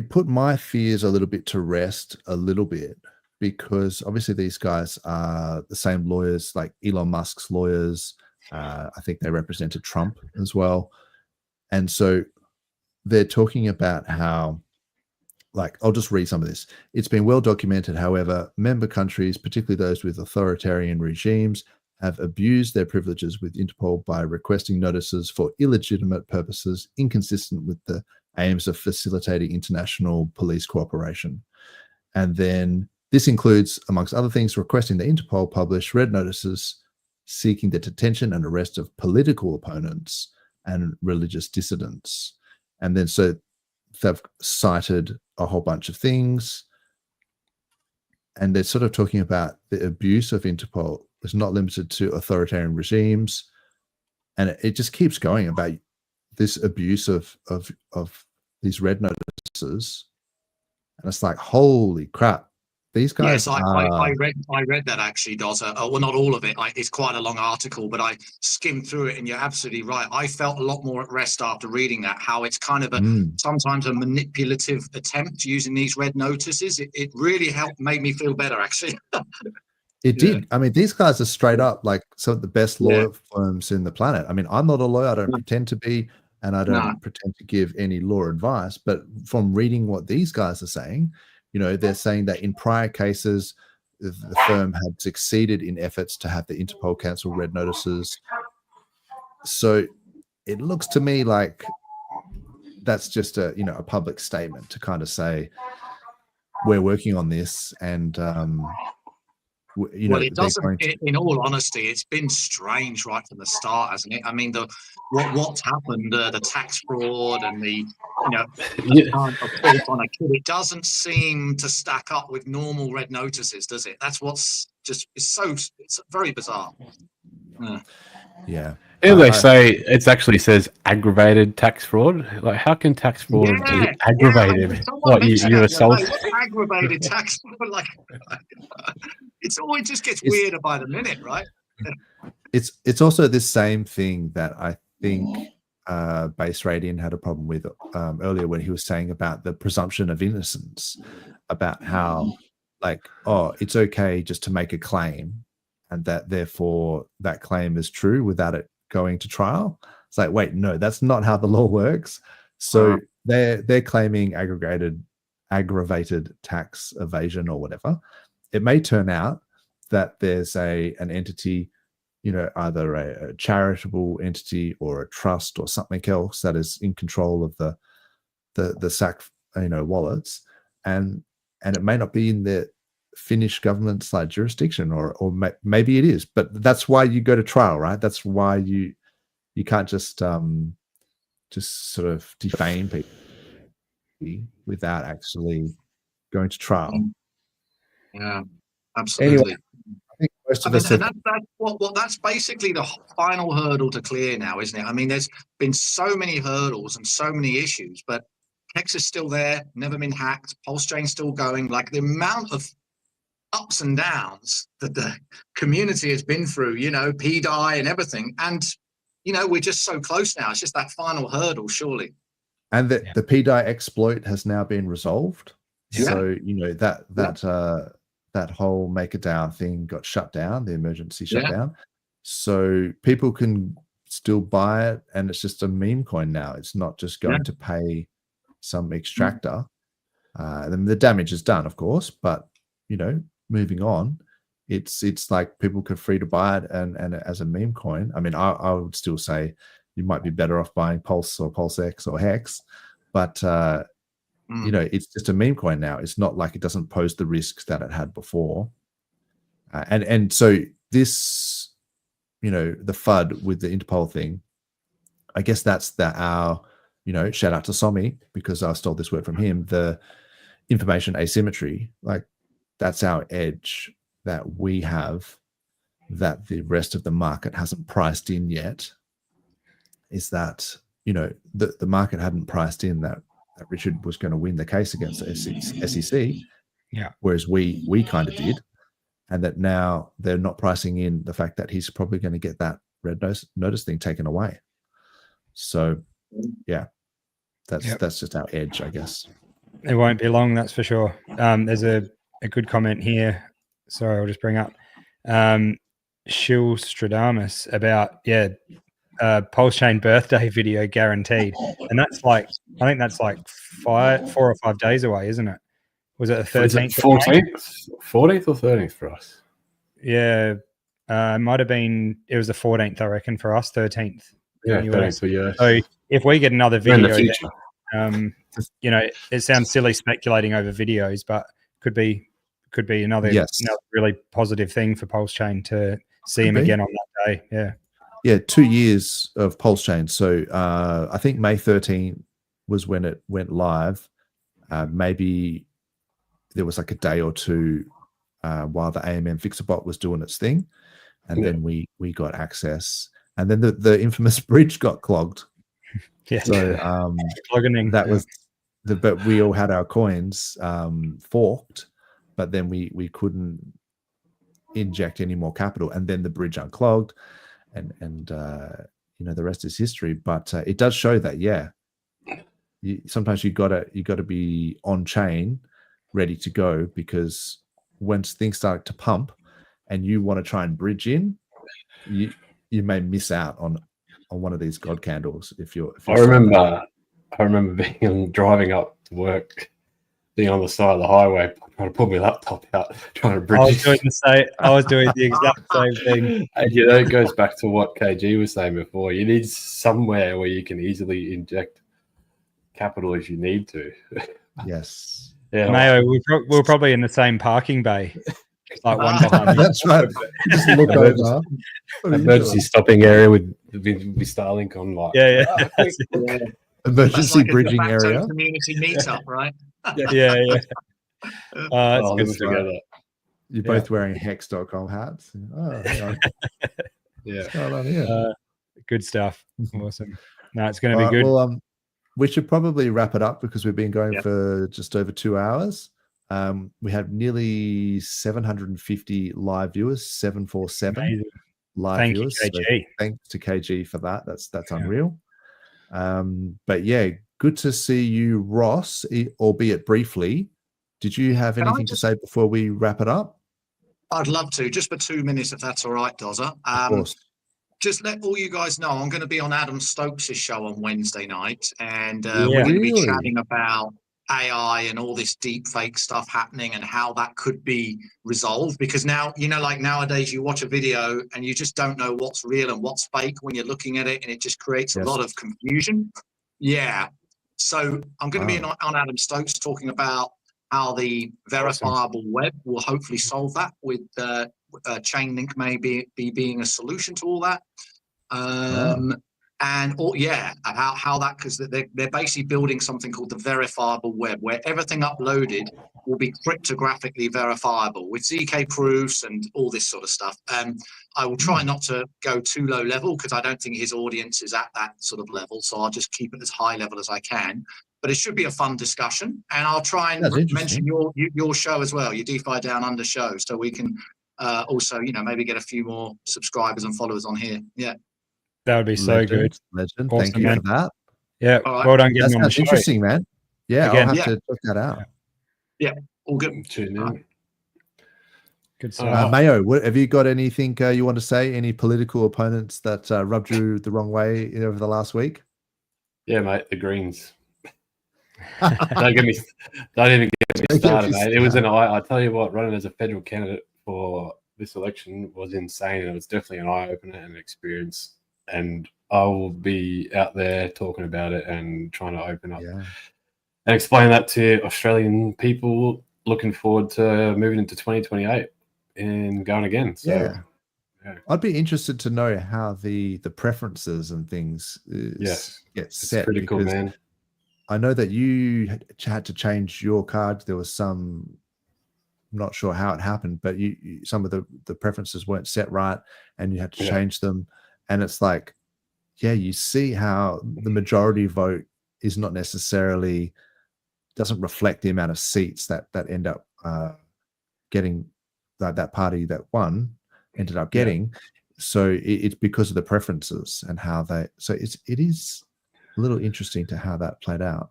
put my fears a little bit to rest a little bit, because obviously these guys are the same lawyers like Elon Musk's lawyers. I think they represented Trump as well, and so they're talking about how, like, I'll just read some of this. It's been well documented, however, member countries, particularly those with authoritarian regimes, have abused their privileges with Interpol by requesting notices for illegitimate purposes inconsistent with the aims of facilitating international police cooperation. And then this includes, amongst other things, requesting that Interpol publish red notices seeking the detention and arrest of political opponents and religious dissidents. And then so they've cited a whole bunch of things, and they're sort of talking about the abuse of Interpol is not limited to authoritarian regimes, and it just keeps going about this abuse of these red notices, and it's like, holy crap, these guys. Yes, I read that actually, Dozza. Well, not all of it. It's quite a long article, but I skimmed through it, and you're absolutely right. I felt a lot more at rest after reading that. How it's kind of sometimes a manipulative attempt using these red notices. It really made me feel better, actually. It did. I mean, these guys are straight up like some of the best law firms in the planet. I mean, I'm not a lawyer. I don't pretend to be, and I don't pretend to give any law advice. But from reading what these guys are saying, you know, they're saying that in prior cases, the firm had succeeded in efforts to have the Interpol cancel red notices. So it looks to me like that's just a public statement to kind of say we're working on this, and well, it doesn't. In all honesty, it's been strange right from the start, hasn't it? I mean, what's happened, the tax fraud and the current report on a kid, it doesn't seem to stack up with normal red notices, does it? That's what's just it's very bizarre. Yeah. And they say it actually says aggravated tax fraud. Like, how can tax fraud be aggravated? What you assault? Aggravated tax fraud, like it just gets weirder by the minute, right? It's also this same thing that I think Base Radian had a problem with earlier, when he was saying about the presumption of innocence, about how it's okay just to make a claim, and that therefore that claim is true without it going to trial. It's like, wait, no, that's not how the law works. So they're claiming aggravated tax evasion or whatever. It may turn out that there's an entity, either a charitable entity or a trust or something else that is in control of the SAC wallets, and it may not be in the Finnish government's jurisdiction, or maybe it is, but that's why you go to trial, right? That's why you can't just sort of defame people without actually going to trial. Yeah, absolutely. Anyway, I think most of us that's basically the final hurdle to clear now, isn't it? I mean, there's been so many hurdles and so many issues, but Hex is still there, never been hacked. PulseChain's still going. Like, the amount of ups and downs that the community has been through, PDI and everything. And, we're just so close now. It's just that final hurdle, surely. And the PDI exploit has now been resolved. Yeah. So, that whole MakerDAO thing got shut down, the emergency shutdown. So people can still buy it, and it's just a meme coin now. It's not just going to pay some extractor. Then the damage is done, of course, but, moving on, it's like people can free to buy it and as a meme coin. I mean, I would still say you might be better off buying Pulse or PulseX or Hex, but it's just a meme coin now. It's not like it doesn't pose the risks that it had before. And so this, the FUD with the Interpol thing, I guess that's our, shout out to Somi, because I stole this word from him, the information asymmetry. Like, that's our edge that we have that the rest of the market hasn't priced in yet, is that, the market hadn't priced in that Richard was going to win the case against the SEC. Yeah. Whereas we kind of did. and that now they're not pricing in the fact that he's probably going to get that red notice thing taken away. So yeah, that's just our edge, I guess. It won't be long, that's for sure. There's a good comment here. Sorry, I'll just bring up Shil Stradamus about PulseChain birthday video guaranteed, and that's like, I think that's like 4 or 5 days away, isn't it? Was it the 13th? 14th, 14th or 13th for us? Yeah, it might have been. It was the 14th, I reckon, for us. 13th. Yeah, 13th for US. So if we get another We're in video, the future. then, it sounds silly speculating over videos, but could be another really positive thing for PulseChain to see him again on that day. Yeah. Yeah, 2 years of PulseChain. So I think May 13 was when it went live. Maybe there was like a day or two while the AMM Fixerbot was doing its thing, and then we got access, and then the infamous bridge got clogged. Yeah. So that was but we all had our coins forked, but then we couldn't inject any more capital, and then the bridge unclogged, and the rest is history. But it does show that sometimes you gotta be on chain, ready to go, because once things start to pump and you want to try and bridge in, you may miss out on one of these god candles if you're I remember driving up to work, being on the side of the highway, trying to pull my laptop out, trying to bridge. I was doing the exact same thing. And it goes back to what KG was saying before. You need somewhere where you can easily inject capital if you need to. Yes. Yeah, Mayo, we're probably in the same parking bay, like one behind me. That's right. Just look over. Emergency stopping area with Starlink on, like emergency like bridging area. Community meetup, right? Yeah. That's good together. You're both wearing hex.com hats. Oh, yeah. What's going on here? Good stuff. Awesome. No, it's going to be good. Well, we should probably wrap it up because we've been going for just over 2 hours. We have nearly 750 live viewers, 747 Amazing. live viewers. You, KG. So thanks to KG for that. That's unreal. But yeah, good to see you, Ross, albeit briefly. Did you have anything to say before we wrap it up? I'd love to, just for 2 minutes, if that's all right, Dozza. Of course. Just let all you guys know, I'm going to be on Adam Stokes' show on Wednesday night, and we're going to be chatting about AI and all this deep fake stuff happening and how that could be resolved. Because now, like nowadays, you watch a video and you just don't know what's real and what's fake when you're looking at it, and it just creates a lot of confusion. Yeah. So I'm going to be on Adam Stokes talking about how the verifiable web will hopefully solve that with Chainlink maybe being a solution to all that. And how that, because they're basically building something called the verifiable web, where everything uploaded will be cryptographically verifiable with ZK proofs and all this sort of stuff. I will try not to go too low level because I don't think his audience is at that sort of level, so I'll just keep it as high level as I can. But it should be a fun discussion, and I'll try and mention your show as well, your DeFi Down Under show, so we can also maybe get a few more subscribers and followers on here. Yeah. That would be so good. Legend. Awesome, Thank you for that. Yeah. Right. Well done. That sounds interesting, man. Yeah, Again, I'll have to check that out. Yeah. All good. Tune in. Good stuff. Mayo, have you got anything you want to say? Any political opponents that rubbed you the wrong way over the last week? Yeah, mate. The Greens. Don't even get me started, mate. It was I tell you what, running as a federal candidate for this election was insane. It was definitely an eye opener and an experience. And I will be out there talking about it and trying to open up and explain that to Australian people looking forward to moving into 2028 and going again. So I'd be interested to know how the preferences and things get set. It's pretty cool, man. I know that you had to change your card. There was some, I'm not sure how it happened, but some of the preferences weren't set right and you had to change them. And it's like, you see how the majority vote is not necessarily, doesn't reflect the amount of seats that end up getting that party that won ended up getting. So it's because of the preferences and how they. So it is a little interesting to how that played out.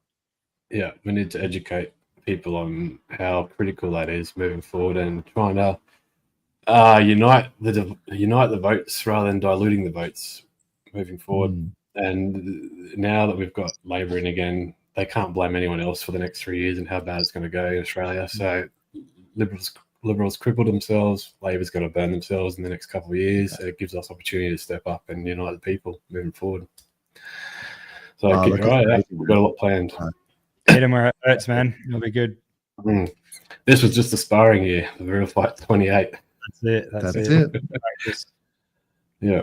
Yeah, we need to educate people on how critical that is moving forward, and trying to unite the votes rather than diluting the votes moving forward. And now that we've got Labor in again, they can't blame anyone else for the next 3 years and how bad it's going to go in Australia. So Liberals crippled themselves. Labor's going to burn themselves in the next couple of years. So it gives us opportunity to step up and unite the people moving forward. So keep your eye out. We've got a lot planned. Hit them where it hurts, man. It'll be good. This was just a sparring year. The real fight 28. That's it. That's it. Yeah.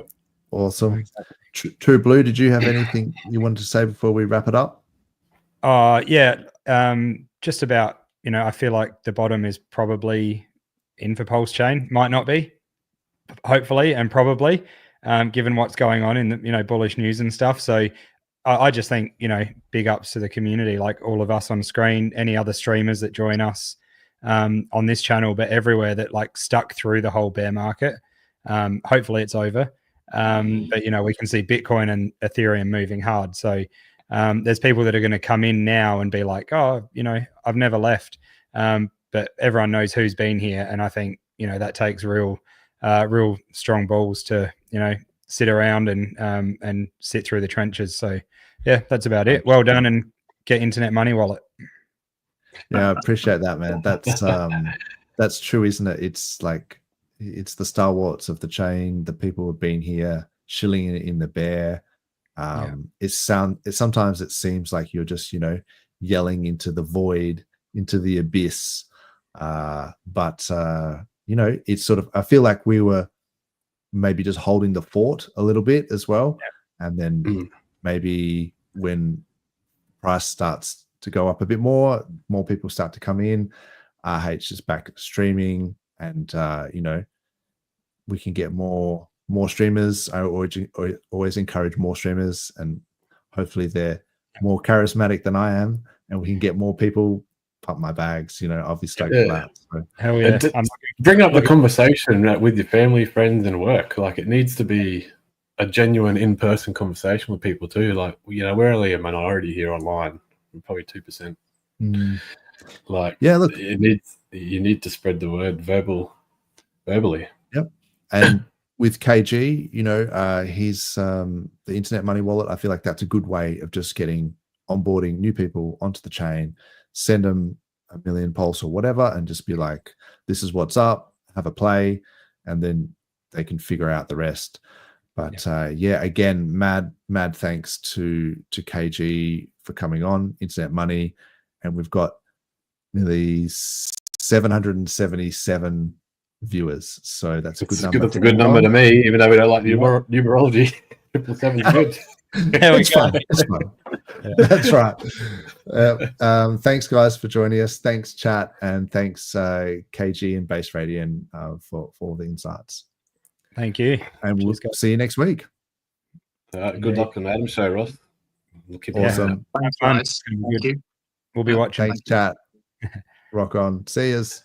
Awesome. True Blue, did you have anything you wanted to say before we wrap it up? Just about, I feel like the bottom is probably in for PulseChain. Might not be, hopefully, and probably, given what's going on in the, bullish news and stuff. So I just think, big ups to the community, like all of us on screen, any other streamers that join us on this channel, but everywhere that stuck through the whole bear market. Hopefully it's over. But, we can see Bitcoin and Ethereum moving hard. So there's people that are going to come in now and be like, oh, I've never left. But everyone knows who's been here. And I think, that takes real strong balls to, sit around and sit through the trenches. So yeah, that's about it. Well done, and get Internet Money Wallet. Yeah, I appreciate that, man. That's true, isn't it? It's like, it's the stalwarts of the chain, the people who've been here shilling in the bear. Sometimes it seems like you're just, yelling into the void, into the abyss. But it's sort of, I feel like we were maybe just holding the fort a little bit as well. And then maybe when price starts to go up a bit more people start to come in. RH is back streaming, and we can get more streamers. I always encourage more streamers, and hopefully they're more charismatic than I am, and we can get more people pump my bags. I'll be stoked for that. So. Hell yeah. Bring up the conversation with your family, friends, and work. Like, it needs to be a genuine in-person conversation with people too. Like, we're only a minority here online. We're probably 2%. Look, you need to spread the word verbally. Yep. And with KG, he's the Internet Money Wallet. I feel like that's a good way of just onboarding new people onto the chain. Send them a million pulse or whatever, and just be like, this is what's up, have a play, and then they can figure out the rest. But again, mad thanks to KG for coming on Internet Money, and we've got nearly 777 viewers. So that's a good number. That's a good number to me, even though we don't like numerology. 777 is good. It's fun. It's fun. That's right. Thanks, guys, for joining us. Thanks, chat, and thanks, KG and Base Radian, for all the insights. Thank you. And we'll see you next week. Good luck on the Adam show, Ross. Awesome. Thanks, guys. Thank you. We'll be watching. Thanks, chat. Rock on. See yous.